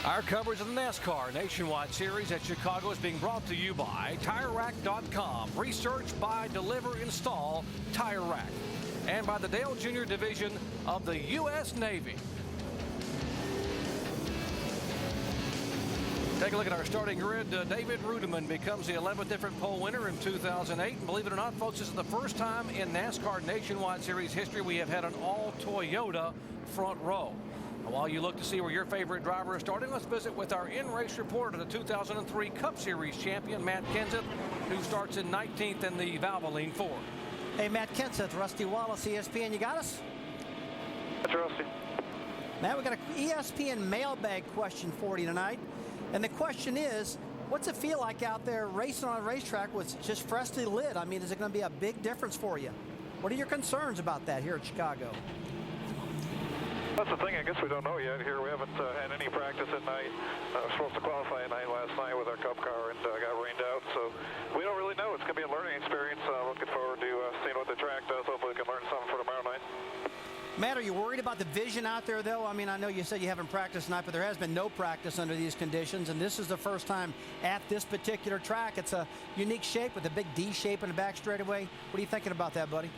Our coverage of the NASCAR Nationwide Series at Chicago is being brought to you by TireRack.com. Research, buy, deliver, install Tire Rack. And by the Dale Jr. Division of the U.S. Navy. Take a look at our starting grid. David Reutemann becomes the 11th different pole winner in 2008. And believe it or not, folks, this is the first time in NASCAR Nationwide Series history we have had an all-Toyota front row. While you look to see where your favorite driver is starting, let's visit with our in-race reporter, the 2003 Cup Series champion, Matt Kenseth, who starts in 19th in the Valvoline Ford. Hey, Matt Kenseth, Rusty Wallace, ESPN. You got us? That's Rusty. Matt, we got an ESPN mailbag question for you tonight. And the question is, what's it feel like out there racing on a racetrack with just freshly lit? I mean, is it going to be a big difference for you? What are your concerns about that here at Chicago? That's the thing, I guess we don't know yet here. We haven't had any practice at night. We were supposed to qualify at night last night with our Cup car and got rained out. So we don't really know. It's going to be a learning experience. Looking forward to seeing what the track does. Hopefully we can learn something for tomorrow night. Matt, are you worried about the vision out there, though? I mean, I know you said you haven't practiced tonight, but there has been no practice under these conditions, and this is the first time at this particular track. It's a unique shape with a big D shape in the back straightaway. What are you thinking about that, buddy?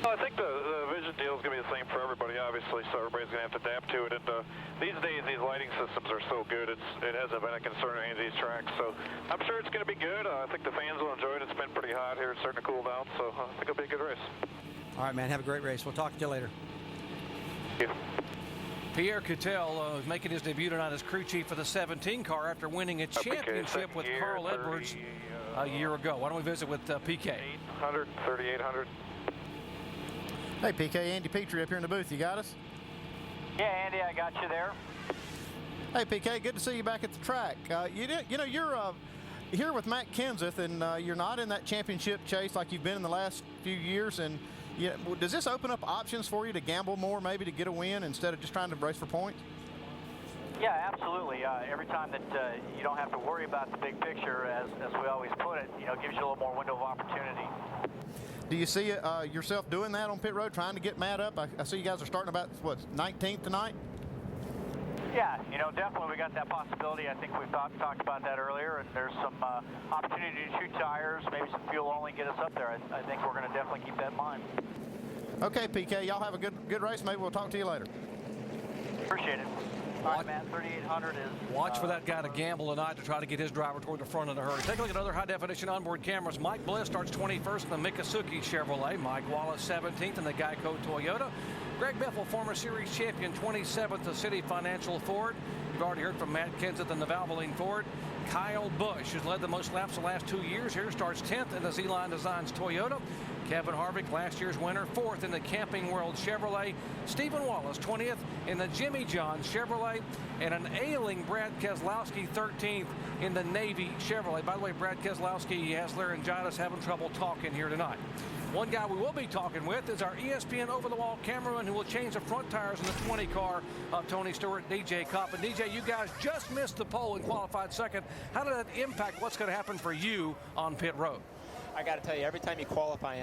Well, I think the vision deal is going to be the same for everybody, obviously, so everybody's going to have to adapt to it. And these days, these lighting systems are so good, it hasn't been a concern on any of these tracks. So I'm sure it's going to be good. I think the fans will enjoy it. It's been pretty hot here. It's starting to cool down, so I think it'll be a good race. All right, man. Have a great race. We'll talk to you later. Thank you. Pierre Coutel is making his debut tonight as crew chief for the 17 car after winning a championship with Carl Edwards a year ago. Why don't we visit with PK? 800, 3800. Hey, PK, Andy Petrie up here in the booth. You got us? Yeah, Andy, I got you there. Hey, PK, good to see you back at the track. You know, you're here with Matt Kenseth, and you're not in that championship chase like you've been in the last few years. And does this open up options for you to gamble more, maybe to get a win instead of just trying to race for points? Yeah, absolutely. Every time that you don't have to worry about the big picture, as we always put it, gives you a little more window of opportunity. Do you see yourself doing that on pit road, trying to get Matt up? I see you guys are starting about, what, 19th tonight? Yeah, definitely we got that possibility. I think we've talked about that earlier, and there's some opportunity to shoot tires, maybe some fuel only get us up there. I think we're going to definitely keep that in mind. Okay, PK, y'all have a good race. Maybe we'll talk to you later. Appreciate it. All right, man, 3,800 is... Watch for that guy to gamble tonight to try to get his driver toward the front in a hurry. Take a look at other high-definition onboard cameras. Mike Bliss starts 21st in the Miccosukee Chevrolet. Mike Wallace 17th in the Geico Toyota. Greg Biffle, former series champion, 27th the City Financial Ford. You've already heard from Matt Kenseth in the Valvoline Ford. Kyle Busch has led the most laps the last 2 years. Here starts 10th in the Z-Line Designs Toyota. Kevin Harvick, last year's winner, 4th in the Camping World Chevrolet. Stephen Wallace, 20th in the Jimmy John Chevrolet. And an ailing Brad Keselowski, 13th in the Navy Chevrolet. By the way, Brad Keselowski has laryngitis, having trouble talking here tonight. One guy we will be talking with is our ESPN over-the-wall cameraman who will change the front tires in the 20 car of Tony Stewart, DJ Kopp. And DJ, you guys just missed the pole and qualified second. How did that impact what's going to happen for you on pit road? I got to tell you, every time you qualify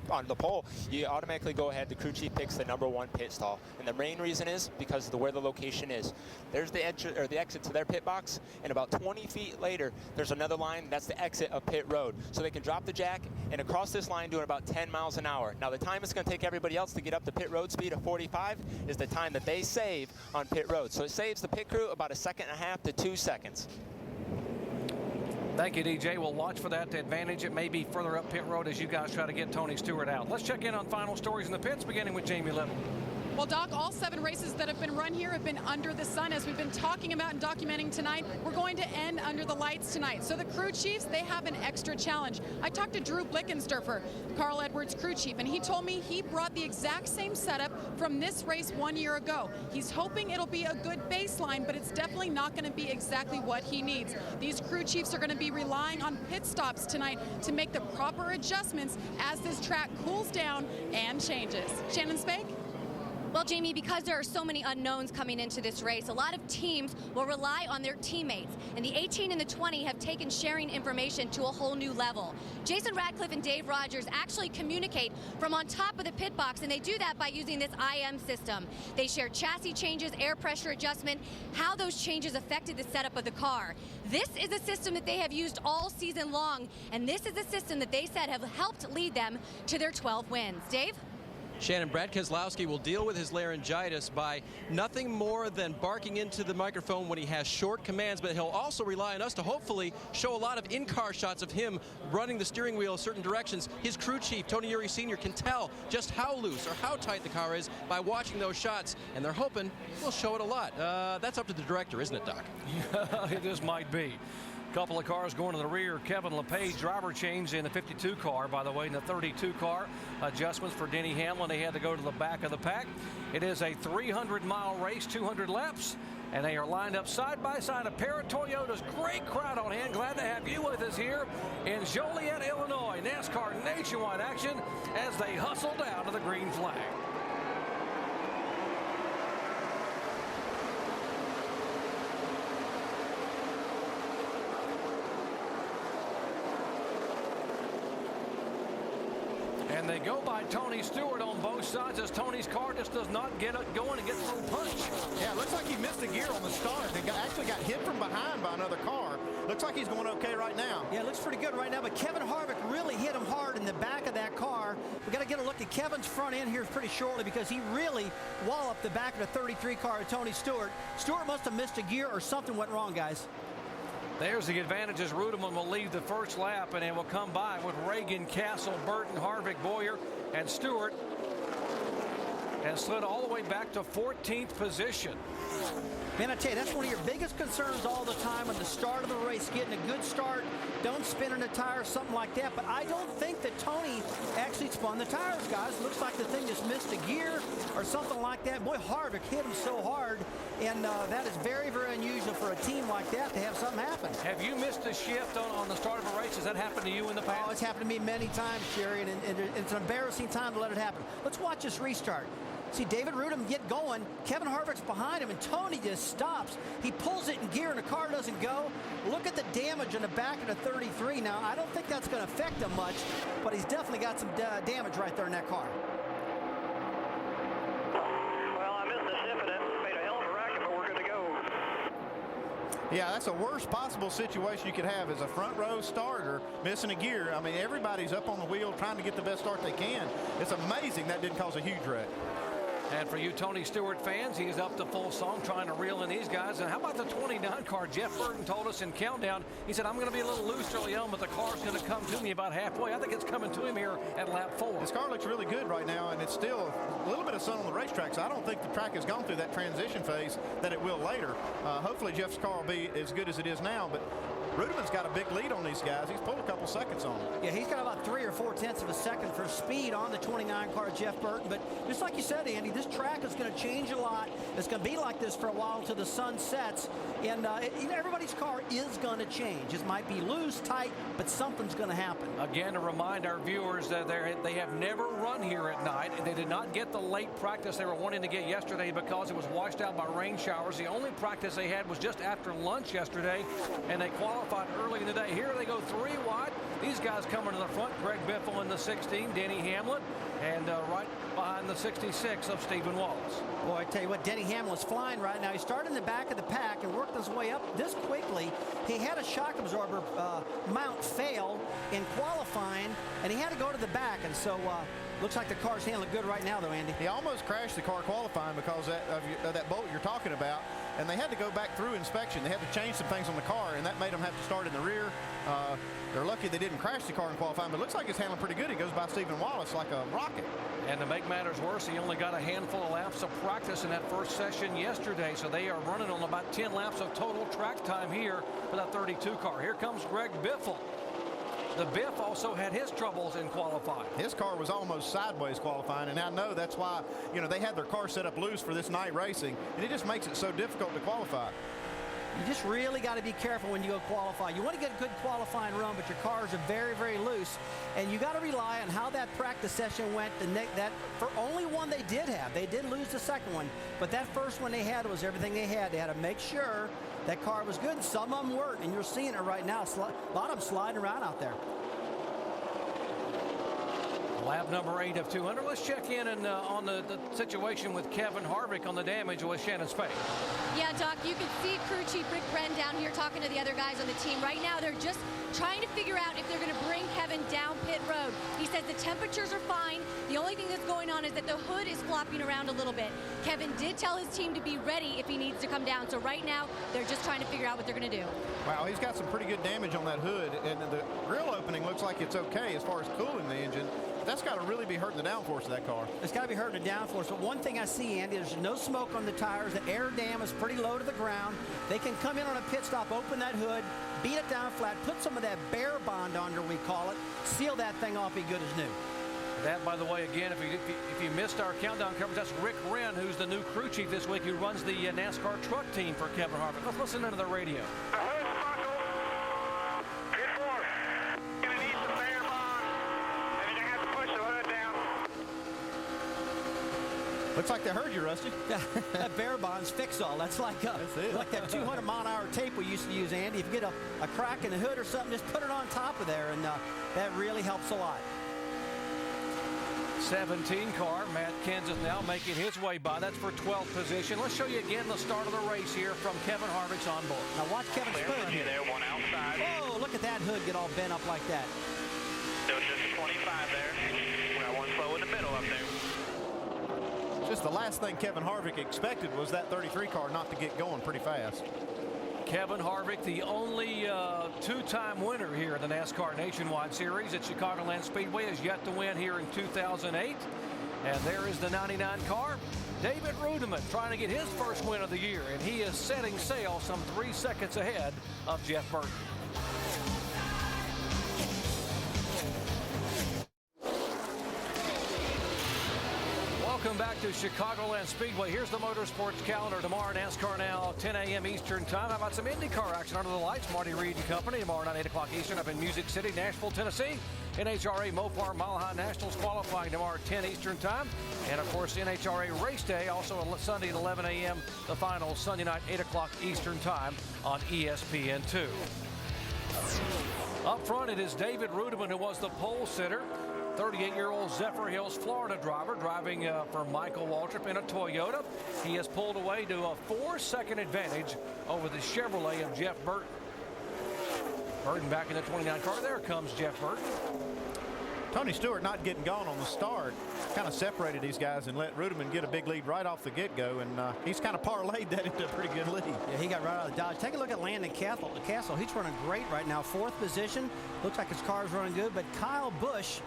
on the pole, you automatically go ahead. The crew chief picks the #1 pit stall, and the main reason is because of where the location is. There's the exit to their pit box, and about 20 feet later, there's another line. That's the exit of pit road, so they can drop the jack and across this line doing about 10 miles an hour. Now, the time it's going to take everybody else to get up to pit road speed of 45 is the time that they save on pit road. So it saves the pit crew about 1.5 seconds to 2 seconds. Thank you, DJ. We'll watch for that advantage. It may be further up pit road as you guys try to get Tony Stewart out. Let's check in on final stories in the pits, beginning with Jamie Little. Well, Doc, all 7 races that have been run here have been under the sun. As we've been talking about and documenting tonight, we're going to end under the lights tonight. So the crew chiefs, they have an extra challenge. I talked to Drew Blickensderfer, Carl Edwards' crew chief, and he told me he brought the exact same setup from this race 1 year ago. He's hoping it'll be a good baseline, but it's definitely not going to be exactly what he needs. These crew chiefs are going to be relying on pit stops tonight to make the proper adjustments as this track cools down and changes. Shannon Spake? Well, Jamie, because there are so many unknowns coming into this race, a lot of teams will rely on their teammates. And the 18 and the 20 have taken sharing information to a whole new level. Jason Radcliffe and Dave Rogers actually communicate from on top of the pit box, and they do that by using this IM system. They share chassis changes, air pressure adjustment, how those changes affected the setup of the car. This is a system that they have used all season long, and this is a system that they said have helped lead them to their 12 wins. Dave? Shannon, Brad Keselowski will deal with his laryngitis by nothing more than barking into the microphone when he has short commands, but he'll also rely on us to hopefully show a lot of in-car shots of him running the steering wheel in certain directions. His crew chief, Tony Eury Sr., can tell just how loose or how tight the car is by watching those shots, and they're hoping we'll show it a lot. That's up to the director, isn't it, Doc? Yeah, it just might be. Couple of cars going to the rear. Kevin LePage driver change in the 52 car. By the way, in the 32 car, adjustments for Denny Hamlin. They had to go to the back of the pack. It is a 300-mile race, 200 laps, and they are lined up side by side. A pair of Toyotas. Great crowd on hand. Glad to have you with us here in Joliet, Illinois. NASCAR nationwide action as they hustle down to the green flag. And they go by Tony Stewart on both sides as Tony's car just does not get it going and gets a little punch. Yeah, it looks like he missed a gear on the start and actually got hit from behind by another car. Looks like he's going okay right now. Yeah, it looks pretty good right now, but Kevin Harvick really hit him hard in the back of that car. We got to get a look at Kevin's front end here pretty shortly because he really walloped the back of the 33 car of Tony Stewart. Stewart must have missed a gear or something went wrong, guys. There's the advantage as Reutemann will lead the first lap, and it will come by with Reagan, Castle, Burton, Harvick, Bowyer, and Stewart has slid all the way back to 14th position. Man, I tell you, that's one of your biggest concerns all the time at the start of the race, getting a good start, don't spin in the tire, something like that. But I don't think that Tony actually spun the tires, guys. Looks like the thing just missed a gear or something like that. Boy, Harvick hit him so hard, and that is very, very unusual for a team like that to have something happen. Have you missed a shift on the start of a race? Has that happened to you in the past? Oh, it's happened to me many times, Jerry, and it's an embarrassing time to let it happen. Let's watch this restart. See David Reutemann get going. Kevin Harvick's behind him, and Tony just stops. He pulls it in gear, and the car doesn't go. Look at the damage on the back of the 33. Now, I don't think that's going to affect him much, but he's definitely got some damage right there in that car. Well, I missed the shift, and it made a hell of a racket, but we're good to go. Yeah, that's the worst possible situation you could have as a front row starter missing a gear. I mean, everybody's up on the wheel trying to get the best start they can. It's amazing that didn't cause a huge wreck. And for you Tony Stewart fans, he's up to full song trying to reel in these guys. And how about the 29 car? Jeff Burton told us in Countdown, he said, I'm going to be a little loose early on, but the car's going to come to me about halfway. I think it's coming to him here at lap 4. This car looks really good right now, and it's still a little bit of sun on the racetrack, so I don't think the track has gone through that transition phase that it will later. Hopefully Jeff's car will be as good as it is now, but Reutemann's got a big lead on these guys. He's pulled a couple seconds on them. Yeah, he's got about 3 or 4/10 of a second for speed on the 29 car, Jeff Burton. But just like you said, Andy, this track is going to change a lot. It's going to be like this for a while until the sun sets. And everybody's car is going to change. It might be loose, tight, but something's going to happen. Again, to remind our viewers that they have never run here at night. They did not get the late practice they were wanting to get yesterday because it was washed out by rain showers. The only practice they had was just after lunch yesterday, and they qualified early in the day. Here they go 3 wide. These guys coming to the front. Greg Biffle in the 16, Denny Hamlin, and right behind the 66 of Stephen Wallace. Boy, I tell you what, Denny Hamlin's flying right now. He started in the back of the pack and worked his way up this quickly. He had a shock absorber mount fail in qualifying, and he had to go to the back. And so looks like the car's handling good right now, though, Andy. He almost crashed the car qualifying because of that bolt you're talking about. And they had to go back through inspection. They had to change some things on the car, and that made them have to start in the rear. They're lucky they didn't crash the car in qualifying, but it looks like it's handling pretty good. He goes by Stephen Wallace like a rocket. And to make matters worse, he only got a handful of laps of practice in that first session yesterday, so they are running on about 10 laps of total track time here for that 32 car. Here comes Greg Biffle. The Biff also had his troubles in qualifying. His car was almost sideways qualifying, and I know that's why, they had their car set up loose for this night racing, and it just makes it so difficult to qualify. You just really got to be careful when you go qualify. You want to get a good qualifying run, but your cars are very, very loose. And you got to rely on how that practice session went. That for only one they did have. They did lose the second one, but that first one they had was everything they had. They had to make sure that car was good. Some of them weren't, and you're seeing it right now. A lot of them sliding around out there. Lap number 8 of 200. Let's check in and, on the situation with Kevin Harvick on the damage with Shannon Spade. Yeah, Doc, you can see crew chief Rick Bren down here talking to the other guys on the team. Right now, they're just trying to figure out if they're going to bring Kevin down pit road. He says the temperatures are fine. The only thing that's going on is that the hood is flopping around a little bit. Kevin did tell his team to be ready if he needs to come down. So right now, they're just trying to figure out what they're going to do. Wow, he's got some pretty good damage on that hood, and the grill opening looks like it's okay as far as cooling the engine. That's got to really be hurting the downforce of that car. It's got to be hurting the downforce. But one thing I see, Andy, there's no smoke on the tires. The air dam is pretty low to the ground. They can come in on a pit stop, open that hood, beat it down flat, put some of that bear bond under, we call it, seal that thing off, be good as new. That, by the way, again, if you missed our countdown coverage, that's Rick Wren, who's the new crew chief this week, who runs the NASCAR truck team for Kevin Harvick. Let's listen into the radio. Looks like they heard you, Rusty. That bear bond's fix-all. That's like that 200-mile-an-hour tape we used to use, Andy. If you get a crack in the hood or something, just put it on top of there, and that really helps a lot. 17 car, Matt Kenseth now making his way by. That's for 12th position. Let's show you again the start of the race here from Kevin Harvick's on board. Now watch Kevin's hood here. There, one outside. Oh, look at that hood get all bent up like that. Still just 25 there. We got one slow in the middle up there. Just the last thing Kevin Harvick expected was that 33 car not to get going pretty fast. Kevin Harvick, the only two-time winner here in the NASCAR Nationwide Series at Chicagoland Speedway, is yet to win here in 2008. And there is the 99 car. David Reutemann trying to get his first win of the year, and he is setting sail some 3 seconds ahead of Jeff Burton. Welcome back to Chicagoland Speedway. Here's the motorsports calendar. Tomorrow, NASCAR Now, 10 a.m. Eastern time. How about some IndyCar action under the lights? Marty Reed and Company tomorrow night, 8 o'clock Eastern, up in Music City, Nashville, Tennessee. NHRA Mopar Mile High Nationals qualifying tomorrow, 10 Eastern time. And, of course, NHRA Race Day, also Sunday at 11 a.m. The final Sunday night, 8 o'clock Eastern time on ESPN2. Up front, it is David Reutemann, who was the pole sitter. 38-year-old Zephyr Hills, Florida driver, driving for Michael Waltrip in a Toyota. He has pulled away to a 4-second advantage over the Chevrolet of Jeff Burton. Burton back in the 29 car. There comes Jeff Burton. Tony Stewart not getting gone on the start kind of separated these guys and let Reutemann get a big lead right off the get-go, and he's kind of parlayed that into a pretty good lead. Yeah, he got right out of the Dodge. Take a look at Landon Castle. He's running great right now. 4th position. Looks like his car's running good, but Kyle Busch,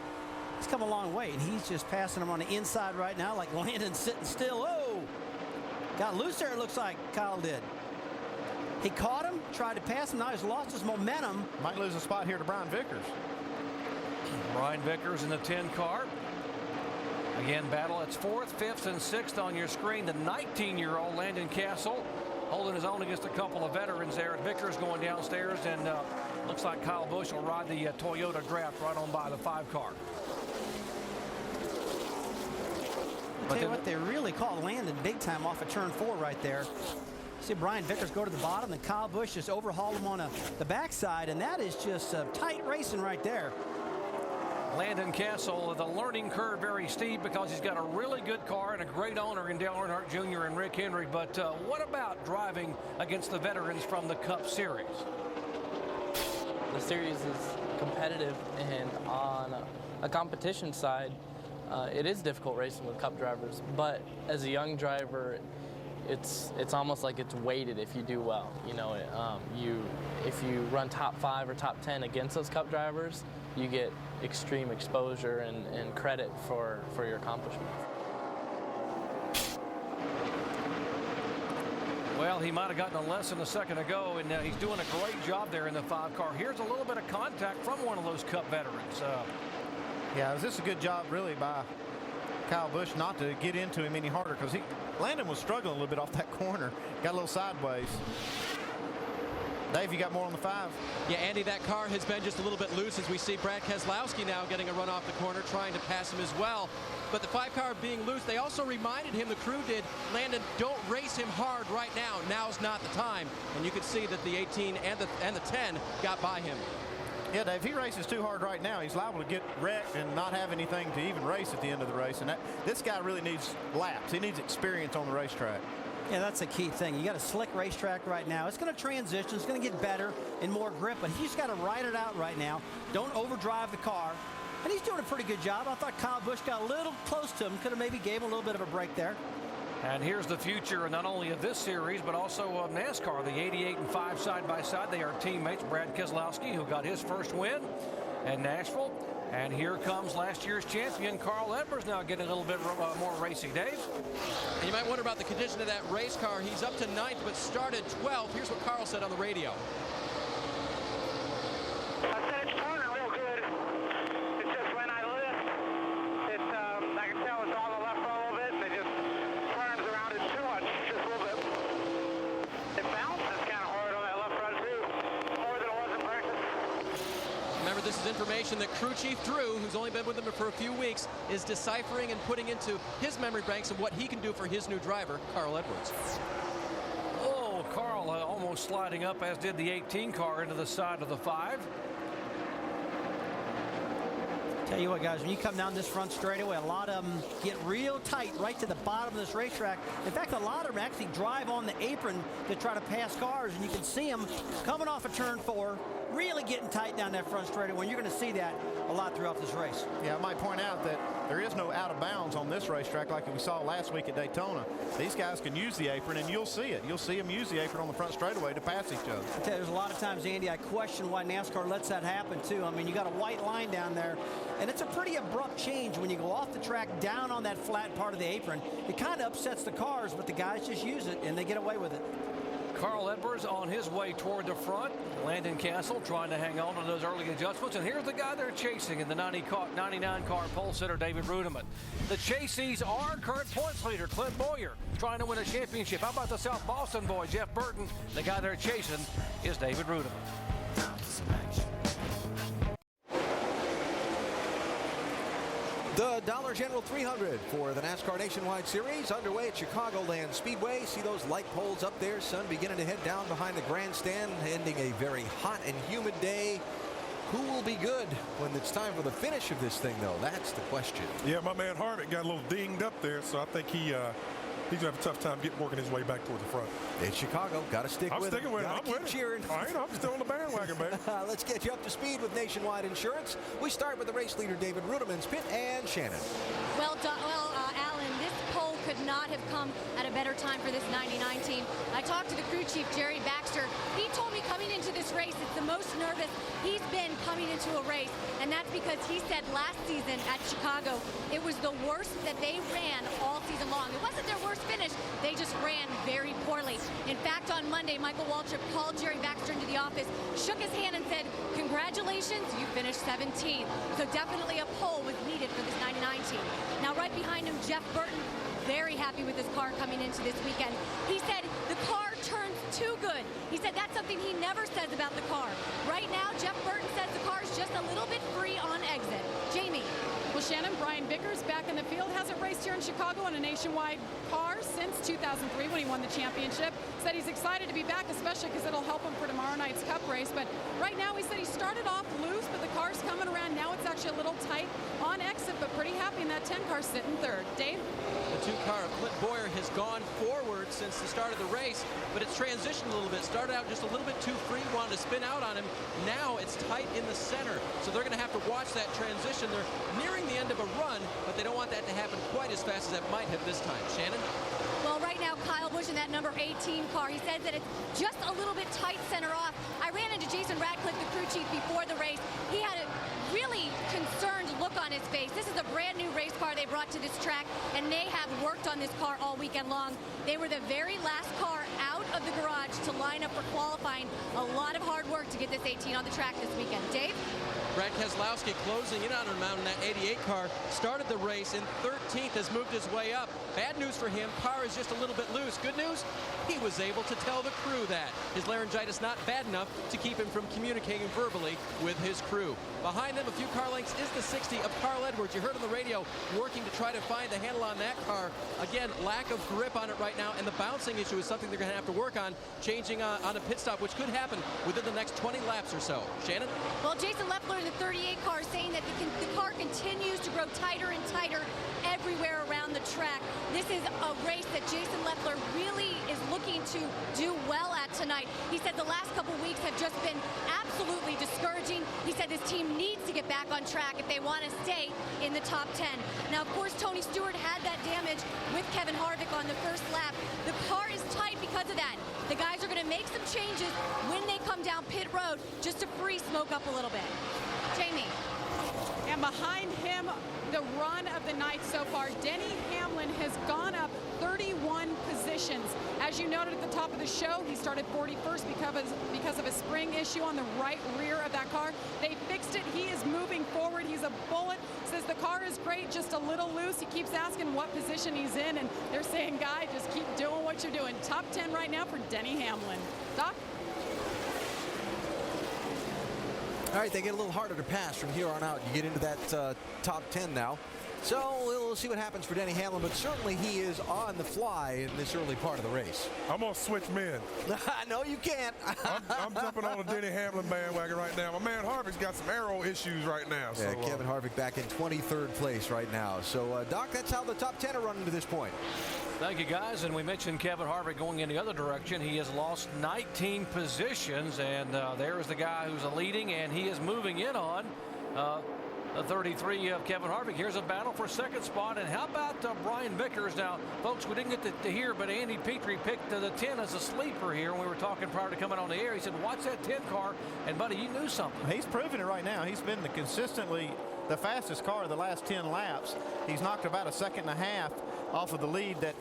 he's come a long way, and he's just passing him on the inside right now like Landon's sitting still. Oh! Got loose there, it looks like Kyle did. He caught him, tried to pass him. Now he's lost his momentum. Might lose a spot here to Brian Vickers. Brian Vickers in the 10 car. Again, battle. It's 4th, 5th, and 6th on your screen. The 19-year-old Landon Castle holding his own against a couple of veterans there. Vickers going downstairs, and looks like Kyle Busch will ride the Toyota draft right on by the 5 car. I'll tell you what, they really caught Landon big time off of turn 4 right there. See Brian Vickers go to the bottom, and Kyle Busch just overhauled him on the backside, and that is just tight racing right there. Landon Castle, the learning curve very steep because he's got a really good car and a great owner in Dale Earnhardt Jr. and Rick Henry. But what about driving against the veterans from the Cup Series? The series is competitive, and on a competition side, it is difficult racing with Cup drivers. But as a young driver, it's almost like it's weighted if you do well. You know, if you run top 5 or top 10 against those Cup drivers, you get extreme exposure and credit for your accomplishments. Well, he might have gotten a lesson a second ago, and he's doing a great job there in the 5 car. Here's a little bit of contact from one of those Cup veterans. Yeah, is this a good job really by Kyle Busch not to get into him any harder, because Landon was struggling a little bit off that corner, got a little sideways. Dave, you got more on the 5? Yeah, Andy, that car has been just a little bit loose as we see Brad Keselowski now getting a run off the corner, trying to pass him as well. But the 5 car being loose, they also reminded him, the crew did, Landon, don't race him hard right now. Now's not the time. And you could see that the 18 and the 10 got by him. Yeah, Dave, he races too hard right now. He's liable to get wrecked and not have anything to even race at the end of the race. And this guy really needs laps. He needs experience on the racetrack. Yeah, that's a key thing. You got a slick racetrack right now. It's going to transition. It's going to get better and more grip, but he's got to ride it out right now. Don't overdrive the car. And he's doing a pretty good job. I thought Kyle Busch got a little close to him. Could have maybe gave him a little bit of a break there. And here's the future not only of this series, but also of NASCAR. The 88 and 5 side by side. They are teammates. Brad Keselowski, who got his first win in Nashville. And here comes last year's champion, Carl Edwards, now getting a little bit more racy. Dave? And you might wonder about the condition of that race car. He's up to 9th, but started 12th. Here's what Carl said on the radio. I said it's turning real good. It's just when I lift, I can tell it's on the left front a little bit, and it just turns around it too much, just a little bit. It bounces kind of hard on that left front too, more than it was in practice. Remember, this is information that crew chief Drew, who's only been with them for a few weeks, is deciphering and putting into his memory banks of what he can do for his new driver, Carl Edwards. Oh, Carl almost sliding up, as did the 18 car, into the side of the 5. Tell you what, guys, when you come down this front straightaway, a lot of them get real tight right to the bottom of this racetrack. In fact, a lot of them actually drive on the apron to try to pass cars, and you can see them coming off of turn 4, really getting tight down that front straightaway. And you're going to see that a lot throughout this race. Yeah, I might point out that there is no out of bounds on this racetrack like we saw last week at Daytona. These guys can use the apron, and you'll see it. You'll see them use the apron on the front straightaway to pass each other. I tell you, there's a lot of times, Andy, I question why NASCAR lets that happen, too. I mean, you got a white line down there, and it's a pretty abrupt change when you go off the track down on that flat part of the apron. It kind of upsets the cars, but the guys just use it, and they get away with it. Carl Edwards on his way toward the front. Landon Castle trying to hang on to those early adjustments. And here's the guy they're chasing in the 99 car pole sitter, David Reutemann. The Chasees are current points leader, Clint Bowyer, trying to win a championship. How about the South Boston boy, Jeff Burton? The guy they're chasing is David Reutemann. The Dollar General 300 for the NASCAR Nationwide Series underway at Chicagoland Speedway. See those light poles up there, sun beginning to head down behind the grandstand, ending a very hot and humid day. Who will be good when it's time for the finish of this thing, though? That's the question. Yeah, my man Harvick got a little dinged up there, so I think he's going to have a tough time working his way back toward the front. It's Chicago. Got to stick with it. I'm sticking with it. I'm keep cheering. All right, I'm still on the bandwagon, baby. Let's get you up to speed with Nationwide Insurance. We start with the race leader, David Reutemann's pit, and Shannon. Well, Alan, this pole could not have come at a better time for this 99 team. I talked to the crew chief, Jerry Baxter. He told me coming into this race, it's the most nervous he's been coming into a race. And that's because he said last season at Chicago, it was the worst that they ran all season long. It wasn't their worst finish. They just ran very poorly. In fact, on Monday, Michael Waltrip called Jerry Baxter into the office, shook his hand and said, congratulations, you finished 17th. So definitely a pole was needed for this 99 team. Now right behind him, Jeff Burton, very happy with his car coming into this weekend. He said the car turns too good. He said that's something he never says about the car. Right now, Jeff Burton says the car's just a little bit free on exit. Jamie. Well, Shannon, Brian Vickers back in the field, hasn't raced here in Chicago in a nationwide car since 2003 when he won the championship. Said he's excited to be back, especially because it'll help him for tomorrow night's Cup race. But right now, he said he started off loose, but the car's coming around. Now it's actually a little tight on exit, but pretty happy in that 10 car sitting third. Dave? The 2 car of Clint Bowyer has gone forward since the start of the race, but it's transitioned a little bit. Started out just a little bit too free, wanted to spin out on him. Now it's tight in the center, so they're going to have to watch that transition. They're nearing the end of a run, but they don't want that to happen quite as fast as that might have this time. Shannon? Well, right now, Kyle Busch in that number 18 car, he says that it's just a little bit tight center off. I ran into Jason Ratcliffe, the crew chief, before the race. He had a really concerned look on on his face. This is a brand new race car they brought to this track, and they have worked on this car all weekend long. They were the very last car out of the garage to line up for qualifying. A lot of hard work to get this 18 on the track this weekend. Dave? Brad Keselowski closing in on him out in that 88 car. Started the race in 13th, has moved his way up. Bad news for him, car is just a little bit loose. Good news, he was able to tell the crew that. His laryngitis not bad enough to keep him from communicating verbally with his crew. Behind them, a few car lengths, is the 60 of Carl Edwards. You heard on the radio, working to try to find the handle on that car. Again, lack of grip on it right now, and the bouncing issue is something they're going to have to work on, changing on a pit stop, which could happen within the next 20 laps or so. Shannon? Well, Jason Leffler in the 38 car saying that the car continues to grow tighter and tighter everywhere around the track. This is a race that Jason Leffler really is looking to do well at tonight. He said the last couple weeks have just been absolutely discouraging. He said his team needs to get back on track if they want to stay in the top 10. Now, of course, Tony Stewart had that damage with Kevin Harvick on the first lap. The car is tight because of that. The guys are going to make some changes when they come down pit road just to free smoke up a little bit. Jamie. And behind him, the run of the night so far, Denny Hamlin has gone up 31 positions. As you noted at the top of the show, he started 41st because of a spring issue on the right rear of that car. They fixed it. He is moving forward. He's a bullet. Says the car is great, just a little loose. He keeps asking what position he's in, and they're saying, guy, just keep doing what you're doing. Top 10 right now for Denny Hamlin. Doc? All right, they get a little harder to pass from here on out. You get into that top 10 now. So we'll see what happens for Denny Hamlin, but certainly he is on the fly in this early part of the race. I'm going to switch men. No, you can't. I'm jumping on the Denny Hamlin bandwagon right now. My man Harvick's got some arrow issues right now. Yeah, so, Kevin Harvick back in 23rd place right now. So, Doc, that's how the top 10 are running to this point. Thank you, guys. And we mentioned Kevin Harvick going in the other direction. He has lost 19 positions, and there is the guy who's leading, and he is moving in on the 33 of Kevin Harvick. Here's a battle for second spot. And how about Brian Vickers? Now, folks, we didn't get to hear, but Andy Petrie picked the 10 as a sleeper here when we were talking prior to coming on the air. He said, watch that 10 car, and, buddy, you knew something. He's proving it right now. He's been consistently the fastest car the last 10 laps. He's knocked about a second and a half off of the lead that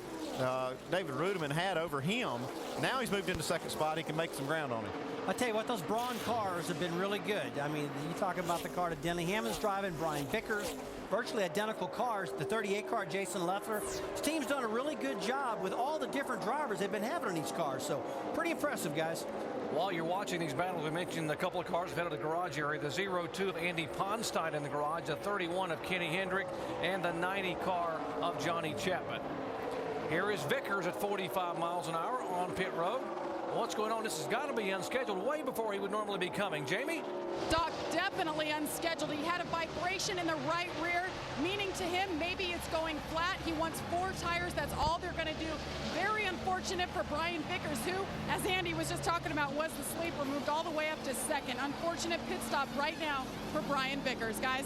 David Reutemann had over him. Now he's moved into second spot. He can make some ground on him. I tell you what, those Braun cars have been really good. I mean, you talk about the car that Denny Hamlin's driving, Brian Vickers, virtually identical cars. The 38 car, Jason Leffler. His team's done a really good job with all the different drivers they've been having on these cars. So pretty impressive, guys. While you're watching these battles, we mentioned a couple of cars ahead of the garage area. The 02 of Andy Ponstein in the garage, the 31 of Kenny Hendrick, and the 90 car of Johnny Chapman. Here is Vickers at 45 miles an hour on pit road. What's going on? This has got to be unscheduled way before he would normally be coming. Jamie? Doc, definitely unscheduled. He had a vibration in the right rear, meaning to him maybe it's going flat. He wants 4 tires. That's all they're going to do. Very unfortunate for Brian Vickers, who, as Andy was just talking about, was the sleeper, moved all the way up to second. Unfortunate pit stop right now for Brian Vickers, guys.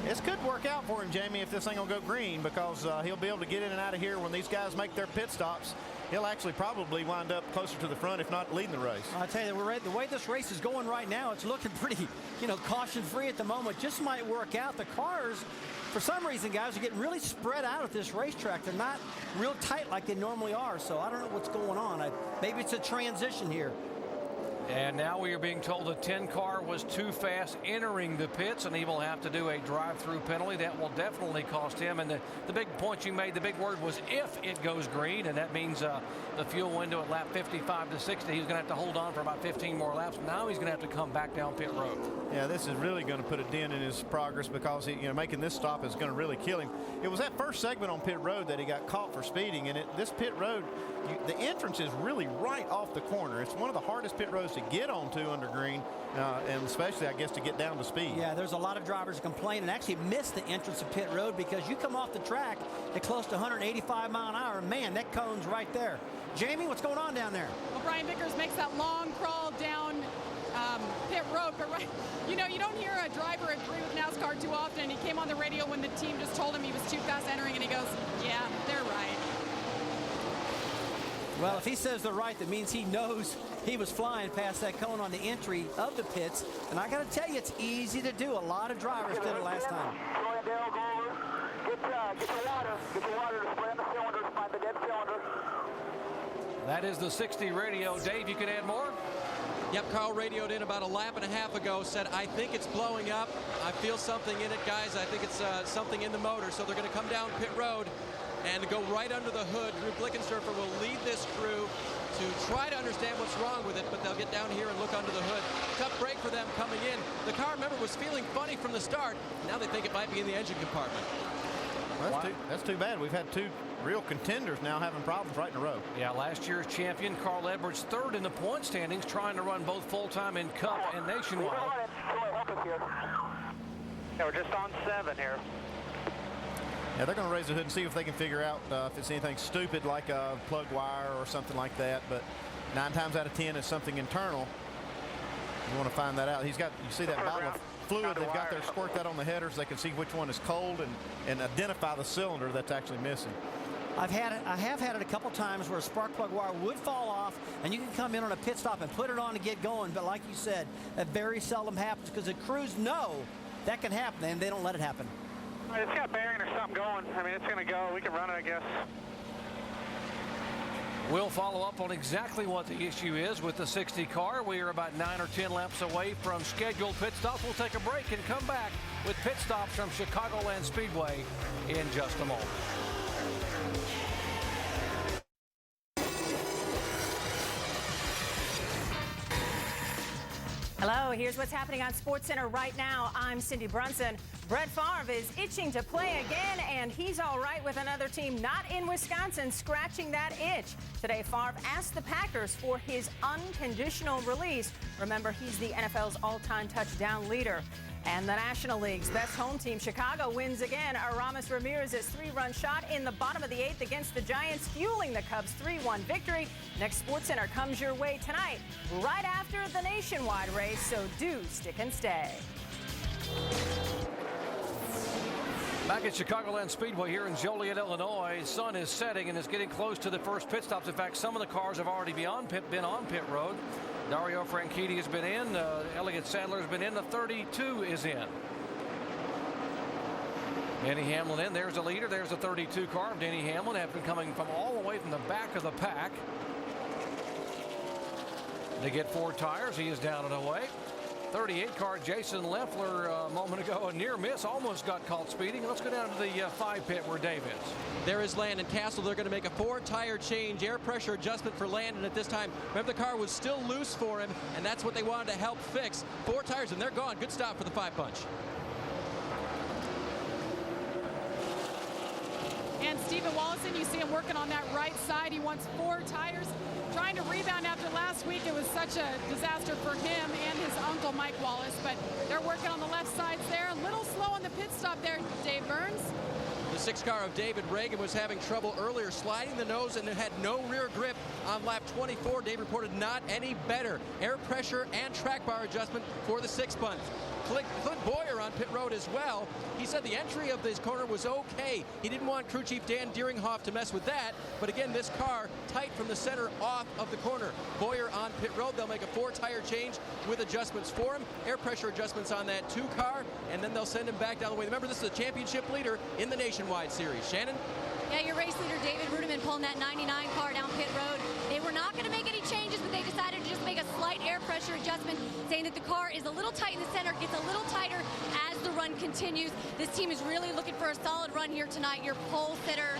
This could work out for him, Jamie, if this thing will go green, because he'll be able to get in and out of here when these guys make their pit stops. He'll actually probably wind up closer to the front, if not leading the race. I'll tell you, the way this race is going right now, it's looking pretty, caution-free at the moment. Just might work out. The cars, for some reason, guys, are getting really spread out at this racetrack. They're not real tight like they normally are, so I don't know what's going on. Maybe it's a transition here. And now we are being told the 10 car was too fast entering the pits, and he will have to do a drive-through penalty. That will definitely cost him. And the big point you made, the big word was if it goes green, and that means the fuel window at lap 55 to 60. He's going to have to hold on for about 15 more laps. Now he's going to have to come back down pit road. Yeah, this is really going to put a dent in his progress, because making this stop is going to really kill him. It was that first segment on pit road that he got caught for speeding, and this pit road, the entrance is really right off the corner. It's one of the hardest pit roads to get onto under green, and especially, I guess, to get down to speed. Yeah, there's a lot of drivers complain and actually miss the entrance of pit road, because you come off the track at close to 185 mile an hour, and man, that cone's right there. Jamie, what's going on down there? Well, Brian Vickers makes that long crawl down pit road, but you don't hear a driver agree with NASCAR too often. He came on the radio when the team just told him he was too fast entering, and he goes, yeah, they're right. Well, if he says they're right, that means he knows he was flying past that cone on the entry of the pits. And I got to tell you, it's easy to do. A lot of drivers did it last time. Dale, go over. Get the water. Get the water to spray on the cylinders. Find the dead cylinder. That is the 60 radio. Dave, you can add more? Yep, Carl radioed in about a lap and a half ago, said, I think it's blowing up. I feel something in it, guys. I think it's something in the motor. So they're going to come down pit road and go right under the hood. Drew Blickensderfer will lead this crew to try to understand what's wrong with it, but they'll get down here and look under the hood. Tough break for them coming in. The car, remember, was feeling funny from the start. Now they think it might be in the engine compartment. Well, that's too bad. We've had two real contenders now having problems right in a row. Yeah, last year's champion, Carl Edwards, third in the point standings, trying to run both full-time in Cup and Nationwide. Yeah, we're just on 7 here. Yeah, they're going to raise the hood and see if they can figure out if it's anything stupid like a plug wire or something like that. But 9 times out of 10 it's something internal. You want to find that out. He's got, you see that bottle of fluid they've got there, squirt that on the headers. They can see which one is cold and identify the cylinder that's actually missing. I have had it a couple times where a spark plug wire would fall off, and you can come in on a pit stop and put it on to get going. But like you said, that very seldom happens because the crews know that can happen, and they don't let it happen. It's got bearing or something going. I mean, it's going to go. We can run it, I guess. We'll follow up on exactly what the issue is with the 60 car. We are about 9 or 10 laps away from scheduled pit stops. We'll take a break and come back with pit stops from Chicagoland Speedway in just a moment. Hello, here's what's happening on SportsCenter right now. I'm Cindy Brunson. Brett Favre is itching to play again, and he's all right with another team not in Wisconsin scratching that itch. Today, Favre asked the Packers for his unconditional release. Remember, he's the NFL's all-time touchdown leader. And the National League's best home team, Chicago, wins again. Aramis Ramirez's 3-run shot in the bottom of the 8th against the Giants, fueling the Cubs' 3-1 victory. Next SportsCenter comes your way tonight, right after the nationwide race, so do stick and stay. Back at Chicagoland Speedway here in Joliet, Illinois. Sun is setting and is getting close to the first pit stops. In fact, some of the cars have already been on pit road. Dario Franchitti has been in. Elliott Sadler has been in. The 32 is in. Denny Hamlin in. There's the leader. There's the 32 car of Denny Hamlin. Have been coming from all the way from the back of the pack. They get 4 tires. He is down and away. 38 car Jason Leffler a moment ago, a near miss, almost got caught speeding. Let's go down to the 5 pit where Dave is. There is Landon Castle. They're going to make a 4-tire change, air pressure adjustment for Landon at this time. Remember, the car was still loose for him, and that's what they wanted to help fix. 4 tires, and they're gone. Good stop for the 5-punch. And Stephen Wallison, you see him working on that right side. He wants 4 tires. Trying to rebound after last week. It was such a disaster for him and his uncle, Mike Wallace. But they're working on the left sides there. A little slow on the pit stop there, Dave Burns. The 6 car of David Reagan was having trouble earlier, sliding the nose, and it had no rear grip on lap 24. Dave reported not any better. Air pressure and track bar adjustment for the 6-punch. Clint Bowyer on pit road as well. He said the entry of this corner was okay. He didn't want crew chief Dan Deeringhoff to mess with that. But again, this car tight from the center off of the corner. Bowyer on pit road. They'll make a 4-tire change with adjustments for him. Air pressure adjustments on that 2 car. And then they'll send him back down the way. Remember, this is a championship leader in the Nationwide Series. Shannon? Yeah, your race leader, David Rudiman, pulling that 99 car down pit road. They were not going to make any changes, but they decided to just make a slight air pressure adjustment, saying that the car is a little tight in the center, gets a little tighter as the run continues. This team is really looking for a solid run here tonight. Your pole sitter,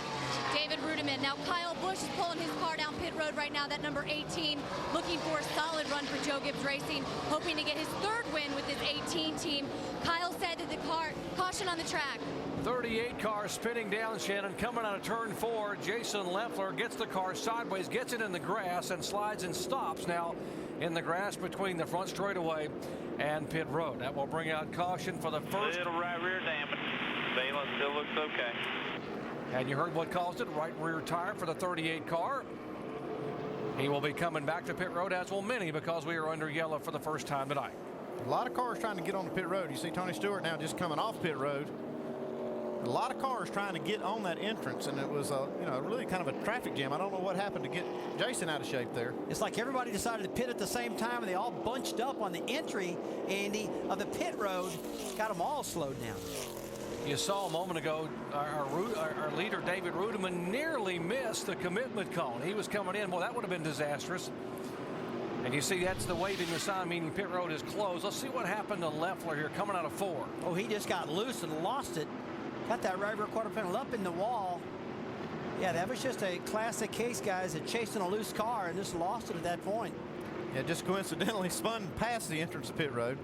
David Rudiman. Now, Kyle Busch is pulling his car down pit road right now, that number 18, looking for a solid run for Joe Gibbs Racing, hoping to get his 3rd win with his 18 team. Kyle said to the car, caution on the track. 38 car spinning down, Shannon, coming out of turn 4. Jason Leffler gets the car sideways, gets it in the grass, and slides and stops now in the grass between the front straightaway and pit road. That will bring out caution for the first. Little right rear damage. Balin still looks okay. And you heard what caused it, right rear tire for the 38 car. He will be coming back to pit road, as will many, because we are under yellow for the first time tonight. A lot of cars trying to get on the pit road. You see Tony Stewart now just coming off pit road. A lot of cars trying to get on that entrance, and it was really kind of a traffic jam. I don't know what happened to get Jason out of shape there. It's like everybody decided to pit at the same time, and they all bunched up on the entry, Andy, of the pit road. Got them all slowed down. You saw a moment ago our leader, David REUTIMANN, nearly missed the commitment cone. He was coming in. Well, that would have been disastrous. And you see that's the waving the sign, meaning pit road is closed. Let's see what happened to Leffler here coming out of 4. Oh, he just got loose and lost it. Got that right rear quarter panel up in the wall. Yeah, that was just a classic case, guys, of chasing a loose car and just lost it at that point. Yeah, just coincidentally spun past the entrance of pit road.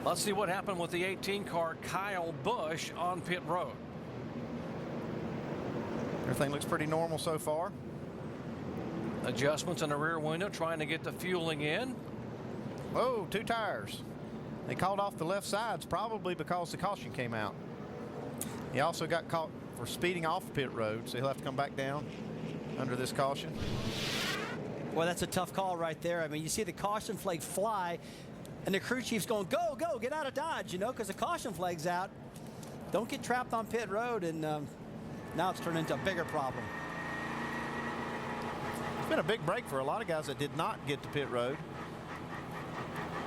Let's see what happened with the 18 car, Kyle Busch, on pit road. Everything looks pretty normal so far. Adjustments in the rear window, trying to get the fueling in. Oh, 2 tires. They called off the left sides, probably because the caution came out. He also got caught for speeding off pit road, so he'll have to come back down under this caution. Well, that's a tough call right there. I mean, you see the caution flag fly, and the crew chief's going, go, go, get out of Dodge, you know, because the caution flag's out. Don't get trapped on pit road, and now it's turned into a bigger problem. It's been a big break for a lot of guys that did not get to pit road.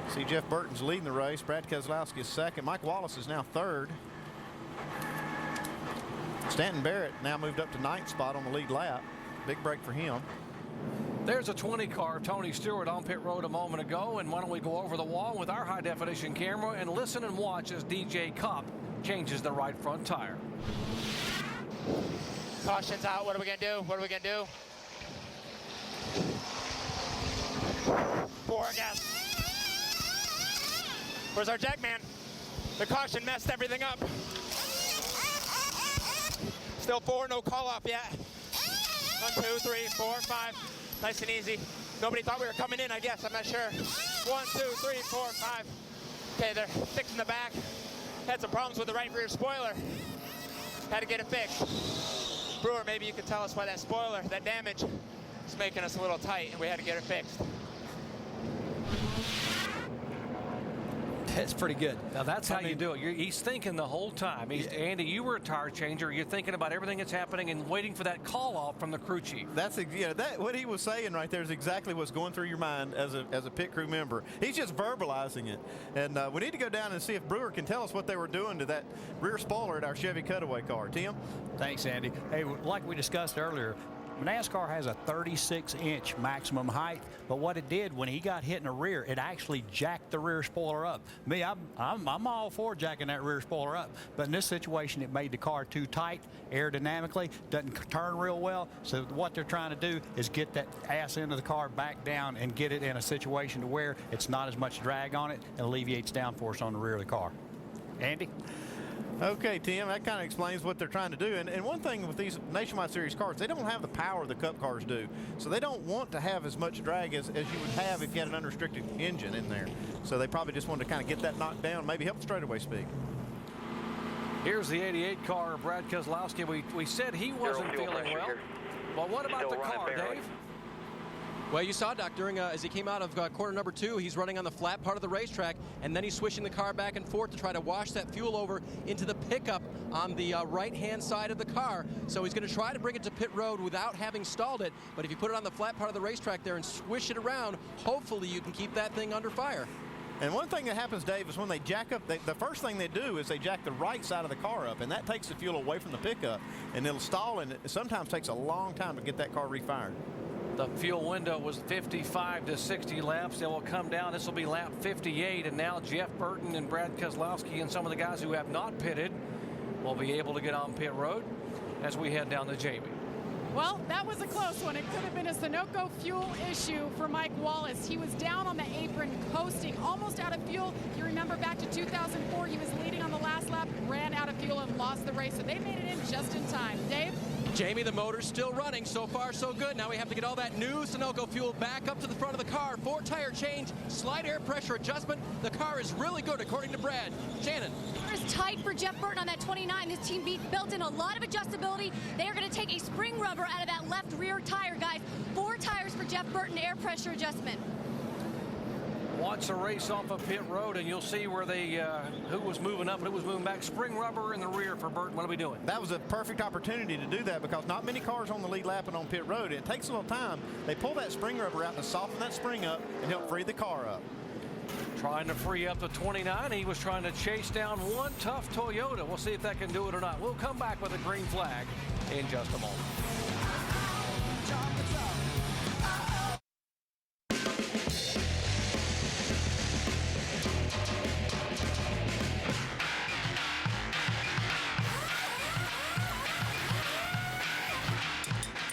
See, Jeff Burton's leading the race. Brad Keselowski is second. Mike Wallace is now third. Stanton Barrett now moved up to 9th spot on the lead lap. Big break for him. There's a 20 car, Tony Stewart, on pit road a moment ago. And why don't we go over the wall with our high definition camera and listen and watch as DJ Kopp changes the right front tire. Caution's out. What are we going to do? What are we going to do? 4 gas. Where's our jack man? The caution messed everything up. Still 4, no call off yet. 1, 2, 3, 4, 5. Nice and easy. Nobody thought we were coming in, I guess. I'm not sure. 1, 2, 3, 4, 5. Okay, they're fixing the back. Had some problems with the right rear spoiler. Had to get it fixed. Brewer, maybe you could tell us why that spoiler, that damage, is making us a little tight, and we had to get it fixed. That's pretty good. Now that's how you do it. He's thinking the whole time. Andy, you were a tire changer. You're thinking about everything that's happening and waiting for that call off from the crew chief. That's what he was saying right there is exactly what's going through your mind as a pit crew member. He's just verbalizing it. And we need to go down and see if Brewer can tell us what they were doing to that rear spoiler at our Chevy Cutaway car. Tim? Thanks, Andy. Hey, like we discussed earlier, NASCAR has a 36-inch maximum height, but what it did when he got hit in the rear, it actually jacked the rear spoiler up. Me, I'm all for jacking that rear spoiler up, but in this situation, it made the car too tight aerodynamically, doesn't turn real well. So what they're trying to do is get that ass end of the car back down and get it in a situation to where it's not as much drag on it and alleviates downforce on the rear of the car. Andy? Okay, Tim, that kind of explains what they're trying to do. And one thing with these Nationwide Series cars, they don't have the power the Cup cars do. So they don't want to have as much drag as you would have if you had an unrestricted engine in there. So they probably just wanted to kind of get that knocked down, maybe help the straightaway speed. Here's the 88 car, Brad Keselowski. We said he wasn't feeling well. Well, what about the car, Dave? Well, you saw, Doc, during as he came out of corner number 2, he's running on the flat part of the racetrack, and then he's switching the car back and forth to try to wash that fuel over into the pickup on the right-hand side of the car. So he's going to try to bring it to pit road without having stalled it, but if you put it on the flat part of the racetrack there and swish it around, hopefully you can keep that thing under fire. And one thing that happens, Dave, is when they jack up, the first thing they do is they jack the right side of the car up, and that takes the fuel away from the pickup, and it'll stall, and it sometimes takes a long time to get that car refired. The fuel window was 55 to 60 laps. They will come down. This will be lap 58. And now Jeff Burton and Brad Keselowski and some of the guys who have not pitted will be able to get on pit road as we head down to Jamie. Well, that was a close one. It could have been a Sunoco fuel issue for Mike Wallace. He was down on the apron, coasting, almost out of fuel. You remember back to 2004, he was leading on the last lap, ran out of fuel and lost the race. So they made it in just in time. Dave? Jamie, the motor's still running. So far, so good. Now we have to get all that new Sunoco fuel back up to the front of the car. 4-tire change, slight air pressure adjustment. The car is really good, according to Brad. Shannon. It's tight for Jeff Burton on that 29. This team built in a lot of adjustability. They are going to take a spring rubber out of that left rear tire, guys. 4 tires for Jeff Burton, air pressure adjustment. Watch the race off of pit road, and you'll see where they who was moving up and who was moving back. Spring rubber in the rear for Burton. What are we doing? That was a perfect opportunity to do that because not many cars on the lead lap and on pit road. It takes a little time. They pull that spring rubber out to soften that spring up and help free the car up. Trying to free up the 29. He was trying to chase down one tough Toyota. We'll see if that can do it or not. We'll come back with a green flag in just a moment.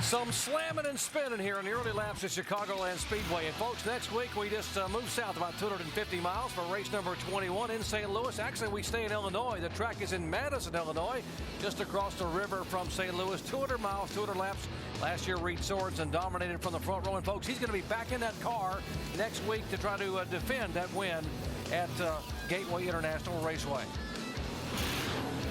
Some slamming and spinning here in the early laps at Chicagoland Speedway. And folks, next week we just move south about 250 miles for race number 21 in St. Louis. Actually, we stay in Illinois. The track is in Madison, Illinois, just across the river from St. Louis. 200 miles, 200 laps. Last year, Reed Sorensen dominated from the front row. And folks, he's going to be back in that car next week to try to defend that win at Gateway International Raceway.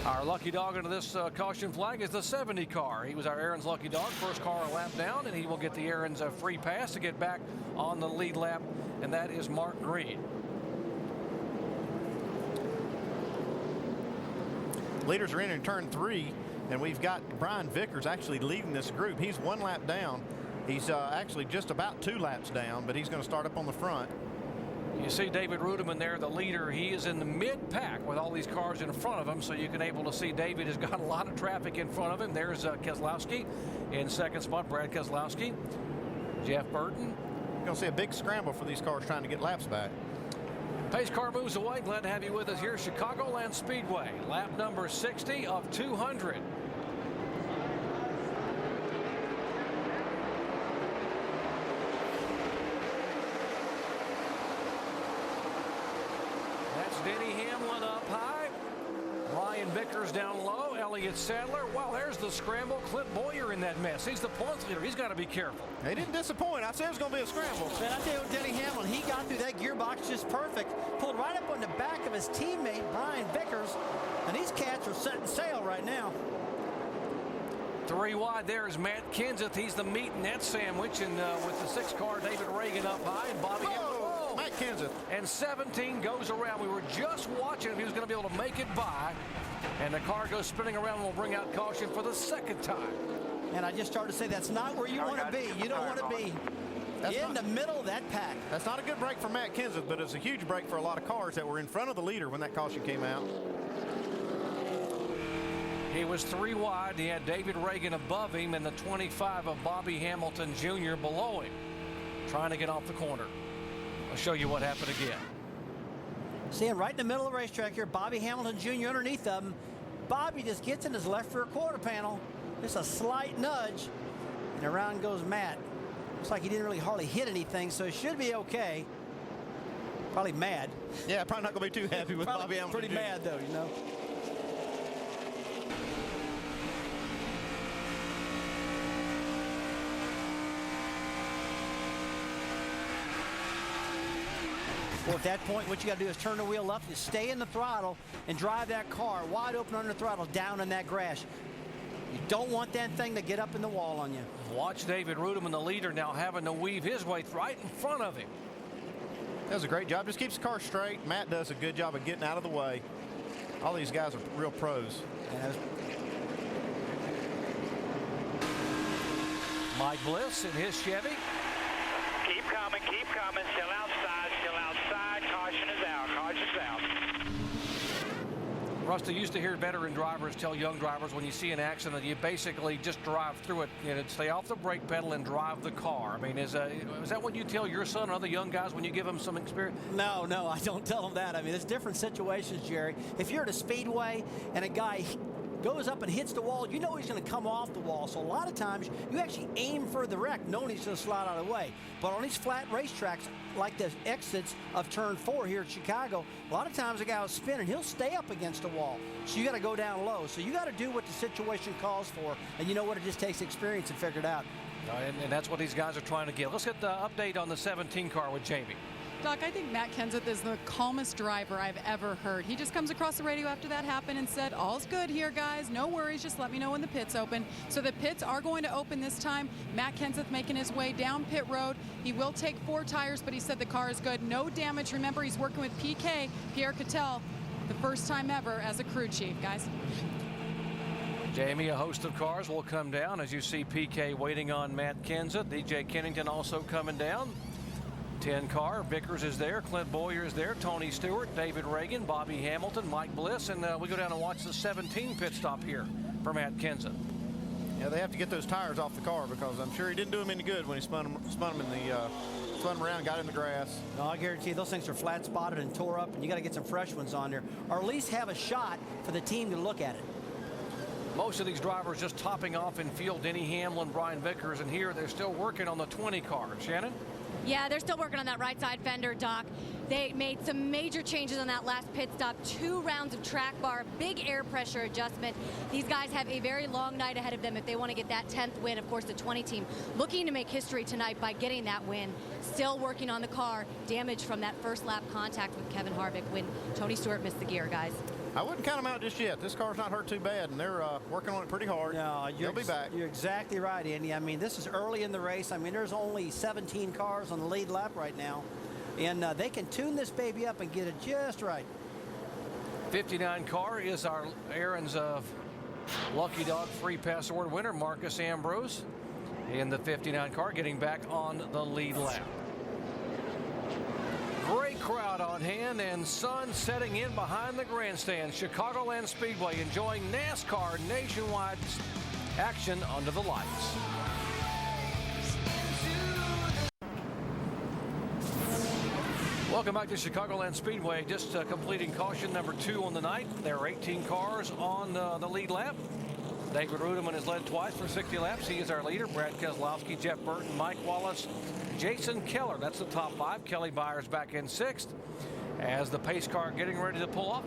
Our lucky dog under this caution flag is the 70 car. He was our Aaron's lucky dog, first car a lap down, and he will get the Aaron's free pass to get back on the lead lap, and that is Mark Green. Leaders are in turn 3, and we've got Brian Vickers actually leading this group. He's 1 lap down. He's actually just about 2 laps down, but he's going to start up on the front. You see David Reutemann there, the leader. He is in the mid-pack with all these cars in front of him, so you can able to see David has got a lot of traffic in front of him. There's KESELOWSKI in second spot, Brad KESELOWSKI. Jeff Burton. You're going to see a big scramble for these cars trying to get laps back. Pace car moves away. Glad to have you with us here, Chicagoland Speedway. Lap number 60 of 200. Denny Hamlin up high. Ryan Vickers down low. Elliott Sadler. Well, there's the scramble. Clint Bowyer in that mess. He's the points leader. He's got to be careful. He didn't disappoint. I said it was going to be a scramble. Man, I tell you what, Denny Hamlin, he got through that gearbox just perfect. Pulled right up on the back of his teammate, Brian Vickers. And these cats are setting sail right now. 3 wide there is Matt Kenseth. He's the meat and net sandwich. And with the 6 car, David Reagan up high. And Bobby Matt Kenseth. And 17 goes around. We were just watching if he was going to be able to make it by. And the car goes spinning around and will bring out caution for the 2nd time. And I just started to say that's not where you want to be. You don't want to be in the middle of that pack. That's not a good break for Matt Kenseth, but it's a huge break for a lot of cars that were in front of the leader when that caution came out. He was 3 wide. He had David Reagan above him and the 25 of Bobby Hamilton Jr. below him, trying to get off the corner. I'll show you what happened again. Seeing right in the middle of the racetrack here, Bobby Hamilton Jr. underneath them. Bobby just gets in his left rear quarter panel. Just a slight nudge. And around goes Matt. Looks like he didn't really hardly hit anything, so he should be okay. Probably mad. Yeah, probably not going to be too happy with Bobby Hamilton. Pretty mad, though, you know. Well, at that point, what you got to do is turn the wheel up, is stay in the throttle, and drive that car wide open under the throttle down in that grass. You don't want that thing to get up in the wall on you. Watch David Reutemann, the leader, now having to weave his way right in front of him. Does a great job. Just keeps the car straight. Matt does a good job of getting out of the way. All these guys are real pros. Mike Bliss in his Chevy. Keep coming, still outside, caution is out, Rusty, used to hear veteran drivers tell young drivers when you see an accident, you basically just drive through it, stay off the brake pedal and drive the car. I mean, is that what you tell your son and other young guys when you give them some experience? No, I don't tell them that. I mean, it's different situations, Jerry. If you're at a speedway and a guy goes up and hits the wall, you know he's going to come off the wall. So a lot of times you actually aim for the wreck, knowing he's going to slide out of the way. But on these flat racetracks, like the exits of turn 4 here at Chicago, a lot of times the guy will spin and he'll stay up against the wall. So you got to go down low. So you got to do what the situation calls for. And you know what? It just takes experience to figure it out. And that's what these guys are trying to get. Let's get the update on the 17 car with Jamie. Doc, I think Matt Kenseth is the calmest driver I've ever heard. He just comes across the radio after that happened and said, all's good here, guys. No worries. Just let me know when the pits open. So the pits are going to open this time. Matt Kenseth making his way down pit road. He will take 4 tires, but he said the car is good. No damage. Remember, he's working with PK, Pierre Cattell, the first time ever as a crew chief, guys. Jamie, a host of cars will come down as you see PK waiting on Matt Kenseth. DJ Kennington also coming down. 10 car, Vickers is there, Clint Bowyer is there, Tony Stewart, David Reagan, Bobby Hamilton, Mike Bliss, and we go down and watch the 17 pit stop here for Matt Kenseth. Yeah, they have to get those tires off the car because I'm sure he didn't do him any good when he spun them in the spun them around, got in the grass. No, I guarantee you those things are flat spotted and tore up, and you got to get some fresh ones on there, or at least have a shot for the team to look at it. Most of these drivers just topping off in field, Denny Hamlin, Brian Vickers, and here they're still working on the 20 cars. Shannon? Yeah, they're still working on that right side fender, Doc. They made some major changes on that last pit stop. 2 rounds of track bar, big air pressure adjustment. These guys have a very long night ahead of them if they want to get that 10th win. Of course, the 20 team looking to make history tonight by getting that win. Still working on the car. Damage from that first lap contact with Kevin Harvick when Tony Stewart missed the gear, guys. I wouldn't count them out just yet. This car's not hurt too bad, and they're working on it pretty hard. No, they'll be back. You're exactly right, Andy. I mean, this is early in the race. I mean, there's only 17 cars on the lead lap right now, and they can tune this baby up and get it just right. 59 car is our Aaron's Lucky Dog Free Pass Award winner, Marcus Ambrose, in the 59 car, getting back on the lead lap. Great crowd on hand and sun setting in behind the grandstand. Chicagoland Speedway enjoying NASCAR nationwide action under the lights. Welcome back to Chicagoland Speedway. Just completing caution number 2 on the night. There are 18 cars on the lead lap. David Reutemann has led twice for 60 laps. He is our leader. Brad Keselowski, Jeff Burton, Mike Wallace, Jason Keller. That's the top 5. Kelly Byers back in 6th. As the pace car getting ready to pull off.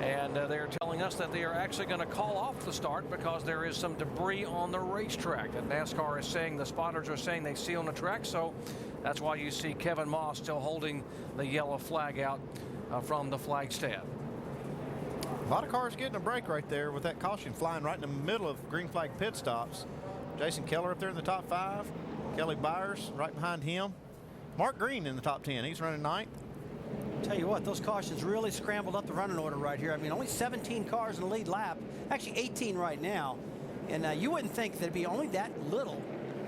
And they're telling us that they are actually going to call off the start because there is some debris on the racetrack. And NASCAR is saying, the spotters are saying they see on the track. So that's why you see Kevin Moss still holding the yellow flag out from the flag stand. A lot of cars getting a break right there with that caution flying right in the middle of green flag pit stops. Jason Keller up there in the top 5. Kelly Byers right behind him. Mark Green in the top 10. He's running 9th. Tell you what, those cautions really scrambled up the running order right here. I mean, only 17 cars in the lead lap. Actually, 18 right now. And you wouldn't think there'd be only that little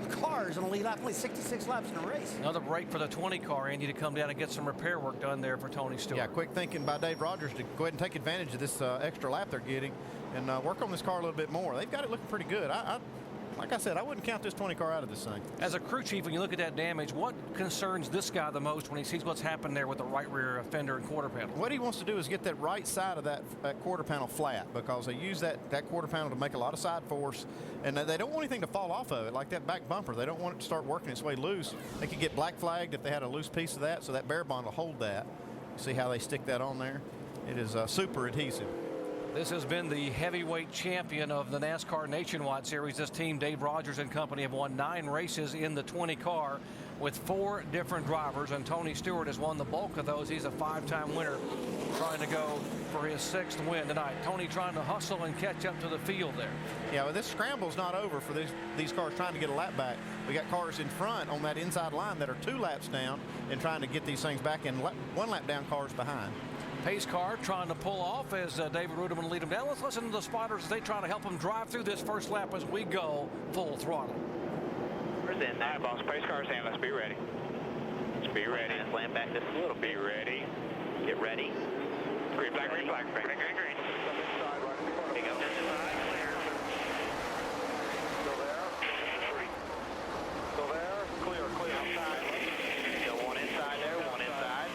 cars in the lead lap. Only 66 laps in a race. Another break for the 20 car, Andy, to come down and get some repair work done there for Tony Stewart. Yeah, quick thinking by Dave Rogers to go ahead and take advantage of this extra lap they're getting and work on this car a little bit more. They've got it looking pretty good. Like I said, I wouldn't count this 20 car out of this thing. As a crew chief, when you look at that damage, what concerns this guy the most when he sees what's happened there with the right rear fender and quarter panel? What he wants to do is get that right side of that quarter panel flat because they use that quarter panel to make a lot of side force, and they don't want anything to fall off of it, like that back bumper. They don't want it to start working its way loose. They could get black flagged if they had a loose piece of that, so that bare bond will hold that. See how they stick that on there? It is super adhesive. This has been the heavyweight champion of the NASCAR Nationwide Series. This team, Dave Rogers and company, have won 9 races in the 20 car with 4 different drivers, and Tony Stewart has won the bulk of those. He's a 5-time winner, trying to go for his 6th win tonight. Tony trying to hustle and catch up to the field there. Yeah, well, this scramble's not over for these cars trying to get a lap back. We got cars in front on that inside line that are 2 laps down and trying to get these things back, and 1 lap down cars behind. Pace car trying to pull off as David Reutemann lead him down. Let's listen to the spotters as they try to help him drive through this first lap as we go full throttle. Where's in there, boss? Pace car saying, let's be ready. Let's be ready. Let's land back just a little. Be ready. Get ready. Green flag, green flag, green, green, green, green. Pick up this side, clear. Still there. Still there. Clear, clear. Outside. Still 1 inside there, 1 inside.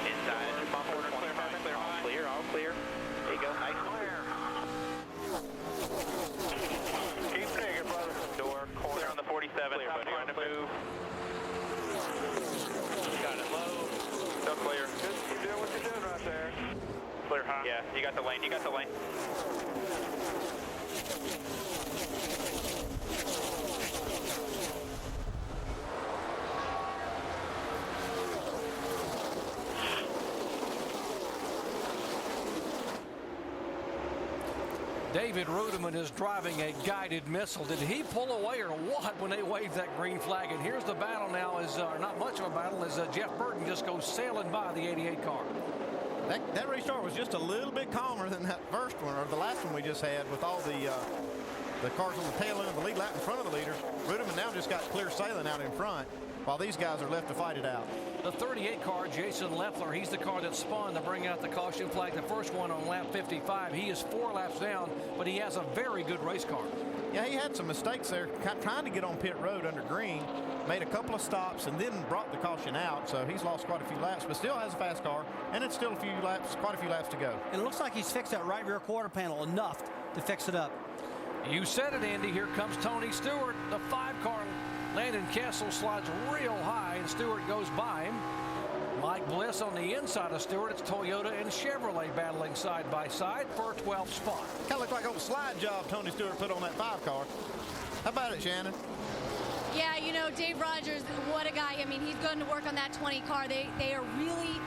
Inside. Bumper, 25. Clear, all clear, all clear. There you go. Nice clear. Keep digging, brother. Door, corner. Clear on the 47. Clear, buddy. Trying to move. Got it low. Still clear. Good. Keep doing what you're doing right there. Clear, huh? Yeah, you got the lane. You got the lane. David Reutemann is driving a guided missile. Did he pull away or what when they waved that green flag? And here's the battle now, is not much of a battle, as Jeff Burton just goes sailing by the 88 car. That restart was just a little bit calmer than that first one, or the last one we just had, with all the cars on the tail end of the lead lap in front of the leaders. Reutemann now just got clear sailing out in front. while these guys are left to fight it out. The 38 car, Jason Leffler, he's the car that spun to bring out the caution flag, the first one on lap 55. He is 4 laps down, but he has a very good race car. Yeah, he had some mistakes there, trying to get on pit road under green, made a couple of stops, and then brought the caution out, so he's lost quite a few laps, but still has a fast car, and it's still quite a few laps to go. And it looks like he's fixed that right rear quarter panel enough to fix it up. You said it, Andy. Here comes Tony Stewart. The 5 car, Landon Kessel, slides real high, and Stewart goes by him. Mike Bliss on the inside of Stewart. It's Toyota and Chevrolet battling side by side for a 12th spot. Kind of looked like a little slide job Tony Stewart put on that 5 car. How about it, Shannon? Yeah, you know, Dave Rogers, what a guy. I mean, he's going to work on that 20 car. They are really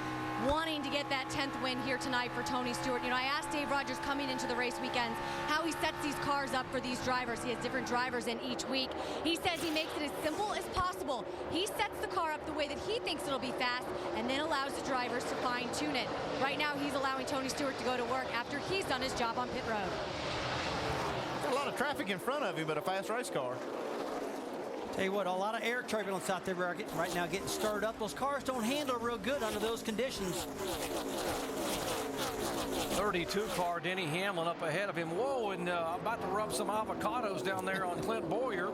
wanting to get that 10th win here tonight for Tony Stewart. You know, I asked Dave Rogers coming into the race weekends how he sets these cars up for these drivers. He has different drivers in each week. He says he makes it as simple as possible. He sets the car up the way that he thinks it'll be fast and then allows the drivers to fine-tune it. Right now, he's allowing Tony Stewart to go to work after he's done his job on pit road. A lot of traffic in front of him, but a fast race car. Tell you what, a lot of air turbulence out there right now getting stirred up. Those cars don't handle real good under those conditions. 32 car, Denny Hamlin up ahead of him. Whoa, and about to rub some avocados down there on Clint Bowyer.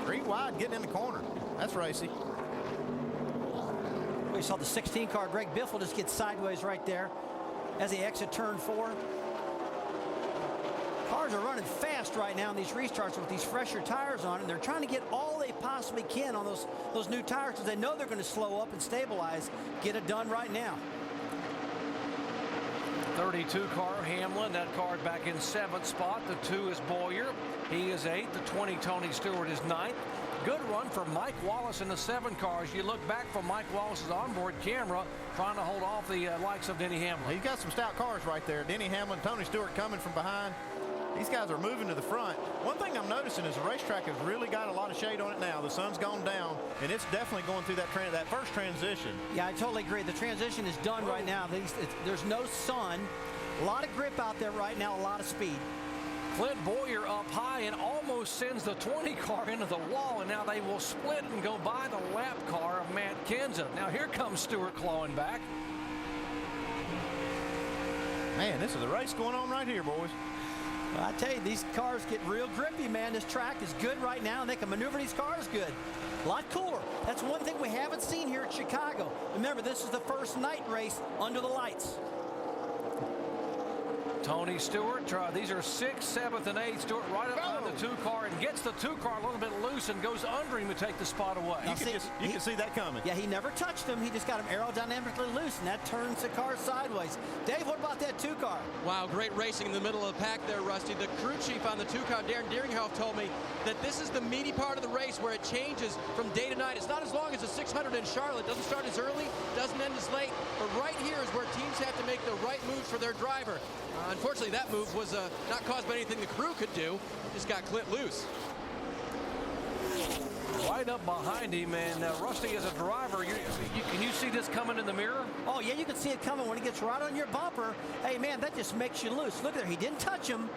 3 wide, getting in the corner. That's racy. We saw the 16 car, Greg Biffle, just get sideways right there as he exit turn 4. Cars are running fast right now in these restarts with these fresher tires on, and they're trying to get all they possibly can on those new tires because they know they're going to slow up and stabilize. Get it done right now. 32 car, Hamlin. That car back in 7th spot. The 2 is Bowyer. He is 8th. The 20, Tony Stewart, is 9th. Good run for Mike Wallace in the 7 car. As you look back from Mike Wallace's onboard camera, trying to hold off the likes of Denny Hamlin. He's got some stout cars right there. Denny Hamlin, Tony Stewart coming from behind. These guys are moving to the front. One thing I'm noticing is the racetrack has really got a lot of shade on it now. The sun's gone down, and it's definitely going through that first transition. Yeah, I totally agree. The transition is done right now. There's no sun. A lot of grip out there right now, a lot of speed. Clint Bowyer up high and almost sends the 20 car into the wall, and now they will split and go by the lap car of Matt Kenseth. Now here comes Stewart clawing back. Man, this is a race going on right here, boys. Well, I tell you, these cars get real grippy, man. This track is good right now, and they can maneuver these cars good. A lot cooler. That's one thing we haven't seen here at Chicago. Remember, this is the first night race under the lights. Tony Stewart, these are 6th, 7th, and 8th. Stewart right up on the 2 car and gets the 2 car a little bit loose and goes under him to take the spot away. You can see that coming. Yeah, he never touched him. He just got him aerodynamically loose, and that turns the car sideways. Dave, what about that 2 car? Wow, great racing in the middle of the pack there, Rusty. The crew chief on the 2 car, Darren Deeringhoff, told me that this is the meaty part of the race where it changes from day to night. It's not as long as the 600 in Charlotte. It doesn't start as early, doesn't end as late, but right here is where teams have to make the right moves for their driver. Unfortunately, that move was not caused by anything the crew could do. Just got Clint loose. Right up behind him, and Rusty, as a driver, can you see this coming in the mirror? Oh, yeah, you can see it coming when it gets right on your bumper. Hey, man, that just makes you loose. Look there, he didn't touch him.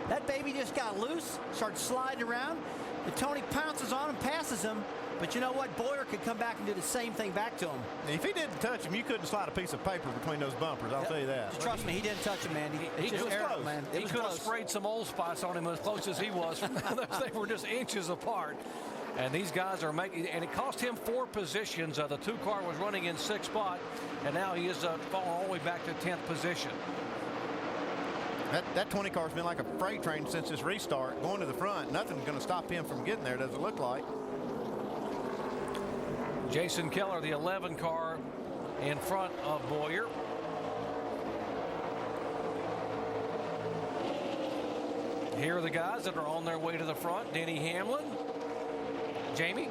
That baby just got loose, started sliding around. And Tony pounces on him, passes him. But you know what? Bowyer could come back and do the same thing back to him. If he didn't touch him, you couldn't slide a piece of paper between those bumpers. I'll tell you that. Just trust me, he didn't touch him, man. He just was close. Man. He could have sprayed some Old Spice on him as close as he was. They were just inches apart. And these guys are making, and it cost him 4 positions. The 2 car was running in 6th spot, and now he is falling all the way back to 10th position. That 20 car's been like a freight train since this restart, going to the front. Nothing's going to stop him from getting there, does it look like? Jason Keller, the 11 car, in front of Bowyer. Here are the guys that are on their way to the front. Denny Hamlin. Jamie?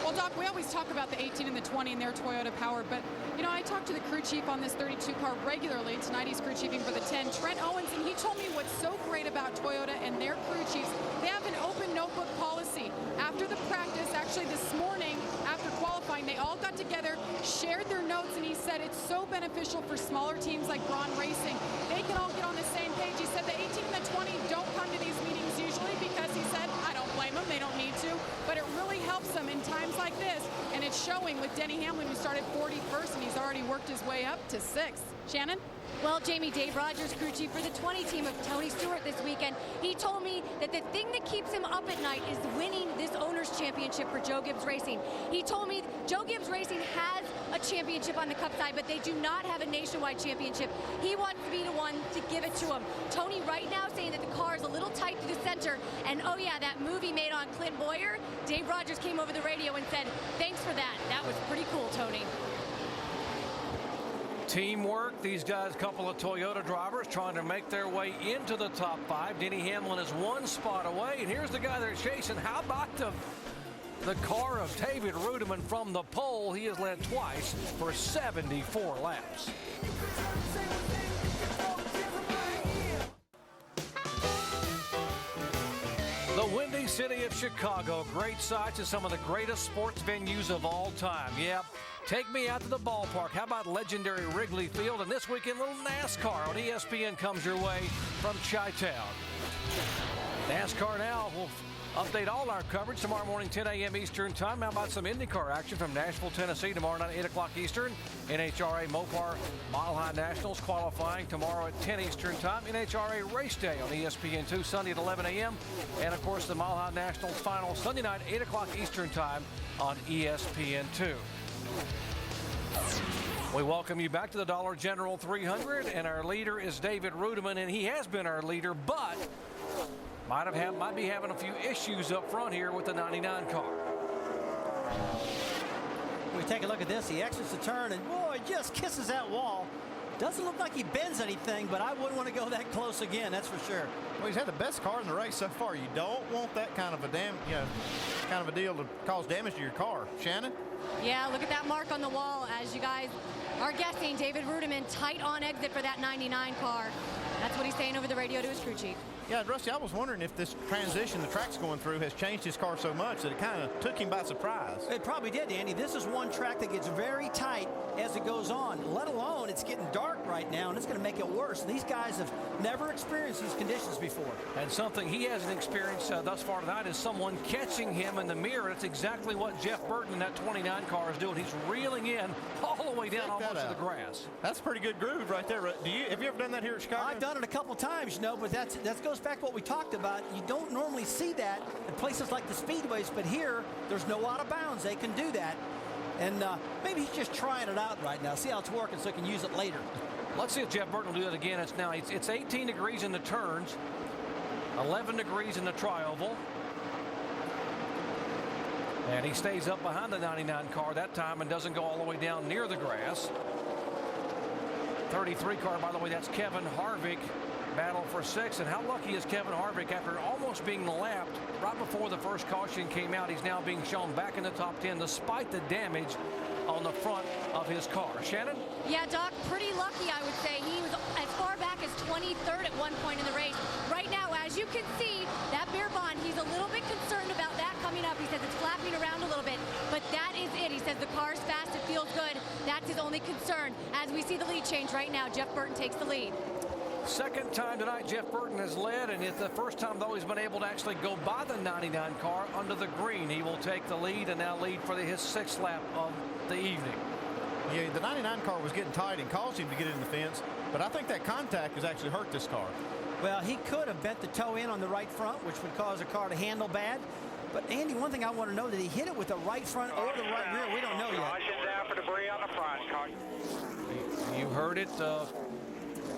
Well, Doc, we always talk about the 18 and the 20 and their Toyota power, but, you know, I talked to the crew chief on this 32 car regularly. Tonight he's crew chiefing for the 10, Trent Owens, and he told me what's so great about Toyota and their crew chiefs. They have an open notebook policy. After the practice, actually this morning, after qualifying, they all got together, shared their notes, and he said it's so beneficial for smaller teams like Braun Racing. They can all get on the same page. He said the 18 and the 20 don't come to these meetings usually because he said, I don't blame them, they don't need to, but it really helps them in times like this, and it's showing with Denny Hamlin, who started 41st, and he's already worked his way up to 6th. Shannon? Well, Jamie, Dave Rogers, crew chief for the 20 team of Tony Stewart this weekend, he told me that the thing that keeps him up at night is winning this Owners' Championship for Joe Gibbs Racing. He told me Joe Gibbs Racing has a championship on the Cup side, but they do not have a nationwide championship. He wants to be the one to give it to him. Tony right now saying that the car is a little tight to the center, and oh yeah, that movie made on Clint Bowyer, Dave Rogers came over the radio and said, thanks for that. That was pretty cool, Tony. Teamwork. These guys, a couple of Toyota drivers trying to make their way into the top 5. Denny Hamlin is one spot away, and here's the guy they're chasing. How about the car of David Reutemann from the pole? He has led twice for 74 laps. The Windy City of Chicago, great sights at some of the greatest sports venues of all time. Yeah, take me out to the ballpark. How about legendary Wrigley Field? And this weekend, little NASCAR on ESPN comes your way from Chi-Town. NASCAR Now will update all our coverage tomorrow morning, 10 a.m. Eastern time. How about some IndyCar action from Nashville, Tennessee tomorrow night, 8 o'clock Eastern. NHRA Mopar Mile High Nationals qualifying tomorrow at 10 Eastern time. NHRA Race Day on ESPN2 Sunday at 11 a.m. And, of course, the Mile High Nationals final Sunday night, 8 o'clock Eastern time on ESPN2. We welcome you back to the Dollar General 300, and our leader is David Reutemann, and he has been our leader, but might be having a few issues up front here with the 99 car. We take a look at this. He exits the turn, and boy, just kisses that wall. Doesn't look like he bends anything, but I wouldn't want to go that close again, that's for sure. Well, he's had the best car in the race so far. You don't want that kind of a deal to cause damage to your car. Shannon? Yeah, look at that mark on the wall. As you guys are guessing, David Reutemann tight on exit for that 99 car. That's what he's saying over the radio to his crew chief. Yeah, Rusty, I was wondering if this transition the track's going through has changed his car so much that it kind of took him by surprise. It probably did, Andy. This is one track that gets very tight as it goes on, let alone it's getting dark right now, and it's going to make it worse. And these guys have never experienced these conditions before. And something he hasn't experienced thus far tonight is someone catching him in the mirror. It's exactly what Jeff Burton in that 29 car is doing. He's reeling in all the way down almost to the grass. That's a pretty good groove right there. Have you ever done that here at Chicago? I've done it a couple times, you know, but that goes back to what we talked about. You don't normally see that in places like the speedways, but here there's no out of bounds. They can do that. And maybe he's just trying it out right now. See how it's working so he can use it later. Let's see if Jeff Burton will do that again. It's 18 degrees in the turns, 11 degrees in the tri-oval. And he stays up behind the 99 car that time and doesn't go all the way down near the grass. 33 car, by the way, that's Kevin Harvick. Battle for 6, and how lucky is Kevin Harvick after almost being lapped right before the first caution came out. He's now being shown back in the top 10 despite the damage on the front of his car. Shannon? Yeah, Doc, pretty lucky, I would say. He was as far back as 23rd at one point in the race. Right now, as you can see, that beer bond, he's a little bit concerned about that coming up. He says it's flapping around a little bit, but that is it. He says the car's fast, it feels good. That's his only concern. As we see the lead change right now, Jeff Burton takes the lead. Second time tonight Jeff Burton has led, and it's the first time though he's been able to actually go by the 99 car under the green. He will take the lead and now lead for his 6th lap of the evening. Yeah, the 99 car was getting tight and caused him to get in the fence, but I think that contact has actually hurt this car. Well, he could have bent the toe in on the right front, which would cause the car to handle bad. But Andy, one thing I want to know, did he hit it with the right front or the right rear? We don't know yet. Caution down for debris on the front. You heard it.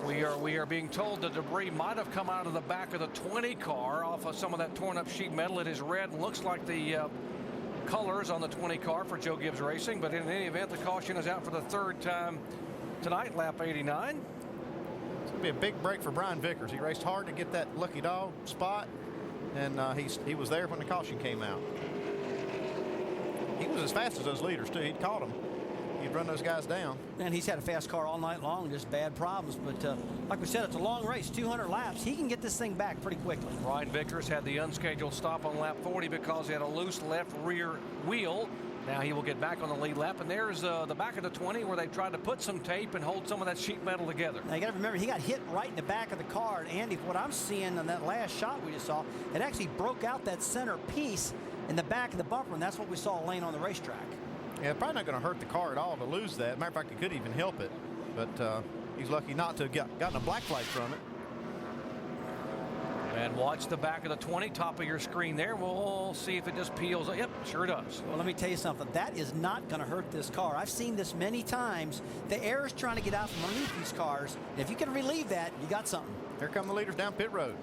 We are being told the debris might have come out of the back of the 20 car off of some of that torn up sheet metal. It is red and looks like the colors on the 20 car for Joe Gibbs Racing, but in any event, the caution is out for the 3rd time tonight, lap 89. It's going to be a big break for Brian Vickers. He raced hard to get that lucky dog spot, and he was there when the caution came out. He was as fast as those leaders, too. He'd caught them. He'd run those guys down. And he's had a fast car all night long, just bad problems. But like we said, it's a long race, 200 laps. He can get this thing back pretty quickly. Brian Vickers had the unscheduled stop on lap 40 because he had a loose left rear wheel. Now he will get back on the lead lap. And there's the back of the 20 where they tried to put some tape and hold some of that sheet metal together. Now you got to remember, he got hit right in the back of the car. And Andy, what I'm seeing on that last shot we just saw, it actually broke out that center piece. in the back of the bumper, and that's what we saw laying on the racetrack. Yeah, probably not going to hurt the car at all to lose that. Matter of fact, it could even help it. But he's lucky not to have gotten a black flag from it. And watch the back of the 20, top of your screen there. We'll see if it just peels. Yep, sure does. Well, let me tell you something. That is not going to hurt this car. I've seen this many times. The air is trying to get out from underneath these cars. If you can relieve that, you got something. Here come the leaders down pit road.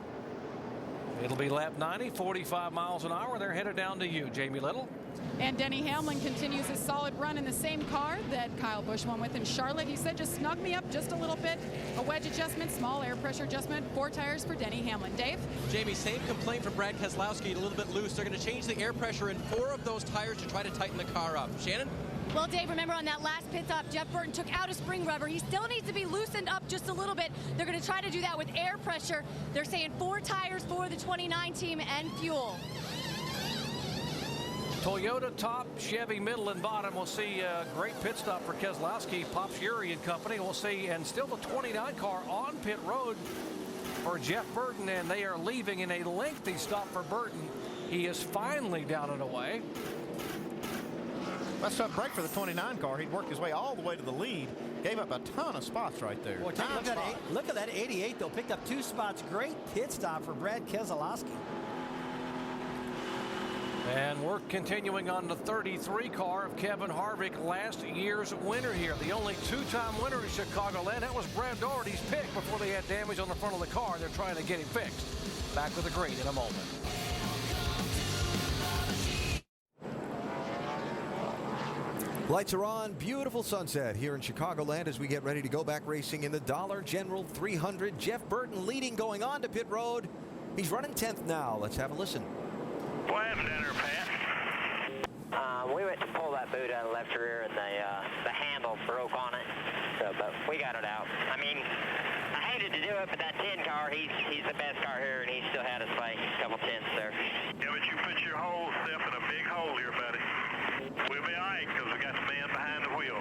It'll be lap 90, 45 miles an hour. They're headed down to you, Jamie Little. And Denny Hamlin continues his solid run in the same car that Kyle Busch won with in Charlotte. He said, just snug me up just a little bit. A wedge adjustment, small air pressure adjustment, 4 tires for Denny Hamlin. Dave? Jamie, same complaint from Brad Keselowski, a little bit loose. They're going to change the air pressure in 4 of those tires to try to tighten the car up. Shannon? Well, Dave, remember on that last pit stop, Jeff Burton took out a spring rubber. He still needs to be loosened up just a little bit. They're going to try to do that with air pressure. They're saying 4 tires for the 29 team and fuel. Toyota top, Chevy middle and bottom. We'll see a great pit stop for Keselowski, Pop Fury and company. We'll see, and still the 29 car on pit road for Jeff Burton, and they are leaving in a lengthy stop for Burton. He is finally down and away. That's a tough break for the 29 car. He'd worked his way all the way to the lead. Gave up a ton of spots right there. Boy, look at that 88, though. Picked up 2 spots. Great pit stop for Brad Keselowski. And we're continuing on the 33 car of Kevin Harvick, last year's winner here. The only 2-time winner in Chicagoland. That was Brad Daugherty's pick before they had damage on the front of the car. They're trying to get him fixed. Back with the green in a moment. Lights are on. Beautiful sunset here in Chicagoland as we get ready to go back racing in the Dollar General 300. Jeff Burton leading going on to pit road. He's running 10th now. Let's have a listen. What happened down there, Pat? We went to pull that boot out of the left rear and the handle broke on it. So, but we got it out. I mean, I hated to do it, but that 10 car, he's the best car here, and he still had us by a couple tenths there. Yeah, but you put your whole self in a big hole here, buddy. We'll be all right because we got the man behind the wheel.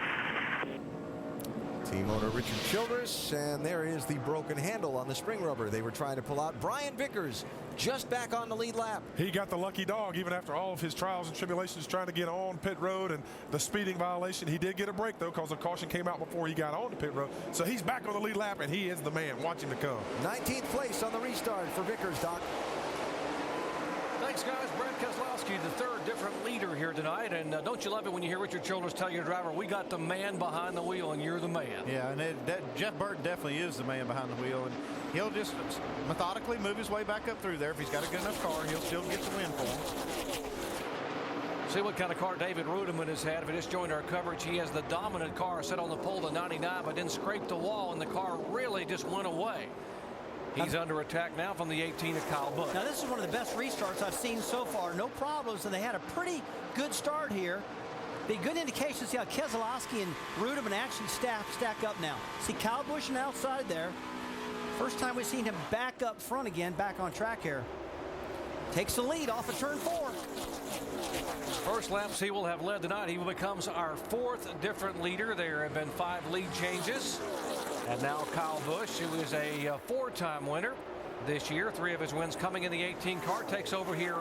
Team owner Richard Childress, and there is the broken handle on the spring rubber they were trying to pull out. Brian Vickers just back on the lead lap. He got the lucky dog even after all of his trials and tribulations trying to get on pit road and the speeding violation. He did get a break, though, because the caution came out before he got on the pit road. So he's back on the lead lap, and he is the man. Watch him to come. 19th place on the restart for Vickers, Doc. Thanks, guys. Brad Keselowski, the 3rd different leader here tonight. And don't you love it when you hear Richard Childress tell your driver, we got the man behind the wheel, and you're the man. Yeah, and Jeff Burton definitely is the man behind the wheel. And he'll just methodically move his way back up through there. If he's got a good enough car, he'll still get the win for him. See what kind of car David Reutemann has had. If you just joined our coverage, he has the dominant car set on the pole to 99, but then scraped the wall, and the car really just went away. He's under attack now from the 18 of Kyle Busch. Now, this is one of the best restarts I've seen so far. No problems, and they had a pretty good start here. Be good indication to see how Keselowski and Reutemann actually stack up now. See Kyle Busch on the outside there. First time we've seen him back up front again, back on track here. Takes the lead off of turn 4. First laps he will have led tonight. He becomes our 4th different leader. There have been 5 lead changes. And now Kyle Busch, who is a 4-time winner this year. 3 of his wins coming in the 18 car, takes over here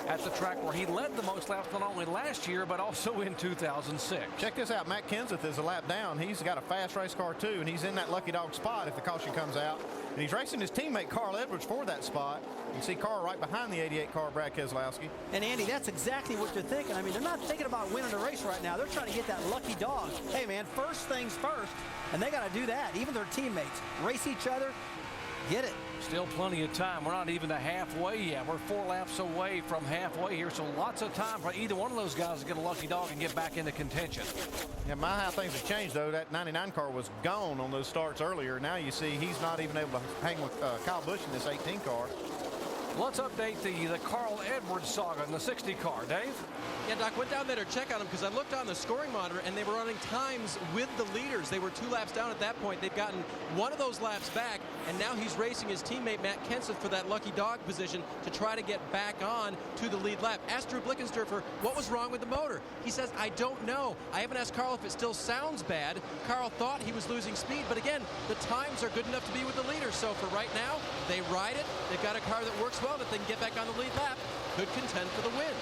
at the track where he led the most laps not only last year but also in 2006. Check this out. Matt Kenseth is a lap down. He's got a fast race car too, and he's in that lucky dog spot if the caution comes out. And he's racing his teammate Carl Edwards for that spot. You can see Carl right behind the 88 car, Brad Keselowski. And Andy, that's exactly what they're thinking. I mean, they're not thinking about winning the race right now. They're trying to get that lucky dog. Hey, man, first things first, and they got to do that. Even their teammates race each other, get it. Still plenty of time. We're not even halfway yet. We're 4 laps away from halfway here, so lots of time for either one of those guys to get a lucky dog and get back into contention. Yeah, how things have changed, though. That 99 car was gone on those starts earlier. Now you see he's not even able to hang with Kyle Busch in this 18 car. Let's update the Carl Edwards saga in the 60 car. Dave? Yeah, Doc, went down there to check on him because I looked on the scoring monitor and they were running times with the leaders. They were 2 laps down at that point. They've gotten 1 of those laps back, and now he's racing his teammate Matt Kenseth for that lucky dog position to try to get back on to the lead lap. Asked Drew Blickensderfer what was wrong with the motor. He says, I don't know. I haven't asked Carl if it still sounds bad. Carl thought he was losing speed, but again, the times are good enough to be with the leaders. So for right now, they ride it. They've got a car that works well that they can get back on the lead lap. Could contend for the win.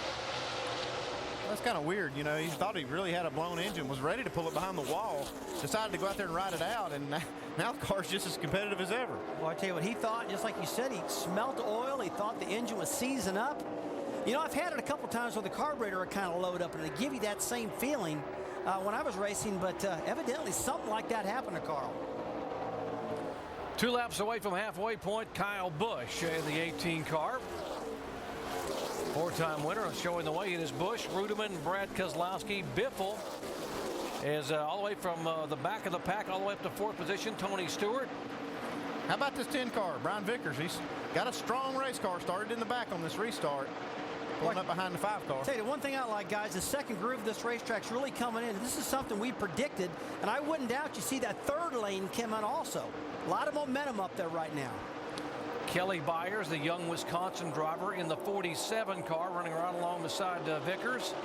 That's kind of weird. You know, he thought he really had a blown engine, was ready to pull it behind the wall, decided to go out there and ride it out, and now the car's just as competitive as ever. Well, I tell you what, he thought, just like you said, he smelt the oil. He thought the engine was seizing up. You know, I've had it a couple times where the carburetor would kind of load up, and it give you that same feeling when I was racing, but evidently something like that happened to Carl. 2 laps away from halfway point, Kyle Busch in the 18 car. 4-time winner, showing the way in his Busch. Reutemann, Brad Keselowski, Biffle is all the way from the back of the pack all the way up to 4th position. Tony Stewart. How about this 10 car? Brian Vickers, he's got a strong race car, started in the back on this restart. Pulling up behind the 5 car. I'll tell you, one thing I like, guys, the second groove of this racetrack's really coming in. This is something we predicted, and I wouldn't doubt you see that 3rd lane come in also. A lot of momentum up there right now. Kelly Byers, the young Wisconsin driver in the 47 car, running around along beside Vickers.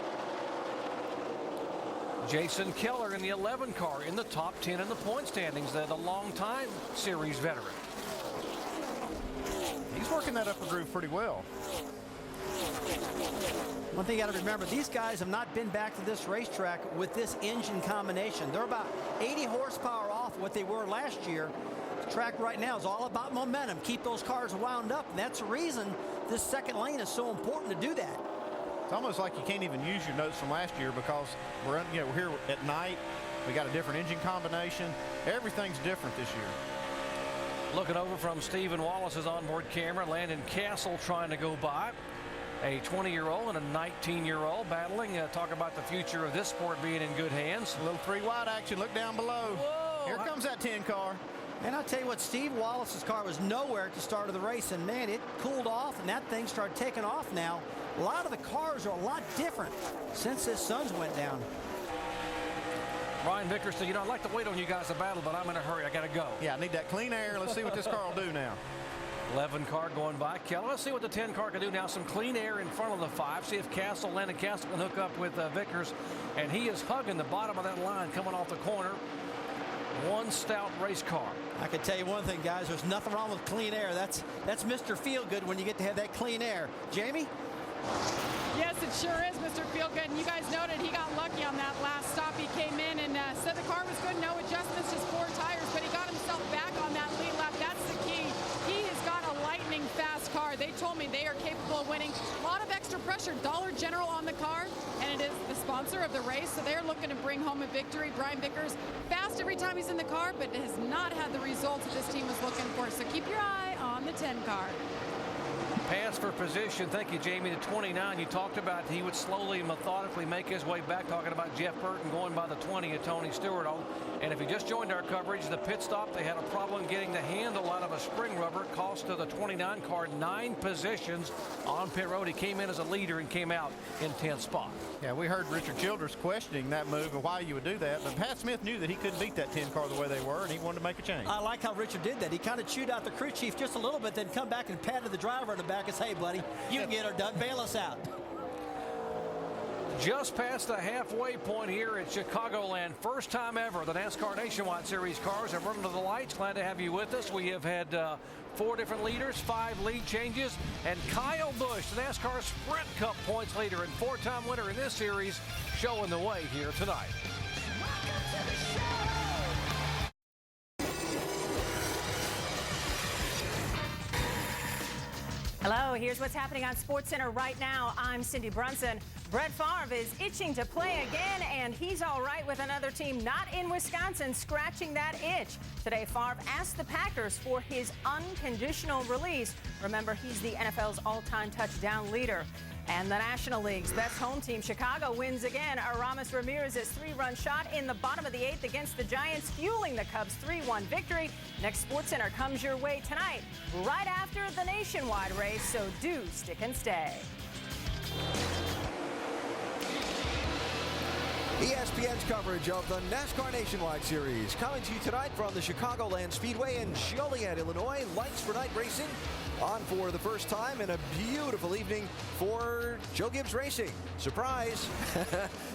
Jason Keller in the 11 car in the top 10 in the point standings, the long-time series veteran. He's working that upper groove pretty well. One thing you got to remember, these guys have not been back to this racetrack with this engine combination. They're about 80 horsepower off what they were last year. The track right now is all about momentum. Keep those cars wound up, and that's the reason this second lane is so important to do that. It's almost like you can't even use your notes from last year because we're here at night. We got a different engine combination. Everything's different this year. Looking over from Stephen Wallace's onboard camera, Landon Castle trying to go by. A 20-year-old and a 19-year-old battling. Talk about the future of this sport being in good hands. A little 3-wide action. Look down below. Whoa, here comes that 10 car. And I'll tell you what, Steve Wallace's car was nowhere at the start of the race, and man, it cooled off, and that thing started taking off now. A lot of the cars are a lot different since his sons went down. Ryan Vickers said, you know, I'd like to wait on you guys to battle, but I'm in a hurry. I got to go. Yeah, I need that clean air. Let's see what this car will do now. 11 car going by Keller. Let's see what the 10 car can do now. Some clean air in front of the 5. See if Landon Castle can hook up with Vickers. And he is hugging the bottom of that line coming off the corner. One stout race car. I can tell you one thing, guys. There's nothing wrong with clean air. That's Mr. Feelgood when you get to have that clean air. Jamie? Yes, it sure is, Mr. Feelgood. And you guys noted he got lucky on that last stop. He came in and said the car was good, no adjustments, just 4 tires, but he got himself back on that lead lap. That's the key. He has got a lightning fast car. They told me they are capable of winning. A lot of extra pressure. Dollar General on the car, and it is the sponsor of the race, so they're looking to bring home a victory. Brian Vickers, fast every time he's in the car, but has not had the results that this team was looking for. So keep your eye on the 10 car. Pass for position. Thank you, Jamie. To 29, you talked about he would slowly and methodically make his way back, talking about Jeff Burton going by the 20 of Tony Stewart. And if you just joined our coverage, the pit stop, they had a problem getting the handle out of a spring rubber. Cost to the 29 car 9 positions on pit road. He came in as a leader and came out in 10th spot. Yeah, we heard Richard Childress questioning that move and why you would do that. But Pat Smith knew that he couldn't beat that 10 car the way they were, and he wanted to make a change. I like how Richard did that. He kind of chewed out the crew chief just a little bit, then come back and patted the driver in the back and say, hey, buddy, you can get her done. Bail us out. Just past the halfway point here at Chicagoland. First time ever the NASCAR Nationwide Series cars have run under the lights. Glad to have you with us. We have had 4 different leaders, 5 lead changes, and Kyle Busch, the NASCAR Sprint Cup points leader and 4-time winner in this series, showing the way here tonight. Hello, here's what's happening on SportsCenter right now. I'm Cindy Brunson. Brett Favre is itching to play again, and he's all right with another team not in Wisconsin scratching that itch. Today, Favre asked the Packers for his unconditional release. Remember, he's the NFL's all-time touchdown leader. And the National League's best home team, Chicago, wins again. Aramis Ramirez's 3-run shot in the bottom of the 8th against the Giants, fueling the Cubs' 3-1 victory. Next SportsCenter comes your way tonight, right after the nationwide race, so do stick and stay. ESPN's coverage of the NASCAR Nationwide Series coming to you tonight from the Chicagoland Speedway in Joliet, Illinois. Lights for night racing on for the first time in a beautiful evening for Joe Gibbs Racing. Surprise!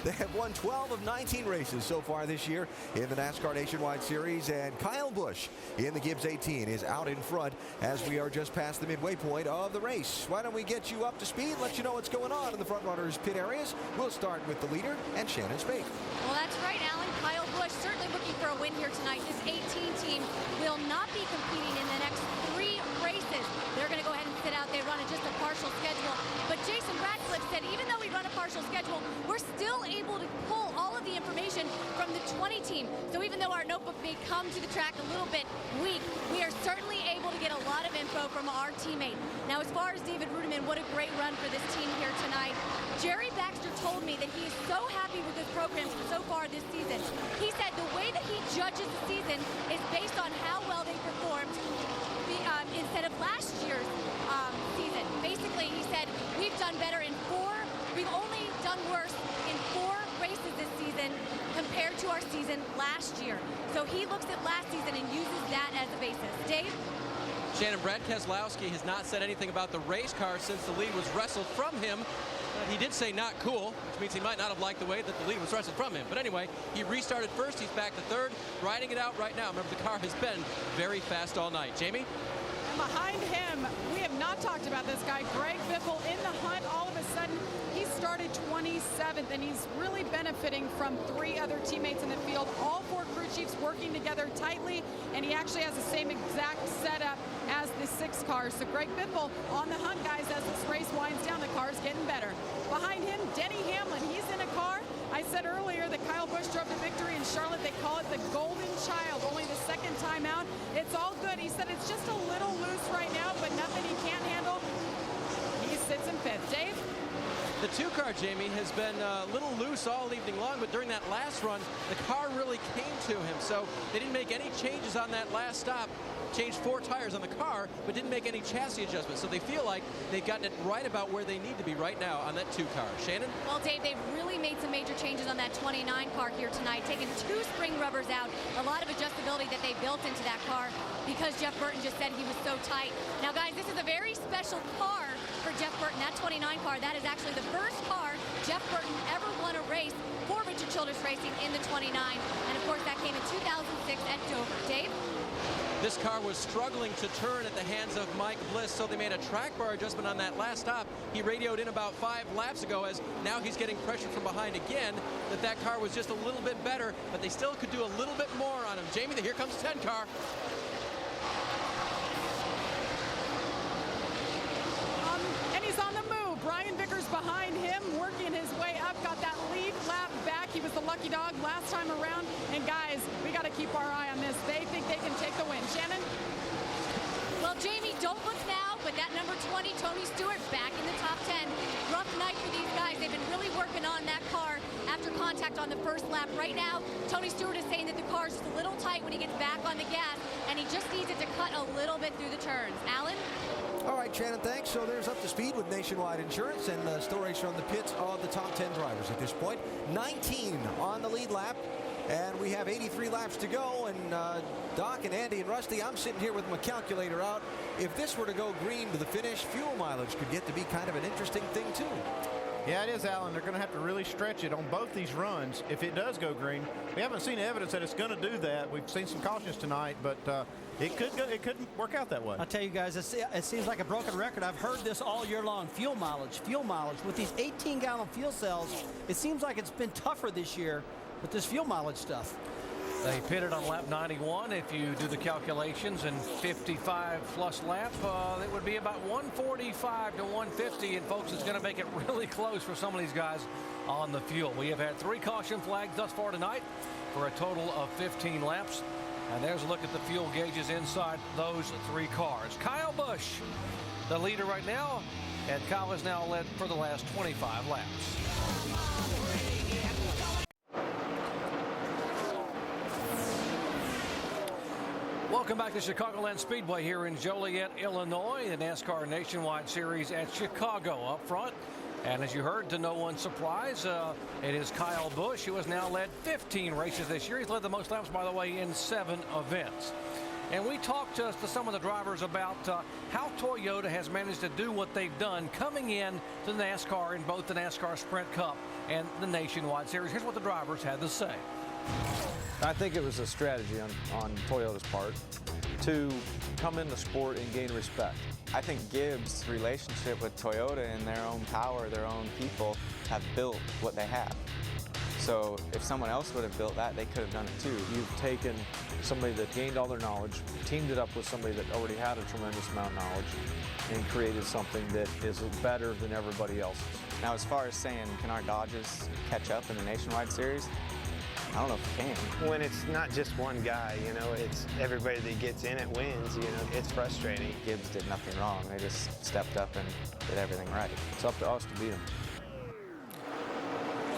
They have won 12 of 19 races so far this year in the NASCAR Nationwide Series, and Kyle Busch in the Gibbs 18 is out in front as we are just past the midway point of the race. Why don't we get you up to speed, let you know what's going on in the front runners pit areas. We'll start with the leader and Shannon Spake. Well, that's right, Alan. Kyle Busch certainly looking for a win here tonight. His 18 team will not be competing in the next 3 races. They're going to go ahead and sit out. They run just a partial schedule. But Jason Ratcliffe said even though we run a partial schedule, we're still able to pull all of the information from the 20 team. So even though our notebook may come to the track a little bit weak, we are certainly able to get a lot of info from our teammate. Now, as far as David Reutemann, what a great run for this team here tonight. Jerry Baxter told me that he is so happy with his programs so far this season. He said the way that he judges the season is based on how well they performed instead of last year's season. Basically, he said, we've done better in 4, we've only done worse in 4 races this season compared to our season last year. So he looks at last season and uses that as a basis. Dave? Shannon, Brad Keselowski has not said anything about the race car since the lead was wrestled from him. He did say not cool, which means he might not have liked the way that the lead was wrestled from him. But anyway, he restarted first. He's back to third, riding it out right now. Remember, the car has been very fast all night. Jamie? And behind him, we have not talked about this guy, Greg Biffle, in the hunt. All of a sudden, he started 27th, and he's really benefiting from 3 other teammates in the field. All 4 crew chiefs working together tightly, and he actually has the same exact setup as the 6 cars. So Greg Biffle on the hunt, guys, as this race winds down. The car's getting better. Behind him, Denny Hamlin. He's in a car. I said earlier that Kyle Busch drove the victory in Charlotte. They call it the golden child, only the 2nd time out. It's all good. He said it's just a little loose right now, but nothing he can't handle. He sits in 5th. Dave? The 2-car, Jamie, has been a little loose all evening long, but during that last run, the car really came to him. So they didn't make any changes on that last stop. Changed 4 tires on the car, but didn't make any chassis adjustments. So they feel like they've gotten it right about where they need to be right now on that 2-car. Shannon? Well, Dave, they've really made some major changes on that 29 car here tonight, taking 2 spring rubbers out, a lot of adjustability that they built into that car because Jeff Burton just said he was so tight. Now, guys, this is a very special car for Jeff Burton. That 29 car, that is actually the first car Jeff Burton ever won a race for Richard Childress Racing in the 29. And, of course, that came in 2006 at Dover. Dave? This car was struggling to turn at the hands of Mike Bliss, so they made a track bar adjustment on that last stop. He radioed in about 5 laps ago, as now he's getting pressure from behind again, that car was just a little bit better, but they still could do a little bit more on him. Jamie, here comes the 10 car. And he's on the move. Brian Vickers behind him, working his way up, got that lead lap back. He was the lucky dog last time around. And guys, we got to keep our eye on this. They think they can take the win. Shannon? Well, Jamie, don't look now, but that number 20, Tony Stewart, back in the top 10. Rough night for these guys. They've been really working on that car after contact on the first lap. Right now, Tony Stewart is saying that the car is just a little tight when he gets back on the gas, and he just needs it to cut a little bit through the turns. Alan? All right, Shannon, thanks. So there's Up to Speed with Nationwide Insurance and stories from the pits of the top 10 drivers at this point. 19 on the lead lap, and we have 83 laps to go. And Doc and Andy and Rusty, I'm sitting here with my calculator out. If this were to go green to the finish, fuel mileage could get to be kind of an interesting thing, too. Yeah, it is, Alan. They're going to have to really stretch it on both these runs if it does go green. We haven't seen evidence that it's going to do that. We've seen some cautions tonight, but it could work out that way. I'll tell you guys, it seems like a broken record. I've heard this all year long. Fuel mileage. With these 18-gallon fuel cells, it seems like it's been tougher this year with this fuel mileage stuff. They pitted on lap 91. If you do the calculations and 55 plus lap, it would be about 145 to 150. And folks, it's going to make it really close for some of these guys on the fuel. We have had 3 caution flags thus far tonight for a total of 15 laps. And there's a look at the fuel gauges inside those 3 cars. Kyle Busch, the leader right now, and Kyle has now led for the last 25 laps. Welcome back to Chicagoland Speedway here in Joliet, Illinois. The NASCAR Nationwide Series at Chicago. Up front, And as you heard, to no one's surprise, it is Kyle Busch, who has now led 15 races this year. He's led the most laps, by the way, in 7 events. And we talked to some of the drivers about how Toyota has managed to do what they've done coming in to NASCAR in both the NASCAR Sprint Cup and the Nationwide Series. Here's what the drivers had to say. I think it was a strategy on Toyota's part to come in the sport and gain respect. I think Gibbs' relationship with Toyota and their own power, their own people, have built what they have. So if someone else would have built that, they could have done it too. You've taken somebody that gained all their knowledge, teamed it up with somebody that already had a tremendous amount of knowledge, and created something that is better than everybody else's. Now, as far as saying, can our Dodges catch up in the Nationwide Series? I don't know if we can. When it's not just one guy, you know, it's everybody that gets in it wins, you know, it's frustrating. Gibbs did nothing wrong. They just stepped up and did everything right. It's up to us to beat them.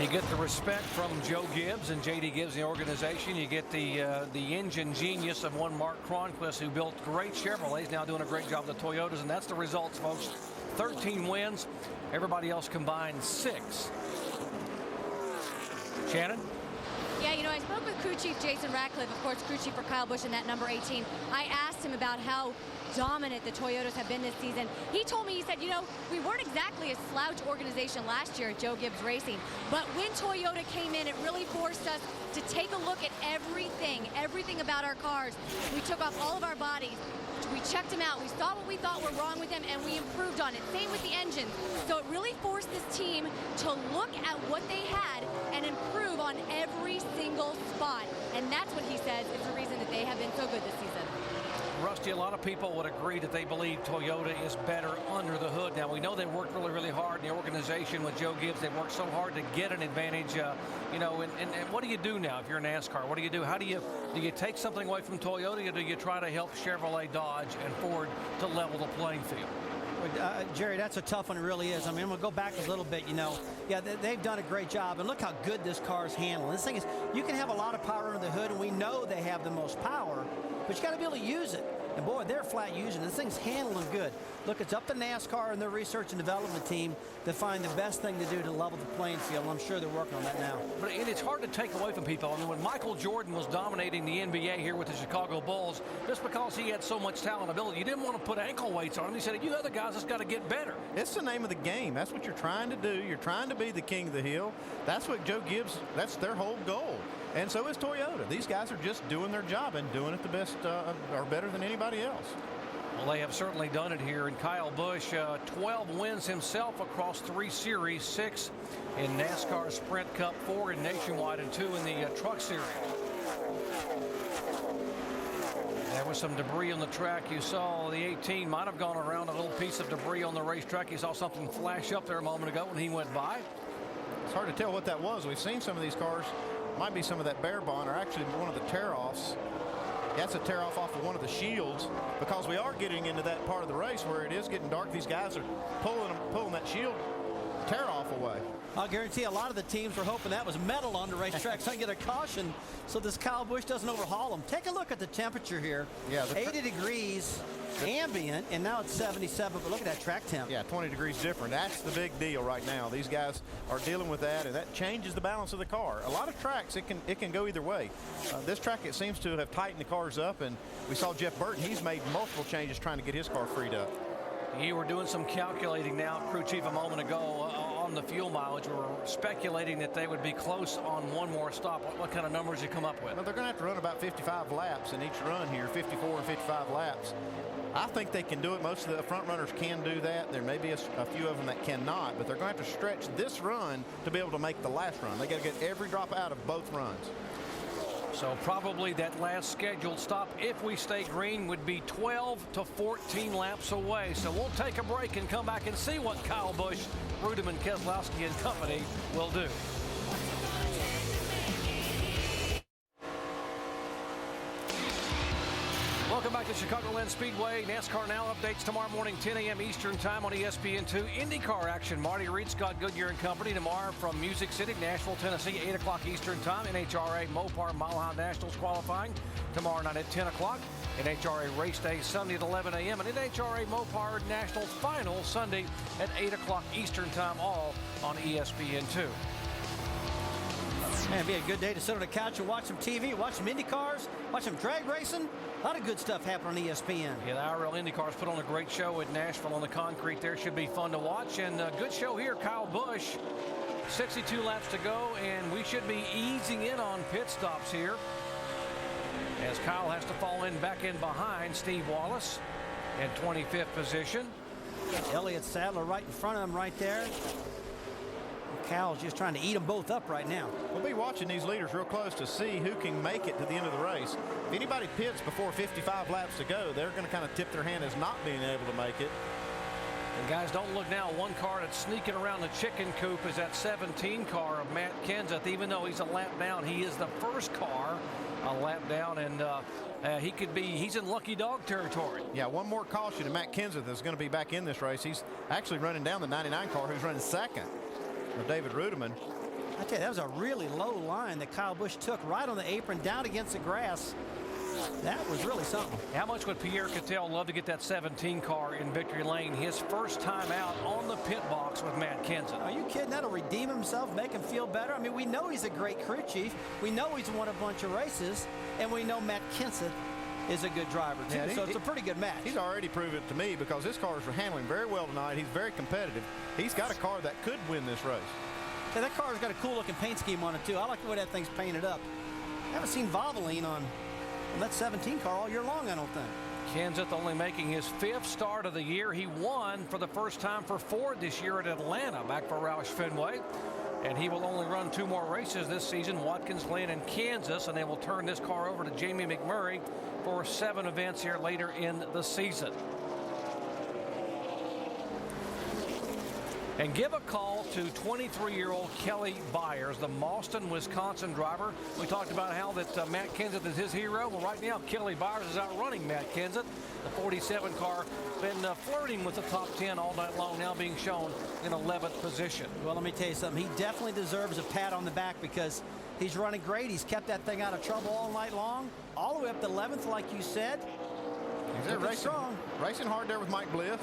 You get the respect from Joe Gibbs and J.D. Gibbs, the organization. You get the engine genius of one Mark Cronquist, who built great Chevrolets, now doing a great job with the Toyotas, and that's the results, folks. 13 wins. Everybody else combined 6. Shannon? Yeah, you know, I spoke with crew chief Jason Ratcliffe, of course, crew chief for Kyle Busch in that number 18. I asked him about how dominant the Toyotas have been this season. He told me, he said, you know, we weren't exactly a slouch organization last year at Joe Gibbs Racing, but when Toyota came in, it really forced us to take a look at everything about our cars. We took off all of our bodies. We checked them out. We saw what we thought were wrong with them, and we improved on it. Same with the engine. So it really forced this team to look at what they had and improve on every single spot. And that's what he says is the reason that they have been so good this season. Rusty, a lot of people would agree that they believe Toyota is better under the hood. Now, we know they worked really, really hard in the organization with Joe Gibbs. They worked so hard to get an advantage, you know, and what do you do now if you're NASCAR? What do you do? How do you take something away from Toyota, or do you try to help Chevrolet, Dodge, and Ford to level the playing field? Jerry, that's a tough one. It really is. I mean, I'm going to go back a little bit, you know. Yeah, they've done a great job, and look how good this car's handling. This thing is, you can have a lot of power under the hood, and we know they have the most power, but you got to be able to use it. And boy, they're flat using it. This thing's handling good. Look, it's up to NASCAR and their research and development team to find the best thing to do to level the playing field. I'm sure they're working on that now. But it's hard to take away from people. I mean, when Michael Jordan was dominating the NBA here with the Chicago Bulls, just because he had so much talent and ability, you didn't want to put ankle weights on him. He said, you other guys just got to get better. It's the name of the game. That's what you're trying to do. You're trying to be the king of the hill. That's what Joe Gibbs, that's their whole goal. And so is Toyota. These guys are just doing their job and doing it the best or better than anybody else. Well, they have certainly done it here. And Kyle Busch, 12 wins himself across 3 series, 6 in NASCAR Sprint Cup, 4 in Nationwide, and 2 in the Truck Series. There was some debris on the track. You saw the 18 might have gone around a little piece of debris on the racetrack. You saw something flash up there a moment ago when he went by. It's hard to tell what that was. We've seen some of these cars. Might be some of that bare bond, or actually one of the tear-offs. That's a tear-off off of one of the shields, because we are getting into that part of the race where it is getting dark. These guys are pulling that shield tear-off away. I'll guarantee a lot of the teams were hoping that was metal on the racetrack, so they get a caution so this Kyle Busch doesn't overhaul them. Take a look at the temperature here. Yeah, 80 degrees ambient, and now it's 77, but look at that track temp. Yeah, 20 degrees different. That's the big deal right now. These guys are dealing with that, and that changes the balance of the car. A lot of tracks, it can go either way. This track, it seems to have tightened the cars up, and we saw Jeff Burton. He's made multiple changes trying to get his car freed up. You were doing some calculating now, crew chief, a moment ago on the fuel mileage. We were speculating that they would be close on one more stop. What kind of numbers you come up with? Well, they're going to have to run about 55 laps in each run here, 54 and 55 laps. I think they can do it. Most of the front runners can do that. There may be a few of them that cannot, but they're going to have to stretch this run to be able to make the last run. They got to get every drop out of both runs. So probably that last scheduled stop, if we stay green, would be 12 to 14 laps away. So we'll take a break and come back and see what Kyle Busch, REUTIMANN, KESELOWSKI, and company will do. Welcome back to Chicagoland Speedway. NASCAR Now updates tomorrow morning, 10 a.m. Eastern Time on ESPN2. IndyCar action. Marty Reed, Scott Goodyear and company tomorrow from Music City, Nashville, Tennessee, 8 o'clock Eastern Time. NHRA Mopar Mile High Nationals qualifying tomorrow night at 10 o'clock. NHRA Race Day Sunday at 11 a.m. and NHRA Mopar Nationals Final Sunday at 8 o'clock Eastern Time, all on ESPN2. Man, it'd be a good day to sit on the couch and watch some TV, watch some Indy cars, watch some drag racing. A lot of good stuff happening on ESPN. Yeah, the IRL Indy cars put on a great show at Nashville on the concrete there. Should be fun to watch. And a good show here, Kyle Busch. 62 laps to go, and we should be easing in on pit stops here, as Kyle has to fall in back in behind Steve Wallace in 25th position. Elliott Sadler right in front of him right there. Cal's just trying to eat them both up right now. We'll be watching these leaders real close to see who can make it to the end of the race. If anybody pits before 55 laps to go, they're going to kind of tip their hand as not being able to make it. And guys, don't look now. One car that's sneaking around the chicken coop is that 17 car of Matt Kenseth. Even though he's a lap down, he is the first car a lap down, and he's in lucky dog territory. Yeah, one more caution, and Matt Kenseth is going to be back in this race. He's actually running down the 99 car, who's running second. David REUTIMANN. I tell you, that was a really low line that Kyle Busch took right on the apron down against the grass. That was really something. How much would Pierre Cattell love to get that 17 car in victory lane? His first time out on the pit box with Matt Kenseth. Are you kidding? That'll redeem himself, make him feel better. I mean, we know he's a great crew chief. We know he's won a bunch of races, and we know Matt Kenseth is a good driver too. Yeah, so it's a pretty good match. He's already proven it to me because his cars are handling very well tonight. He's very competitive. He's got a car that could win this race. Yeah, that car's got a cool looking paint scheme on it too. I like the way that thing's painted up. I haven't seen Valvoline on that 17 car all year long, I don't think. Kenseth only making his 5th start of the year. He won for the first time for Ford this year at Atlanta, back for Roush Fenway. And he will only run 2 more races this season, Watkins Glen and Kansas, and they will turn this car over to Jamie McMurray for 7 events here later in the season. And give a call to 23-year-old Kelly Byers, the Mauston, Wisconsin driver. We talked about how that Matt Kenseth is his hero. Well, right now, Kelly Byers is outrunning Matt Kenseth. The 47 car been flirting with the top 10 all night long, now being shown in 11th position. Well, let me tell you something. He definitely deserves a pat on the back because he's running great. He's kept that thing out of trouble all night long, all the way up to 11th, like you said. He's racing hard there with Mike Bliss.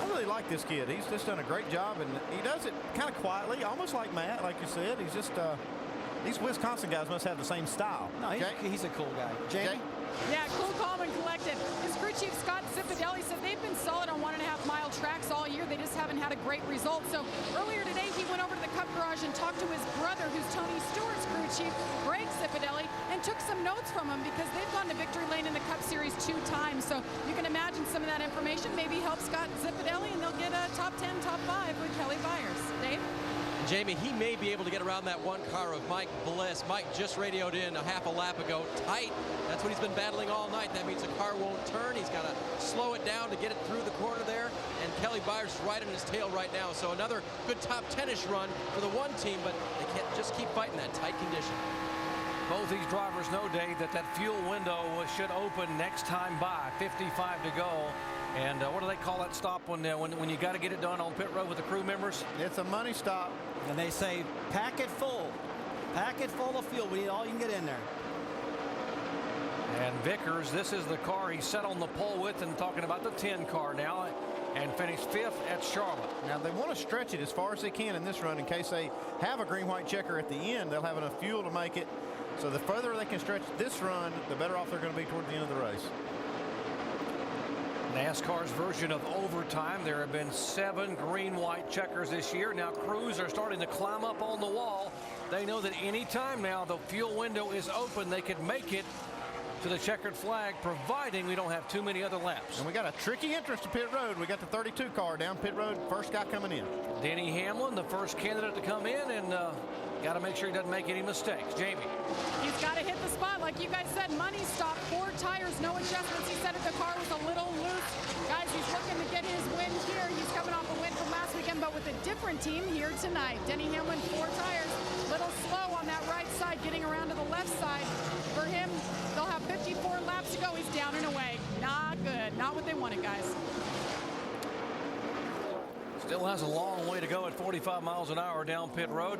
I really like this kid. He's just done a great job, and he does it kind of quietly, almost like Matt, like you said. He's just, these Wisconsin guys must have the same style. No, he's a cool guy. Jamie? Yeah, cool, calm, and collected. His crew chief, Scott Zipadelli, said they've been solid on 1.5-mile tracks all year. They just haven't had a great result. So earlier today, he went over to the Cup Garage and talked to his brother, who's Tony Stewart's crew chief, Greg Zipadelli, and took some notes from him because they've gone to victory lane in the Cup Series 2 times. So you can imagine some of that information maybe help Scott Zipadelli, and they'll get a top 10, top 5 with Kelly Byers. Dave? Jamie, he may be able to get around that one car of Mike Bliss. Mike just radioed in a half a lap ago. Tight. That's what he's been battling all night. That means the car won't turn. He's got to slow it down to get it through the corner there. And Kelly Byers is right on his tail right now. So another good top 10-ish run for the one team, but they can't just keep fighting that tight condition. Both these drivers know, Dave, that fuel window should open next time by. 55 to go. And what do they call that stop when you got to get it done on pit road with the crew members? It's a money stop. And they say, pack it full. Pack it full of fuel. We need all you can get in there. And Vickers, this is the car he set on the pole with, and talking about the 10 car now, and finished 5th at Charlotte. Now, they want to stretch it as far as they can in this run in case they have a green-white checker at the end. They'll have enough fuel to make it. So the further they can stretch this run, the better off they're going to be toward the end of the race. NASCAR's version of overtime. There have been 7 green-white checkers this year. Now crews are starting to climb up on the wall. They know that any time now the fuel window is open, they could make it to the checkered flag, providing we don't have too many other laps. And we got a tricky entrance to pit road. We got the 32 car down pit road, first guy coming in. Denny Hamlin, the first candidate to come in, and got to make sure he doesn't make any mistakes. Jamie. He's got to hit the spot. Like you guys said, money stop, 4 tires, no adjustments. He said if the car was a little loose. Guys, he's looking to get his win here. He's coming off a win from last weekend, but with a different team here tonight. Denny Hamlin, 4 tires. Little slow on that right side, getting around to the left side. For him, they'll have 54 laps laps to go. He's down and away. Not good. Not what they wanted, guys. Still has a long way to go at 45 miles an hour down pit road.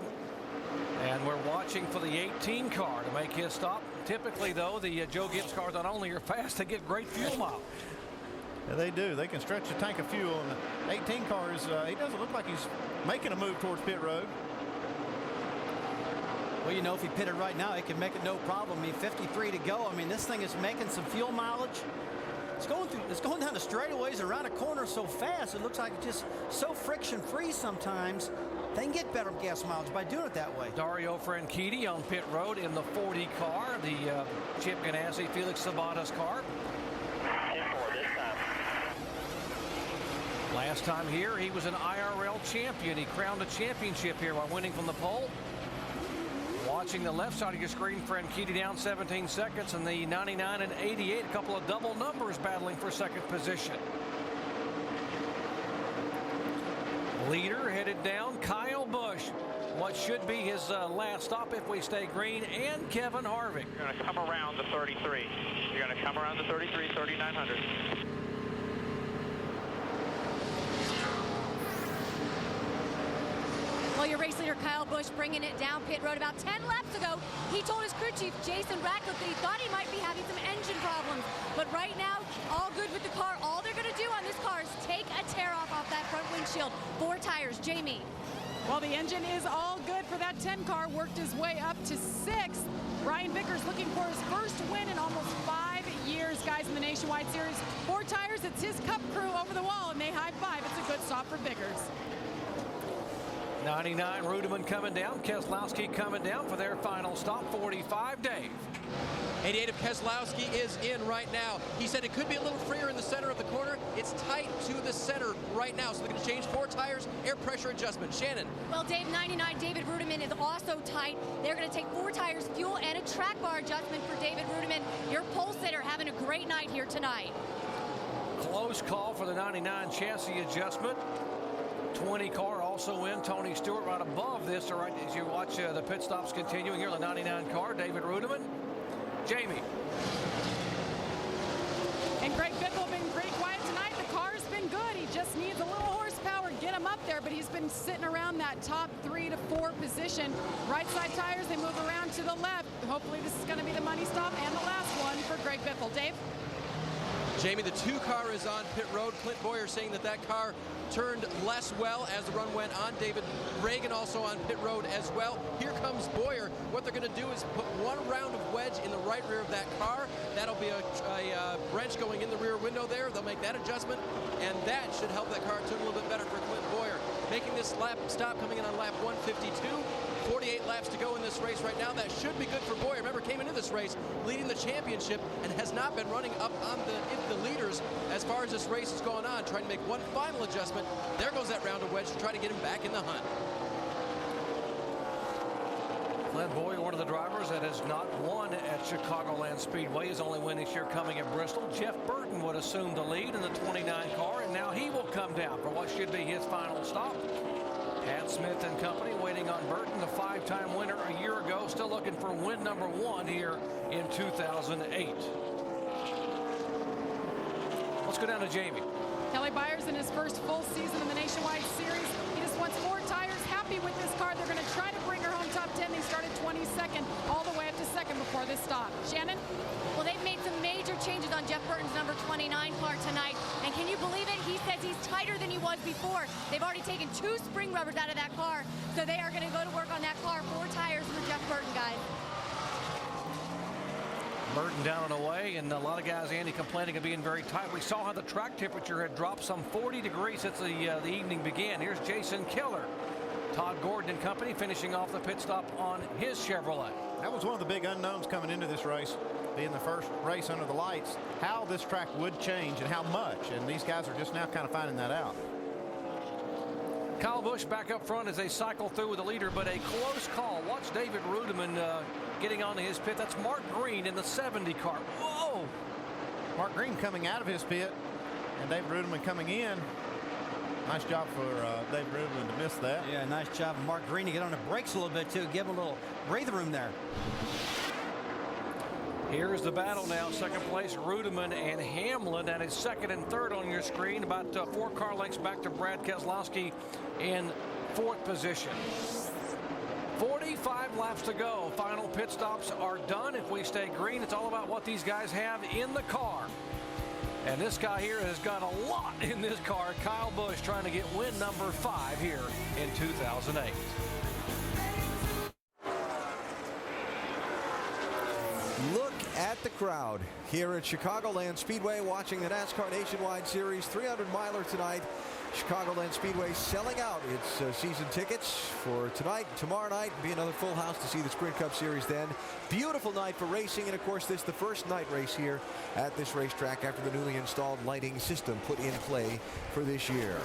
And we're watching for the 18 car to make his stop. Typically, though, the Joe Gibbs cars not only are fast, they get great fuel mileage. Yeah, they do. They can stretch a tank of fuel. And the 18 car is, he doesn't look like he's making a move towards pit road. Well, you know, if he pitted right now, he can make it no problem. I mean, 53 to go. I mean, this thing is making some fuel mileage. It's going down the straightaways around a corner so fast. It looks like it's just so friction-free sometimes. They can get better gas mileage by doing it that way. Dario Franchitti on pit road in the 40 car, the Chip Ganassi, Felix Sabata's car. Last time here, he was an IRL champion. He crowned a championship here while winning from the pole. Watching the left side of your screen, Franchitti down 17 seconds, and the 99 and 88, a couple of double numbers battling for second position. Leader headed down, Kyle Busch. What should be his last stop if we stay green, and Kevin Harvick. You're going to come around the 33. You're going to come around the 33, 3900. Well, your race leader, Kyle Busch, bringing it down pit road about 10 laps ago. He told his crew chief, Jason Ratcliffe, that he thought he might be having some engine problems. But right now, all good with the car. All they're going to do on this car is take a tear off that front windshield. 4 tires. Jamie. Well, the engine is all good for that 10 car. Worked his way up to 6th. Brian Vickers looking for his first win in almost 5 years, guys, in the Nationwide Series. 4 tires. It's his Cup crew over the wall, and they high five. It's a good stop for Vickers. 99, Reutemann coming down. Keselowski coming down for their final stop. 45, Dave. 88 of Keselowski is in right now. He said it could be a little freer in the center of the corner. It's tight to the center right now, so they're going to change 4 tires, air pressure adjustment. Shannon. Well, Dave, 99, David Reutemann is also tight. They're going to take 4 tires, fuel, and a track bar adjustment for David Reutemann. Your pole sitter having a great night here tonight. Close call for the 99 chassis adjustment. 20 car also in. Tony Stewart right above this. All right, as you watch the pit stops continuing here, the 99 car, David Reutemann. Jamie. And Greg Biffle been pretty quiet tonight. The car's been good. He just needs a little horsepower to get him up there, but he's been sitting around that top 3 to 4 position. Right side tires, they move around to the left. Hopefully this is going to be the money stop and the last one for Greg Biffle. Dave? Jamie, the 2 car is on pit road. Clint Bowyer saying that car turned less well as the run went on. David Reagan also on pit road as well. Here comes Bowyer. What they're going to do is put 1 round of wedge in the right rear of that car. That'll be a wrench going in the rear window there. They'll make that adjustment, and that should help that car turn a little bit better for Clint Bowyer. Making this lap stop coming in on lap 152. 48 laps to go in this race right now. That should be good for Bowyer. Remember, came into this race leading the championship and has not been running up on the leaders as far as this race has gone on, trying to make 1 final adjustment. There goes that round of wedge to try to get him back in the hunt. Clint Bowyer, one of the drivers that has not won at Chicagoland Speedway. His only win this year coming at Bristol. Jeff Burton would assume the lead in the 29 car, and now he will come down for what should be his final stop. Pat Smith and company waiting on Burton, the 5-time winner a year ago, still looking for win number 1 here in 2008. Let's go down to Jamie. Kelly Byers in his first full season in the Nationwide Series. He just wants 4 tires. Happy with this car. They're going to try to bring her home top 10. They started 22nd all the way up to 2nd before this stop. Shannon? Well, they've made some major changes on Jeff Burton's number 29 car tonight. And can you believe it? He says he's tighter than he was before. They've already taken 2 spring rubbers out of that car. So they are going to go to work on that car. 4 tires for Jeff Burton, guys. Burton down and away, and a lot of guys, Andy, complaining of being very tight. We saw how the track temperature had dropped some 40 degrees since the evening began. Here's Jason Keller. Todd Gordon and company finishing off the pit stop on his Chevrolet. That was one of the big unknowns coming into this race, being the first race under the lights, how this track would change and how much, and these guys are just now kind of finding that out. Kyle Busch back up front as they cycle through with the leader, but a close call. Watch David Reutemann getting onto his pit. That's Mark Green in the 70 car. Whoa! Mark Green coming out of his pit, and David Reutemann coming in. Nice job for David Reutemann to miss that. Yeah, nice job of Mark Green to get on the brakes a little bit, too. Give him a little breather room there. Here's the battle now. Second place, Reutemann and Hamlin. And it's second and third on your screen. About 4 car lengths back to Brad Keselowski in 4th position. 45 laps to go. Final pit stops are done. If we stay green, it's all about what these guys have in the car. And this guy here has got a lot in this car. Kyle Busch trying to get win number 5 here in 2008. Look at the crowd here at Chicagoland Speedway watching the NASCAR Nationwide Series 300-miler tonight. Chicagoland Speedway selling out its season tickets for tonight, tomorrow night. Be another full house to see the Sprint Cup Series then. Beautiful night for racing, and of course this is the first night race here at this racetrack after the newly installed lighting system put in play for this year.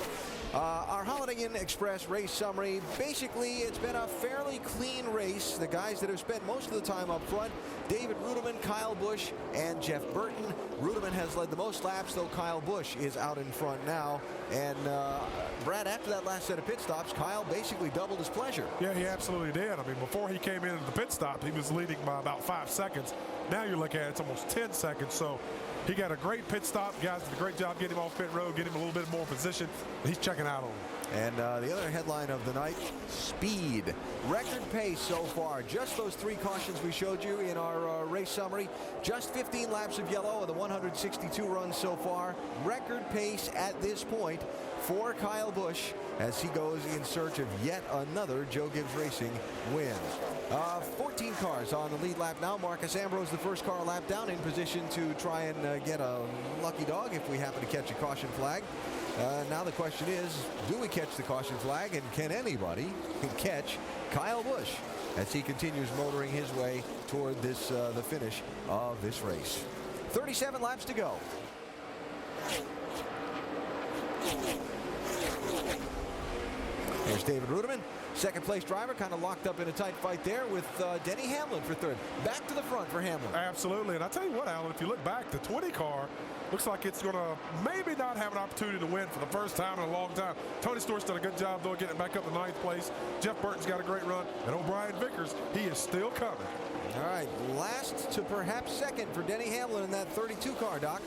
Our Holiday Inn Express race summary. Basically, it's been a fairly clean race. The guys that have spent most of the time up front, David Reutemann, Kyle Busch, and Jeff Burton. Reutemann has led the most laps, though Kyle Busch is out in front now. And Brad, after that last set of pit stops, Kyle basically doubled his pleasure. Yeah, he absolutely did. I mean, before he came into the pit stop, he was leading by about 5 seconds. Now you look at it, it's almost 10 seconds. So he got a great pit stop. Guys did a great job getting him off pit road, getting him a little bit more position. He's checking out on him. And the other headline of the night, speed. Record pace so far. Just those 3 cautions we showed you in our race summary. Just 15 laps of yellow of the 162 runs so far. Record pace at this point for Kyle Busch as he goes in search of yet another Joe Gibbs Racing win. 14 cars on the lead lap now. Marcus Ambrose, the first car lap down, in position to try and get a lucky dog if we happen to catch a caution flag. Now the question is, do we catch the caution flag, and can anybody catch Kyle Busch as he continues motoring his way toward this the finish of this race? 37 laps to go. There's David Reutemann, second place driver, kind of locked up in a tight fight there with Denny Hamlin for third. Back to the front for Hamlin. Absolutely, and I tell you what, Alan, if you look back, the 20 car looks like it's going to maybe not have an opportunity to win for the first time in a long time. Tony Stewart's done a good job, though, getting back up to 9th place. Jeff Burton's got a great run, and O'Brien Vickers, he is still coming. All right, last to perhaps second for Denny Hamlin in that 32 car, Doc.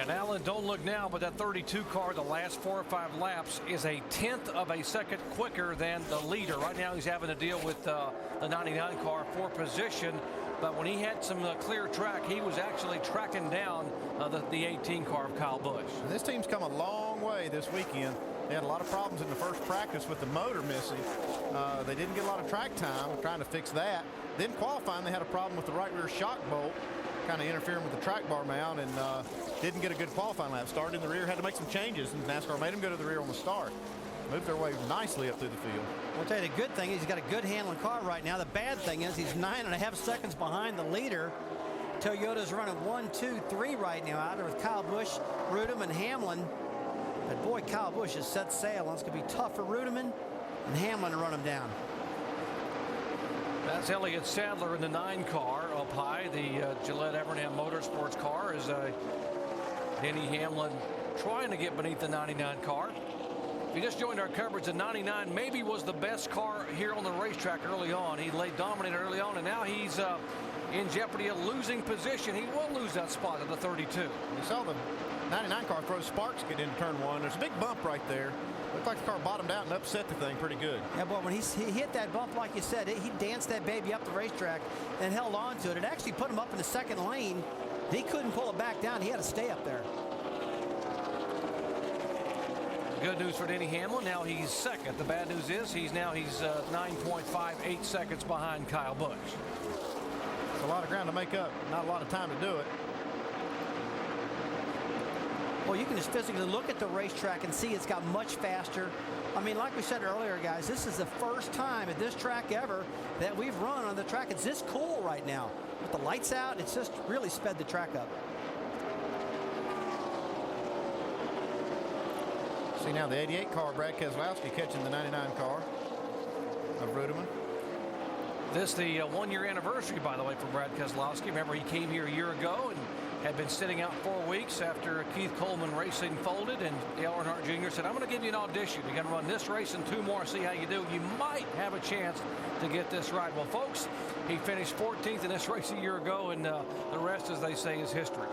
And Alan, don't look now, but that 32 car, the last 4 or 5 laps, is a 1/10 of a second quicker than the leader. Right now he's having to deal with the 99 car for position. But when he had some clear track, he was actually tracking down the 18 car of Kyle Busch. And this team's come a long way this weekend. They had a lot of problems in the first practice with the motor missing. They didn't get a lot of track time trying to fix that. Then qualifying, they had a problem with the right rear shock bolt, kind of interfering with the track bar mount, and didn't get a good qualifying lap. Started in the rear, had to make some changes, and NASCAR made them go to the rear on the start. Moved their way nicely up through the field. I'll tell you, the good thing is he's got a good handling car right now. The bad thing is he's 9.5 seconds behind the leader. Toyota's running 1, 2, 3 right now out there with Kyle Busch, Reutemann, and Hamlin. But boy, Kyle Busch has set sail, and it's going to be tough for Reutemann and Hamlin to run him down. That's Elliott Sadler in the 9 car up high. The Gillette Evernham Motorsports car is Denny Hamlin trying to get beneath the 99 car. If you just joined our coverage, the 99 maybe was the best car here on the racetrack early on. He laid dominant early on, and now he's in jeopardy of losing position. He will lose that spot at the 32. You saw the 99 car throw sparks get into turn 1. There's a big bump right there. Looked like the car bottomed out and upset the thing pretty good. Yeah, but when he hit that bump, like you said, he danced that baby up the racetrack and held on to it. It actually put him up in the second lane. He couldn't pull it back down. He had to stay up there. Good news for Denny Hamlin. Now he's second. The bad news is he's 9.58 seconds behind Kyle Busch. It's a lot of ground to make up. Not a lot of time to do it. Well, you can just physically look at the racetrack and see it's got much faster. I mean, like we said earlier, guys, this is the first time at this track ever that we've run on the track. It's this cool right now. With the lights out, it's just really sped the track up. See now the 88 car, Brad Keselowski catching the 99 car of Reutemann. This is the one-year anniversary, by the way, for Brad Keselowski. Remember, he came here a year ago and had been sitting out 4 weeks after Keith Coleman Racing folded, and Dale Earnhardt Jr. said, I'm going to give you an audition. You're going to run this race and 2 more, see how you do. You might have a chance to get this right. Well, folks, he finished 14th in this race a year ago, and the rest, as they say, is history.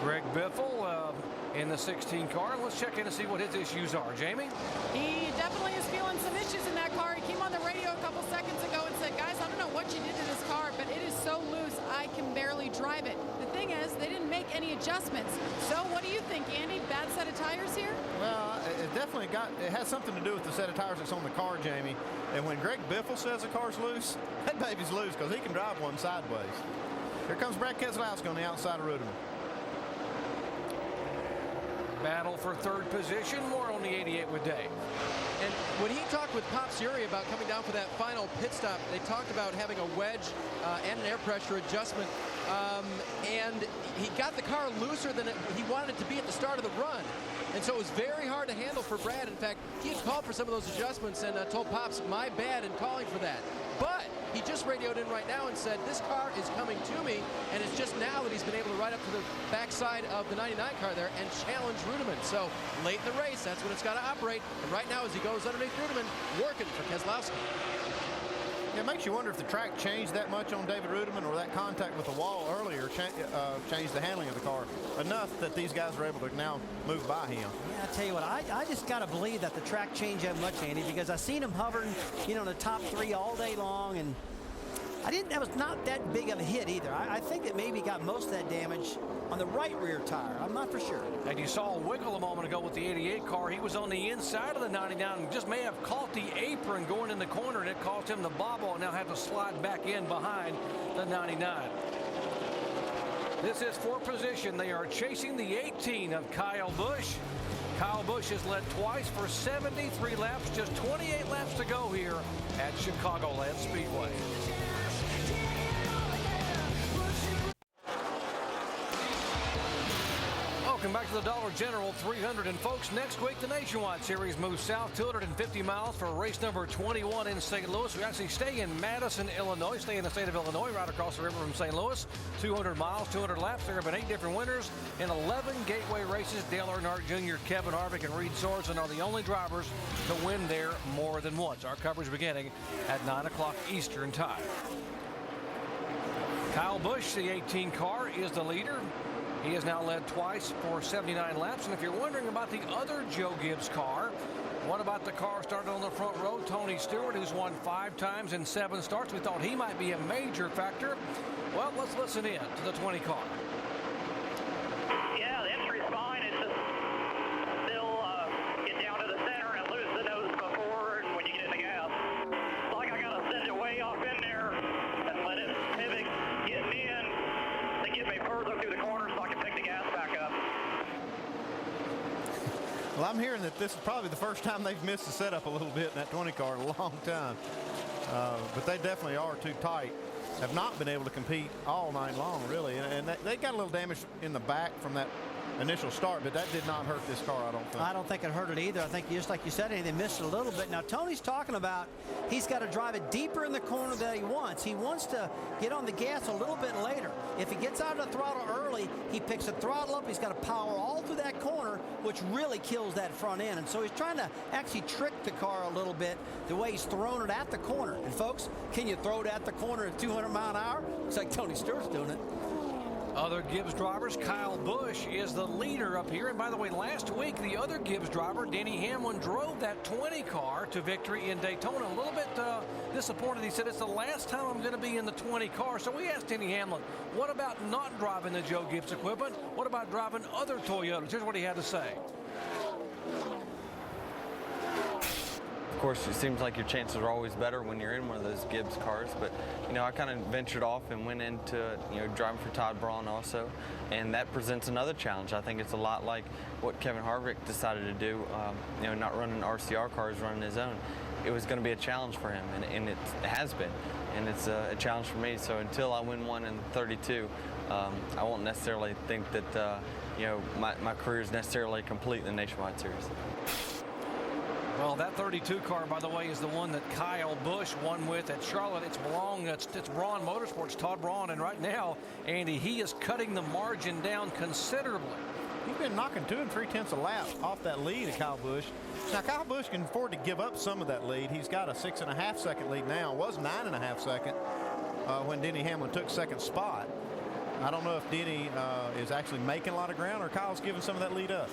Greg Biffle in the 16 car. Let's check in to see what his issues are. Jamie? He definitely is feeling some issues in that car. He came on the radio a couple seconds ago and said, guys, I don't know what you did to this car, but it is so loose, I can barely drive it. The thing is, they didn't make any adjustments. So what do you think, Andy? Bad set of tires here? Well, it definitely it has something to do with the set of tires that's on the car, Jamie. And when Greg Biffle says the car's loose, that baby's loose because he can drive one sideways. Here comes Brad Keselowski on the outside of Reutemann. Battle for third position. More on the 88 with Dave. And when he talked with Pop Suri about coming down for that final pit stop, they talked about having a wedge and an air pressure adjustment. And he got the car looser than he wanted it to be at the start of the run. And so it was very hard to handle for Brad. In fact, he had called for some of those adjustments and told Pops, my bad in calling for that. But he just radioed in right now and said, this car is coming to me, and it's just now that he's been able to ride up to the backside of the 99 car there and challenge Reutemann. So late in the race, that's when it's got to operate. And right now, as he goes underneath Reutemann, working for Keselowski. It makes you wonder if the track changed that much on David Reutemann, or that contact with the wall earlier changed the handling of the car enough that these guys were able to now move by him. Yeah, I tell you what, I just got to believe that the track changed that much, Andy, because I seen him hovering, you know, in the top 3 all day long, and that was not that big of a hit either. I think that maybe got most of that damage on the right rear tire. I'm not for sure. And you saw a wiggle a moment ago with the 88 car. He was on the inside of the 99 and just may have caught the apron going in the corner, and it caused him to bobble and now have to slide back in behind the 99. This is for position. They are chasing the 18 of Kyle Busch. Kyle Busch has led twice for 73 laps, just 28 laps to go here at Chicagoland Speedway. Welcome back to the Dollar General 300. And folks, next week the Nationwide Series moves south 250 miles for race number 21 in St. Louis. We actually stay in Madison, Illinois, stay in the state of Illinois, right across the river from St. Louis. 200 miles, 200 laps. There have been 8 different winners in 11 gateway races. Dale Earnhardt Jr., Kevin Harvick, and Reed Sorensen are the only drivers to win there more than once. Our coverage beginning at 9 o'clock Eastern time. Kyle Busch, the 18 car, is the leader. He has now led twice for 79 laps. And if you're wondering about the other Joe Gibbs car, what about the car started on the front row, Tony Stewart, who's won 5 times in 7 starts? We thought he might be a major factor. Well, let's listen in to the 20 car. Yeah, the entry's fine. It's just still get down to the center and lose the nose before and when you get in the gas. It's like I got to send it way off in there and let it pivot, get me in to get me further through the corner so I can pick the gas back up. Well, I'm hearing that this is probably the first time they've missed the setup a little bit in that 20 car in a long time. But they definitely are too tight. Have not been able to compete all night long, really. And they got a little damage in the back from that initial start, but that did not hurt this car, I don't think. I don't think it hurt it either. I think, just like you said, they missed it a little bit. Now, Tony's talking about he's got to drive it deeper in the corner than he wants. He wants to get on the gas a little bit later. If he gets out of the throttle early, he picks the throttle up. He's got to power all through that corner, which really kills that front end. And so he's trying to actually trick the car a little bit the way he's throwing it at the corner. And, folks, can you throw it at the corner at 200 mile an hour? Looks like Tony Stewart's doing it. Other Gibbs drivers, Kyle Busch is the leader up here. And by the way, last week, the other Gibbs driver, Denny Hamlin, drove that 20 car to victory in Daytona. A little bit disappointed. He said, it's the last time I'm going to be in the 20 car. So we asked Denny Hamlin, what about not driving the Joe Gibbs equipment? What about driving other Toyotas? Here's what he had to say. Of course, it seems like your chances are always better when you're in one of those Gibbs cars, but I kind of ventured off and went into driving for Todd Braun also, and that presents another challenge. I think it's a lot like what Kevin Harvick decided to do, not running RCR cars, running his own. It was going to be a challenge for him, and it has been, and it's a challenge for me. So until I win one in 32, I won't necessarily think that my career is necessarily complete in the Nationwide Series. Well, that 32 car, by the way, is the one that Kyle Busch won with at Charlotte. It's Braun Motorsports, Todd Braun, and right now, Andy, he is cutting the margin down considerably. He's been knocking 2 3/10 a lap off that lead of Kyle Busch. Now, Kyle Busch can afford to give up some of that lead. He's got a 6.5 second lead now. It was 9.5 second when Denny Hamlin took second spot. I don't know if Denny is actually making a lot of ground or Kyle's giving some of that lead up.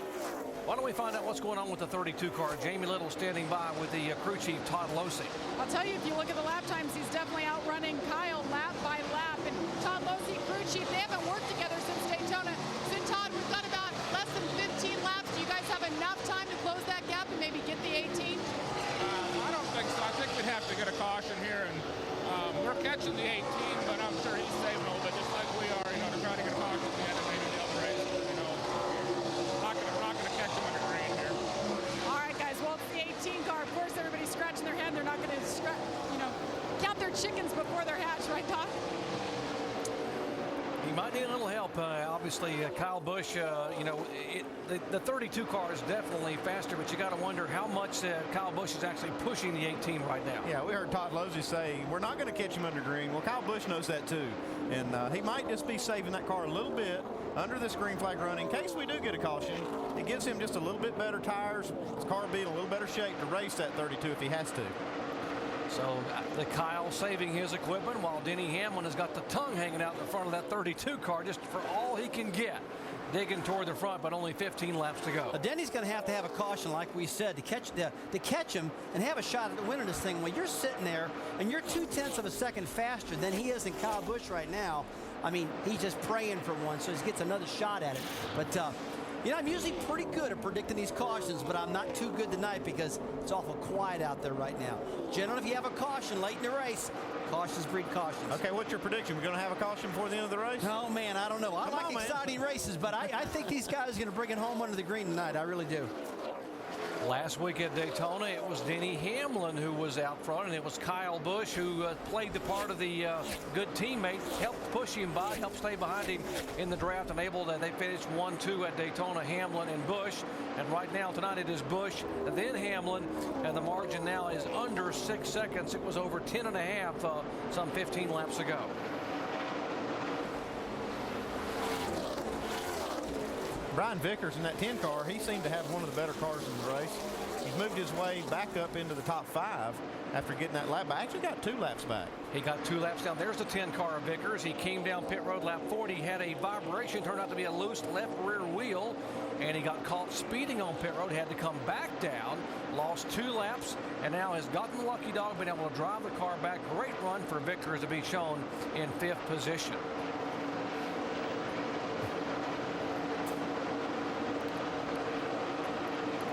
Why don't we find out what's going on with the 32 car? Jamie Little standing by with the crew chief, Todd Losey. I'll tell you, if you look at the lap times, he's definitely outrunning Kyle lap by lap. And Todd Losey, crew chief, they haven't worked together since Daytona. So, Todd, we've got about less than 15 laps. Do you guys have enough time to close that gap and maybe get the 18? I don't think so. I think we'd have to get a caution here. And we're catching the 18, but I'm sure he's saving a little bit, just like we are. You know, to try to get a caution at the end and maybe the other race. But, you know, not going to catch him under green here. All right, guys. Well, it's the 18 car. Of course, everybody's scratching their head. They're not going to, count their chickens before they're hatched, right, Doc? He might need a little help. Obviously, Kyle Busch, the 32 car is definitely faster, but you got to wonder how much Kyle Busch is actually pushing the 18 right now. Yeah, we heard Todd Losey say, we're not going to catch him under green. Well, Kyle Busch knows that too. And he might just be saving that car a little bit under this green flag run in case we do get a caution. It gives him just a little bit better tires. His car will be in a little better shape to race that 32 if he has to. So the Kyle saving his equipment while Denny Hamlin has got the tongue hanging out in the front of that 32 car just for all he can get. Digging toward the front, but only 15 laps to go. Denny's going to have a caution, like we said, to catch him and have a shot at winning this thing. When you're sitting there and you're 0.2 of a second faster than he is in Kyle Busch right now, I mean, he's just praying for one, so he gets another shot at it. But I'm usually pretty good at predicting these cautions, but I'm not too good tonight because it's awful quiet out there right now. Generally, if you have a caution late in the race, cautions breed cautions. Okay, what's your prediction? We're going to have a caution before the end of the race? Oh, man, I don't know. I like exciting races, but I think these guys are going to bring it home under the green tonight. I really do. Last week at Daytona, it was Denny Hamlin who was out front, and it was Kyle Busch who played the part of the good teammate, helped push him by, helped stay behind him in the draft, and they finished 1-2 at Daytona, Hamlin and Busch. And right now, tonight, it is Busch, then Hamlin, and the margin now is under 6 seconds. It was over 10.5 some 15 laps ago. Brian Vickers in that 10 car, he seemed to have one of the better cars in the race. He's moved his way back up into the top 5 after getting that lap back. Actually got 2 laps back. He got 2 laps down. There's the 10 car of Vickers. He came down pit road lap 40, had a vibration, turned out to be a loose left rear wheel, and he got caught speeding on pit road, had to come back down, lost 2 laps, and now has gotten the lucky dog, been able to drive the car back. Great run for Vickers to be shown in 5th position.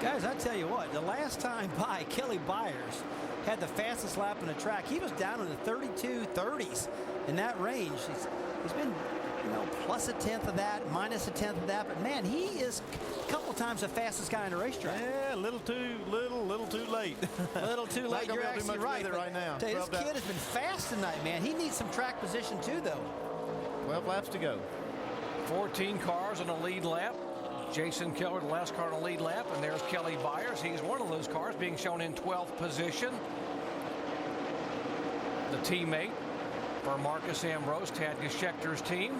Guys, I tell you what, the last time by, Kelly Byers had the fastest lap on the track. He was down in the 32-30s in that range. He's been, plus a tenth of that, minus a tenth of that. But, man, he is a couple times the fastest guy in the racetrack. Yeah, a little too late. A little too late. You're actually right. Right now. This kid has been fast tonight, man. He needs some track position, too, though. 12 laps to go. 14 cars on the lead lap. Jason Keller, the last car on the lead lap, and there's Kelly Byers. He's one of those cars being shown in 12th position. The teammate for Marcus Ambrose, Tad Geschechter's team.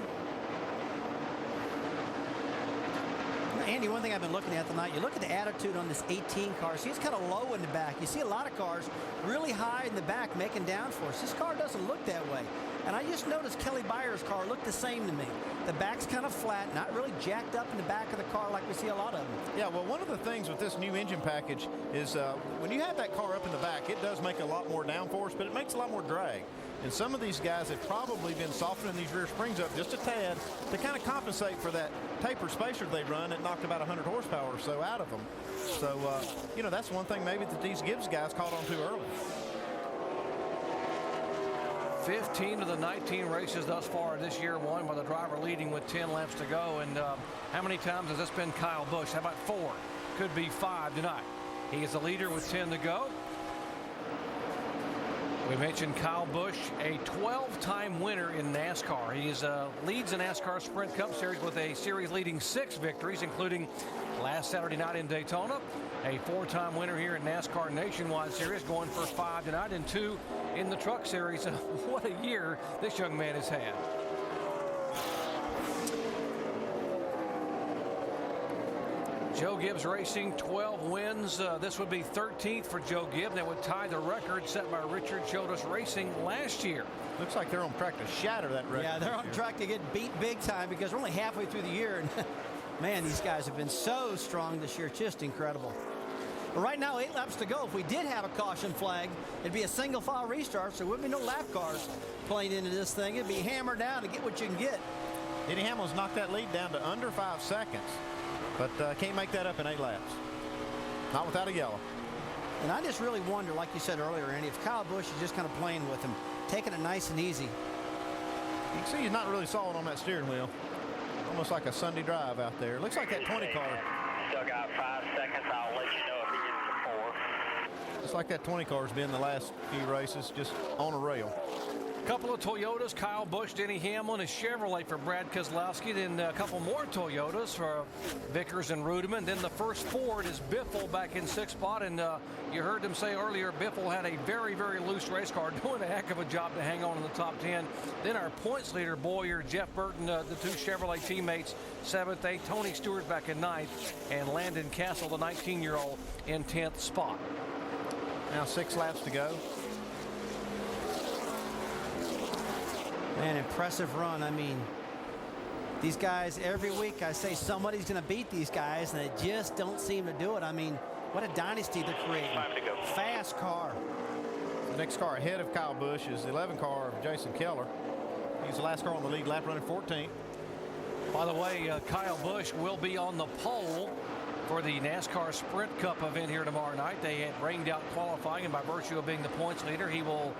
Andy, one thing I've been looking at tonight, you look at the attitude on this 18 car. See, it's kind of low in the back. You see a lot of cars really high in the back making downforce. This car doesn't look that way. And I just noticed Kelly Byers' car looked the same to me. The back's kind of flat, not really jacked up in the back of the car like we see a lot of them. Yeah, well, one of the things with this new engine package is when you have that car up in the back, it does make a lot more downforce, but it makes a lot more drag. And some of these guys have probably been softening these rear springs up just a tad to kind of compensate for that taper spacer they run that knocked about 100 horsepower or so out of them. So, that's one thing maybe that these Gibbs guys caught on too early. 15 of the 19 races thus far this year won by the driver leading with 10 laps to go. And how many times has this been Kyle Busch? How about 4? Could be 5 tonight. He is the leader with 10 to go. We mentioned Kyle Busch, a 12-time winner in NASCAR. He leads the NASCAR Sprint Cup Series with a series-leading 6 victories, including last Saturday night in Daytona, a 4-time winner here in NASCAR Nationwide Series, going for 5 tonight and 2 in the Truck Series. What a year this young man has had. Joe Gibbs Racing, 12 wins. This would be 13th for Joe Gibbs. That would tie the record set by Richard Childress Racing last year. Looks like they're on track to shatter that record. Yeah, they're on track to get beat big time because we're only halfway through the year. And man, these guys have been so strong this year. Just incredible. But right now, 8 laps to go. If we did have a caution flag, it'd be a single file restart, so there wouldn't be no lap cars playing into this thing. It'd be hammered down to get what you can get. Denny Hamlin's knocked that lead down to under 5 seconds. But can't make that up in 8 laps. Not without a yellow. And I just really wonder, like you said earlier, Andy, if Kyle Busch is just kind of playing with him, taking it nice and easy. You can see he's not really solid on that steering wheel. Almost like a Sunday drive out there. Looks like that 20 car. Still got 5 seconds. I'll let you know if he gets to 4. Just like that 20 car has been the last few races, just on a rail. Couple of Toyotas, Kyle Busch, Denny Hamlin, a Chevrolet for Brad Keselowski, then a couple more Toyotas for Vickers and Reutemann. Then the first Ford is Biffle back in 6th spot, and you heard them say earlier, Biffle had a very, very loose race car, doing a heck of a job to hang on in the top 10. Then our points leader, Bowyer, Jeff Burton, the 2 Chevrolet teammates, 7th, 8th, Tony Stewart back in 9th, and Landon Castle, the 19-year-old, in 10th spot. Now 6 laps to go. Man, impressive run. I mean, these guys, every week I say somebody's going to beat these guys, and they just don't seem to do it. I mean, what a dynasty they're creating. Fast car. The next car ahead of Kyle Busch is the 11 car of Jason Keller. He's the last car on the lead lap, running 14th. By the way, Kyle Busch will be on the pole for the NASCAR Sprint Cup event here tomorrow night. They had rained out qualifying, and by virtue of being the points leader, he will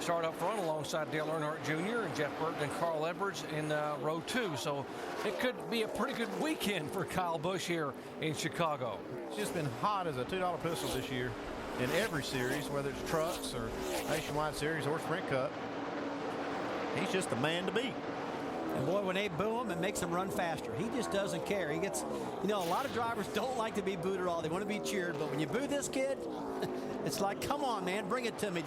start up front alongside Dale Earnhardt Jr. and Jeff Burton and Carl Edwards in row 2. So it could be a pretty good weekend for Kyle Busch here in Chicago. It's just been hot as a $2 pistol this year in every series, whether it's trucks or Nationwide Series or Sprint Cup. He's just the man to beat. And boy, when they boo him, it makes him run faster. He just doesn't care. He gets, you know, a lot of drivers don't like to be booed at all. They want to be cheered. But when you boo this kid, it's like, come on, man, bring it to me.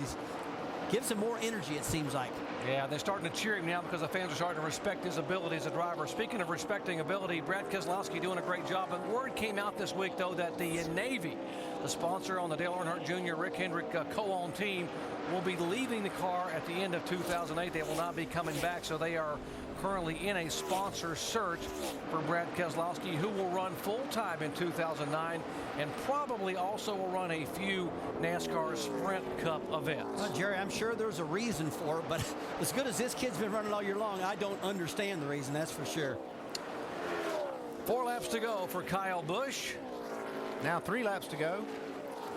Gives him more energy, it seems like. Yeah, they're starting to cheer him now because the fans are starting to respect his ability as a driver. Speaking of respecting ability, Brad Keselowski doing a great job. But word came out this week, though, that the Navy, the sponsor on the Dale Earnhardt Jr., Rick Hendrick co-owned team, will be leaving the car at the end of 2008. They will not be coming back, so they are currently in a sponsor search for Brad Keselowski, who will run full-time in 2009 and probably also will run a few NASCAR Sprint Cup events. Well, Jerry, I'm sure there's a reason for it, but as good as this kid's been running all year long, I don't understand the reason, that's for sure. 4 laps to go for Kyle Busch. Now 3 laps to go.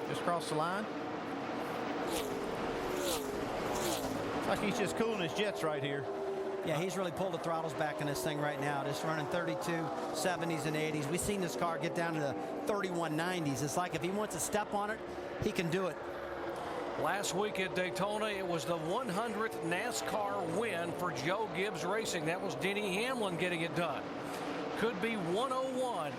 Just across the line. Like he's just cooling his jets right here. Yeah, he's really pulled the throttles back in this thing right now. Just running 32, 70s, and 80s. We've seen this car get down to the 3190s. It's like if he wants to step on it, he can do it. Last week at Daytona, it was the 100th NASCAR win for Joe Gibbs Racing. That was Denny Hamlin getting it done. Could be 101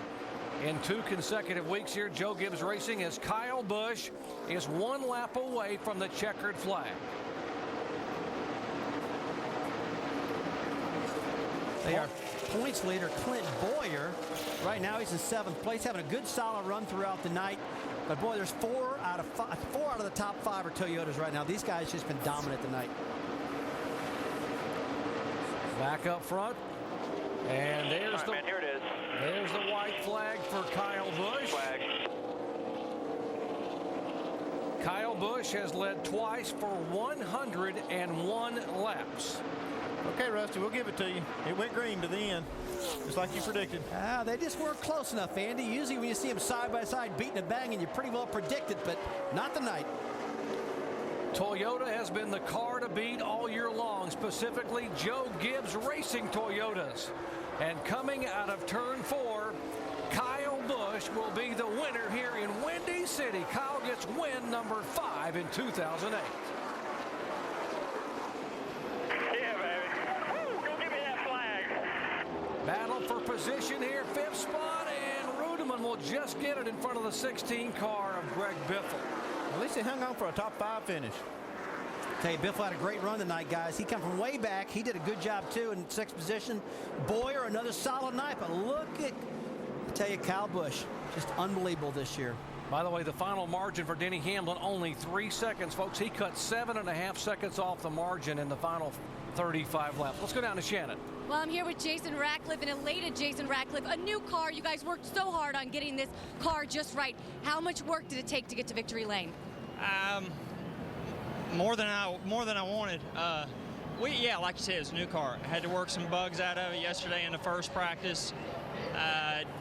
in 2 consecutive weeks here. Joe Gibbs Racing, as Kyle Busch is 1 lap away from the checkered flag. They are points leader Clint Bowyer. Right now he's in 7th place, having a good solid run throughout the night. But boy, there's 4 out of the top 5 are Toyotas right now. These guys just been dominant tonight. Back up front. And there's right, man, here it is. There's the white flag for Kyle Busch. Kyle Busch has led twice for 101 laps. Okay, Rusty, we'll give it to you. It went green to the end, just like you predicted. They just weren't close enough, Andy. Usually when you see them side by side beating and banging, you pretty well predict it, but not tonight. Toyota has been the car to beat all year long, specifically Joe Gibbs Racing Toyotas. And coming out of turn 4, Kyle Busch will be the winner here in Windy City. Kyle gets win number 5 in 2008. Battle for position here, 5th spot, and Reutemann Hamlin will just get it in front of the 16 car of Greg Biffle. At least he hung on for a top 5 finish. Hey, Biffle had a great run tonight, guys. He come from way back. He did a good job, too, in 6th position. Bowyer, another solid night. But look at, I tell you, Kyle Busch, just unbelievable this year. By the way, the final margin for Denny Hamlin, only 3 seconds, folks. He cut 7.5 seconds off the margin in the final 35 laps. Let's go down to Shannon. Well, I'm here with Jason Ratcliffe, an elated Jason Ratcliffe. A new car. You guys worked so hard on getting this car just right. How much work did it take to get to victory lane? More than I wanted. Yeah, like you said, it's a new car. I had to work some bugs out of it yesterday in the first practice.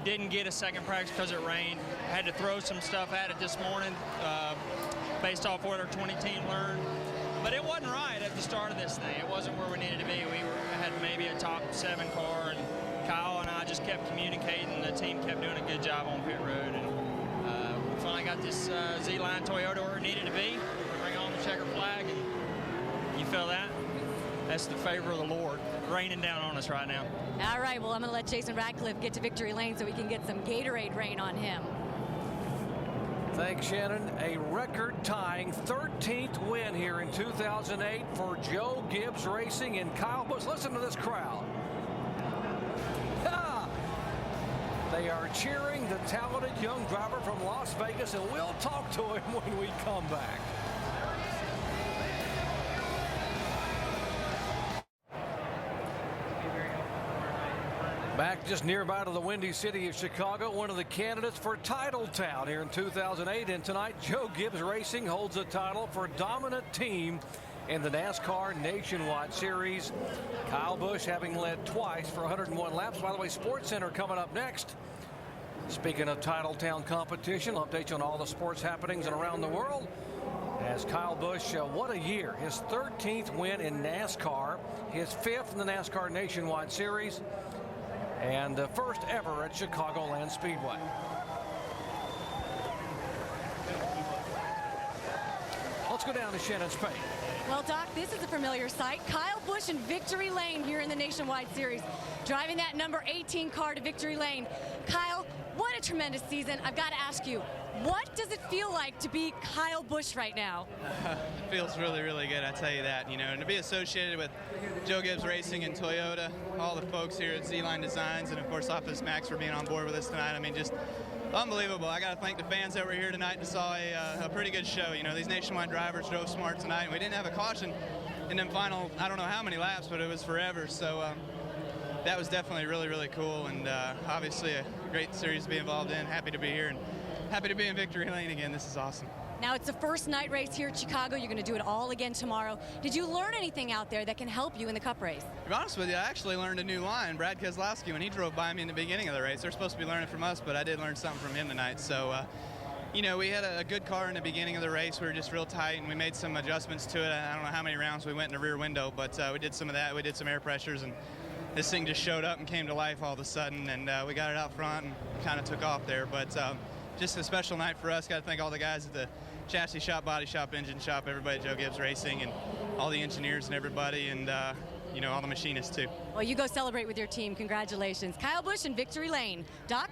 Didn't get a second practice because it rained. Had to throw some stuff at it this morning based off what our 20 team learned. But it wasn't right at the start of this thing. It wasn't where we needed to be. We had maybe a top 7 car, and Kyle and I just kept communicating. The team kept doing a good job on pit road, and we finally got this Z-Line Toyota where it needed to be. Bring on the checker flag, and you feel that? That's the favor of the Lord raining down on us right now. All right, well, I'm going to let Jason Ratcliffe get to victory lane so we can get some Gatorade rain on him. Thanks, Shannon. A record-tying 13th win here in 2008 for Joe Gibbs Racing and Kyle Busch. Listen to this crowd. They are cheering the talented young driver from Las Vegas, and we'll talk to him when we come back. Back just nearby to the windy city of Chicago, one of the candidates for Title Town here in 2008. And tonight, Joe Gibbs Racing holds the title for dominant team in the NASCAR Nationwide Series. Kyle Busch having led twice for 101 laps. By the way, SportsCenter coming up next. Speaking of Title Town competition, I'll update you on all the sports happenings and around the world. As Kyle Busch, what a year. His 13th win in NASCAR, his 5th in the NASCAR Nationwide Series, and the first ever at Chicagoland Speedway. Let's go down to Shannon Spade. Well, Doc, this is a familiar sight. Kyle Busch in victory lane here in the Nationwide Series, driving that number 18 car to victory lane. Kyle, what a tremendous season. I've got to ask you, what does it feel like to be Kyle Busch right now? It feels really, really good, I tell you that. You know, and to be associated with Joe Gibbs Racing and Toyota, all the folks here at Z-Line Designs, and of course Office Max for being on board with us tonight. I mean, just unbelievable. I got to thank the fans that were here tonight and saw a pretty good show. You know, these Nationwide drivers drove smart tonight, and we didn't have a caution in them final, I don't know how many laps, but it was forever. So that was definitely really, really cool, and obviously a great series to be involved in. Happy to be here and happy to be in victory lane again. This is awesome. Now, it's the first night race here at Chicago. You're going to do it all again tomorrow. Did you learn anything out there that can help you in the Cup race? To be honest with you, I actually learned a new line. Brad KESELOWSKI, when he drove by me in the beginning of the race, they're supposed to be learning from us, but I did learn something from him tonight. So, you know, we had a good car in the beginning of the race. We were just real tight, and we made some adjustments to it. I don't know how many rounds we went in the rear window, but we did some of that. We did some air pressures, and this thing just showed up and came to life all of a sudden, and we got it out front and kind of took off there. But just a special night for us. Got to thank all the guys at the chassis shop, body shop, engine shop, everybody at Joe Gibbs Racing, and all the engineers and everybody, and you know, all the machinists too. Well, you go celebrate with your team. Congratulations. Kyle Busch in victory lane. Doc?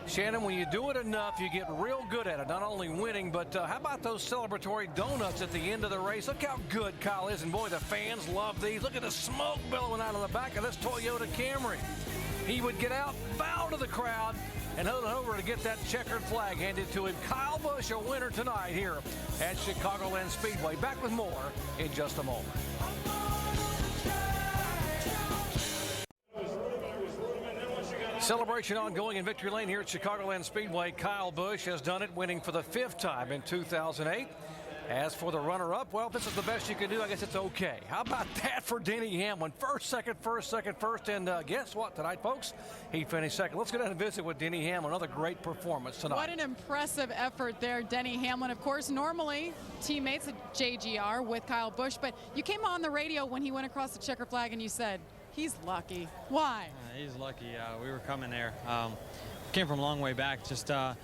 Shannon, when you do it enough, you get real good at it. Not only winning, but how about those celebratory donuts at the end of the race? Look how good Kyle is, and boy, the fans love these. Look at the smoke billowing out of the back of this Toyota Camry. He would get out, bow to the crowd, and hold it over to get that checkered flag handed to him. Kyle Busch, a winner tonight here at Chicagoland Speedway. Back with more in just a moment. Celebration ongoing in victory lane here at Chicagoland Speedway. Kyle Busch has done it, winning for the 5th time in 2008. As for the runner-up, well, if this is the best you can do, I guess it's okay. How about that for Denny Hamlin? First, second, and guess what tonight, folks? He finished second. Let's go down and visit with Denny Hamlin. Another great performance tonight. What an impressive effort there, Denny Hamlin. Of course, normally teammates at JGR with Kyle Busch, but you came on the radio when he went across the checker flag and you said, he's lucky. Why? He's lucky. We were coming there. Came from a long way back. Just as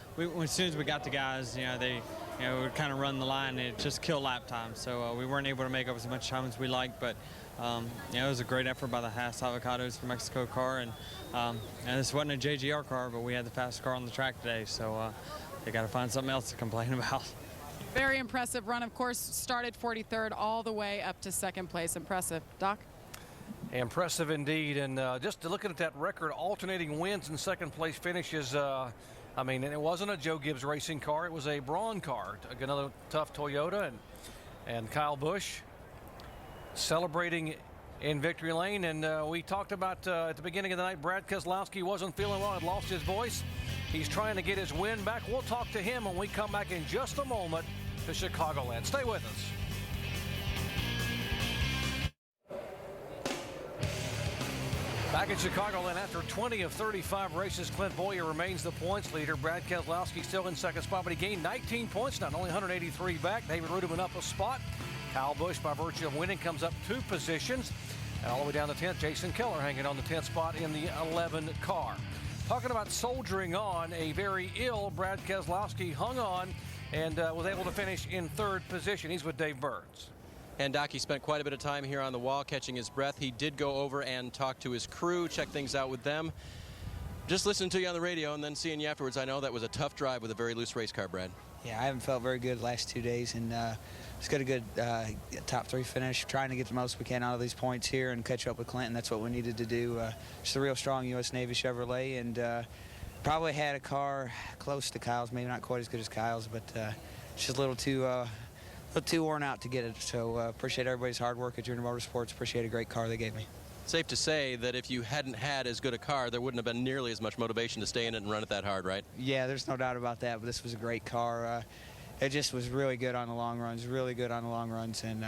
soon as we got the guys, you know, they we were kind of running the line and it just killed lap time. So we weren't able to make up as much time as we liked, but it was a great effort by the Haas Avocados from Mexico car, and this wasn't a JGR car, but we had the fastest car on the track today, so they got to find something else to complain about. Very impressive run, of course, started 43rd all the way up to second place. Impressive. Doc? Impressive indeed, and just looking at that record, alternating wins and second place finishes, I mean, and it wasn't a Joe Gibbs racing car, it was a Braun car, another tough Toyota, and Kyle Busch celebrating in victory lane. And we talked about at the beginning of the night, Brad Keselowski wasn't feeling well, had lost his voice. He's trying to get his win back. We'll talk to him when we come back in just a moment to Chicagoland. Stay with us. Back at Chicagoland, after 20 of 35 races, Clint Bowyer remains the points leader. Brad Keselowski still in second spot, but he gained 19 points, not only 183 back. David Reutemann up a spot. Kyle Busch, by virtue of winning, comes up 2 positions. And all the way down to 10th, Jason Keller hanging on the 10th spot in the 11 car. Talking about soldiering on, a very ill Brad Keselowski hung on and was able to finish in 3rd position. He's with Dave Burns. And Doc, he spent quite a bit of time here on the wall catching his breath. He did go over and talk to his crew, check things out with them. Just listening to you on the radio and then seeing you afterwards, I know that was a tough drive with a very loose race car, Brad. Yeah, I haven't felt very good the last 2 days, and it's got a good top 3 finish, trying to get the most we can out of these points here and catch up with Clinton. That's what we needed to do. Just a real strong U.S. Navy Chevrolet, and probably had a car close to Kyle's, maybe not quite as good as Kyle's, but just a little too worn out to get it. So appreciate everybody's hard work at Junior Motorsports. Appreciate a great car they gave me. Safe to say that if you hadn't had as good a car, there wouldn't have been nearly as much motivation to stay in it and run it that hard, right? Yeah, there's no doubt about that, but this was a great car. It just was really good on the long runs, and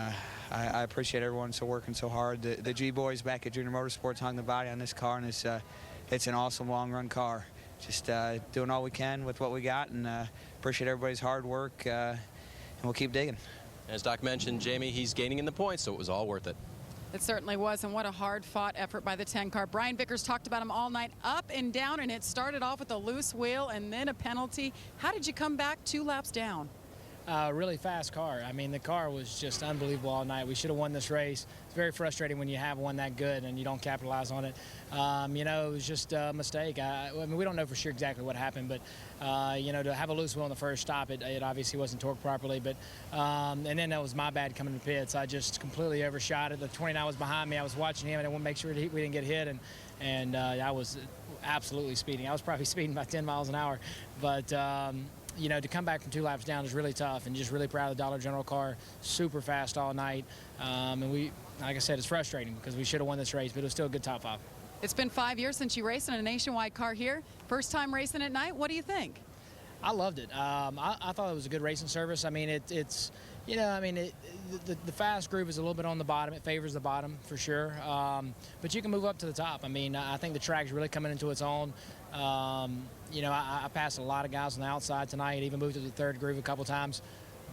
I appreciate everyone working so hard. The G-Boys back at Junior Motorsports hung the body on this car, and it's an awesome long-run car. Just doing all we can with what we got, and appreciate everybody's hard work, and we'll keep digging. As Doc mentioned, Jamie, he's gaining in the points, so it was all worth it. It certainly was, and what a hard-fought effort by the 10 car. Brian Vickers talked about him all night, up and down, and it started off with a loose wheel and then a penalty. How did you come back 2 laps down? Really fast car. I mean, the car was just unbelievable all night. We should have won this race. It's very frustrating when you have one that good and you don't capitalize on it. You know, it was just a mistake. I mean, we don't know for sure exactly what happened, but, you know, to have a loose wheel on the first stop, it obviously wasn't torqued properly. But, and then that was my bad coming to pits. I just completely overshot it. The 29 was behind me. I was watching him, and I wanted to make sure we didn't get hit. And I was absolutely speeding. I was probably speeding by 10 miles an hour. But, you know, to come back from 2 laps down is really tough, and just really proud of the Dollar General car. Super fast all night. And we, like I said, it's frustrating because we should have won this race, but it was still a good top 5. It's been 5 years since you raced in a nationwide car here. First time racing at night. What do you think? I loved it. I thought it was a good racing service. I mean, it's you know, I mean, the fast groove is a little bit on the bottom. It favors the bottom for sure. But you can move up to the top. I mean, I think the track's really coming into its own. You know, I passed a lot of guys on the outside tonight, even moved to the 3rd groove a couple times.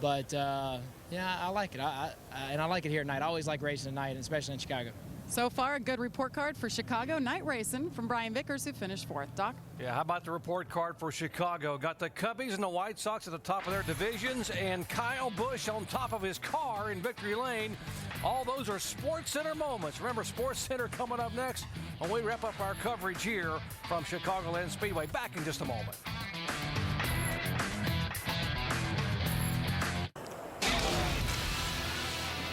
But, yeah, I like it. And I like it here at night. I always like racing at night, and especially in Chicago. So far, a good report card for Chicago night racing from Brian Vickers, who finished 4th. Doc? Yeah, how about the report card for Chicago? Got the Cubbies and the White Sox at the top of their divisions, and Kyle Busch on top of his car in victory lane. All those are Sports Center moments. Remember, Sports Center coming up next when we wrap up our coverage here from Chicagoland Speedway. Back in just a moment.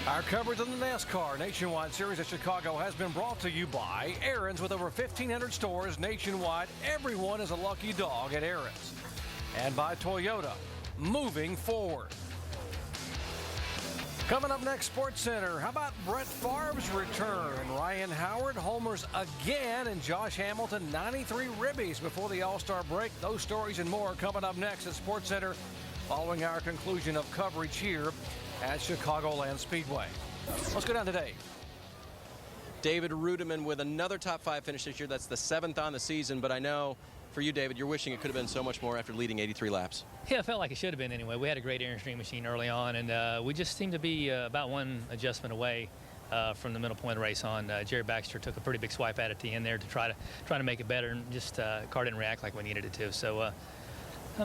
Our coverage of the NASCAR Nationwide Series at Chicago has been brought to you by Aaron's. With over 1,500 stores nationwide, everyone is a lucky dog at Aaron's. And by Toyota, moving forward. Coming up next, Sports Center. How about Brett Favre's return? Ryan Howard homers again, and Josh Hamilton 93 ribbies before the All-Star break. Those stories and more coming up next at Sports Center following our conclusion of coverage here at Chicagoland Speedway. Let's go down to Dave. David Reutemann with another top 5 finish this year. That's the 7th on the season, but I know for you, David, you're wishing it could have been so much more after leading 83 laps. Yeah, it felt like it should have been anyway. We had a great Airstream machine early on, and we just seemed to be about one adjustment away from the middle point of the race on. Jerry Baxter took a pretty big swipe at the end there to try to make it better, and just car didn't react like we needed it to. So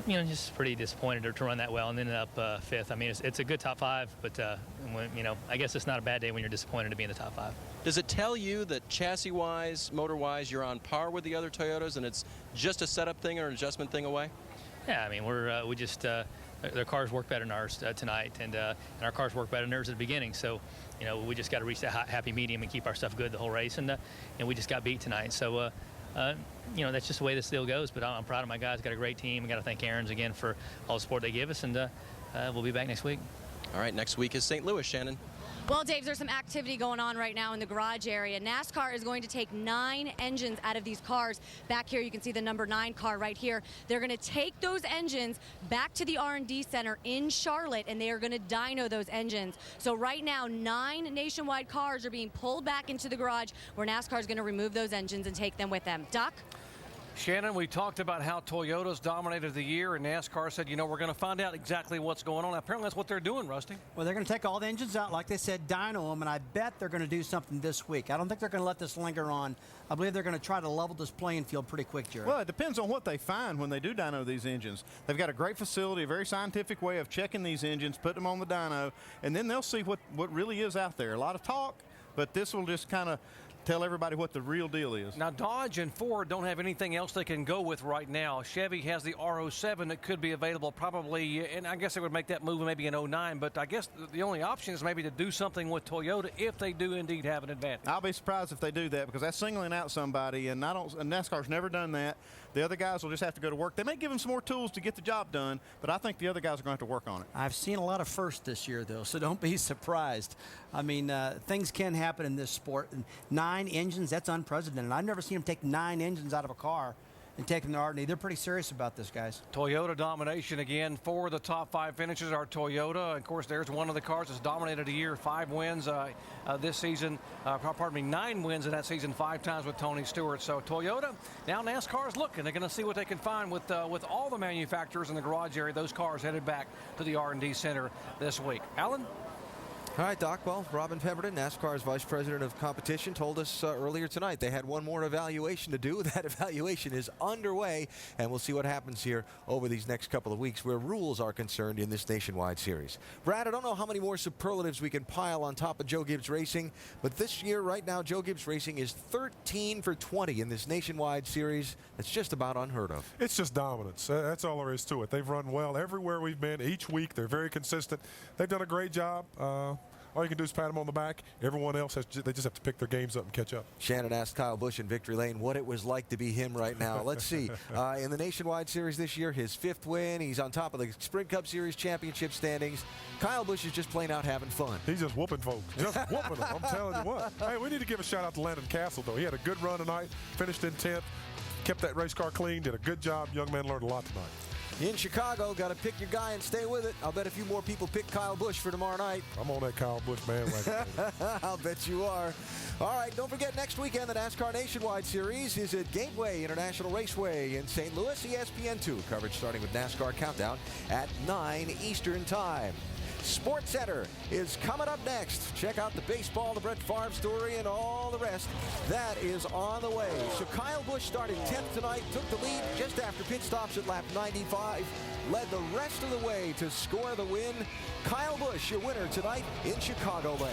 Just pretty disappointed to run that well and ended up fifth. I mean, it's a good top five, but I guess it's not a bad day when you're disappointed to be in the top five. Does it tell you that chassis-wise, motor-wise, you're on par with the other Toyotas, and it's just a setup thing or an adjustment thing away? Yeah, I mean, we just their cars work better than ours tonight, and our cars work better than theirs at the beginning. So, we just got to reach that happy medium and keep our stuff good the whole race, and we just got beat tonight. So. That's just the way this deal goes, but I'm proud of my guys. Got a great team. I got to thank Aaron's again for all the support they give us, and we'll be back next week. All right, next week is St. Louis, Shannon. Well, Dave, there's some activity going on right now in the garage area. NASCAR is going to take 9 engines out of these cars. Back here, you can see the number 9 car right here. They're going to take those engines back to the R&D Center in Charlotte, and they are going to dyno those engines. So right now, 9 nationwide cars are being pulled back into the garage where NASCAR is going to remove those engines and take them with them. Doc? Shannon, we talked about how Toyota's dominated the year, and NASCAR said, we're going to find out exactly what's going on. Apparently, that's what they're doing, Rusty. Well, they're going to take all the engines out, like they said, dyno them, and I bet they're going to do something this week. I don't think they're going to let this linger on. I believe they're going to try to level this playing field pretty quick, Jared. Well, it depends on what they find when they do dyno these engines. They've got a great facility, a very scientific way of checking these engines, put them on the dyno, and then they'll see what really is out there. A lot of talk, but this will just kind of tell everybody what the real deal is. Now, Dodge and Ford don't have anything else they can go with right now. Chevy has the R07 that could be available probably, and I guess they would make that move maybe in 09, but I guess the only option is maybe to do something with Toyota if they do indeed have an advantage. I'll be surprised if they do that, because that's singling out somebody, and NASCAR's never done that. The other guys will just have to go to work. They may give them some more tools to get the job done, but I think the other guys are going to have to work on it. I've seen a lot of firsts this year, though, so don't be surprised. I mean, things can happen in this sport. 9 engines, that's unprecedented. I've never seen them take 9 engines out of a car and take them to R&D. They're pretty serious about this, guys. Toyota domination again. 4 of the top 5 finishes are Toyota. Of course, there's one of the cars that's dominated a year. 5 wins this season. 9 wins in that season 5 times with Tony Stewart. So Toyota, now NASCAR's looking. They're going to see what they can find with all the manufacturers in the garage area. Those cars headed back to the R&D Center this week. Alan? All right, Doc. Well, Robin Pemberton, NASCAR's Vice President of Competition, told us earlier tonight they had one more evaluation to do. That evaluation is underway, and we'll see what happens here over these next couple of weeks where rules are concerned in this nationwide series. Brad, I don't know how many more superlatives we can pile on top of Joe Gibbs Racing, but this year, right now, Joe Gibbs Racing is 13 for 20 in this nationwide series. That's just about unheard of. It's just dominance. That's all there is to it. They've run well everywhere we've been each week. They're very consistent. They've done a great job. All you can do is pat them on the back. Everyone else, they just have to pick their games up and catch up. Shannon asked Kyle Busch in Victory Lane what it was like to be him right now. Let's see. In the Nationwide Series this year, his 5th win. He's on top of the Sprint Cup Series championship standings. Kyle Busch is just plain out having fun. He's just whooping folks. Just whooping them. I'm telling you what. Hey, we need to give a shout out to Landon Castle, though. He had a good run tonight, finished in 10th, kept that race car clean, did a good job. Young man learned a lot tonight. In Chicago, got to pick your guy and stay with it. I'll bet a few more people pick Kyle Busch for tomorrow night. I'm on that Kyle Busch bandwagon. I'll bet you are. All right, don't forget, next weekend, the NASCAR Nationwide Series is at Gateway International Raceway in St. Louis, ESPN2. Coverage starting with NASCAR Countdown at 9 Eastern Time. Sports Center is coming up next. Check out the baseball, the Brett Favre story, and all the rest. That is on the way. So Kyle Busch started 10th tonight, took the lead just after pit stops at lap 95, led the rest of the way to score the win. Kyle Busch, your winner tonight in Chicagoland.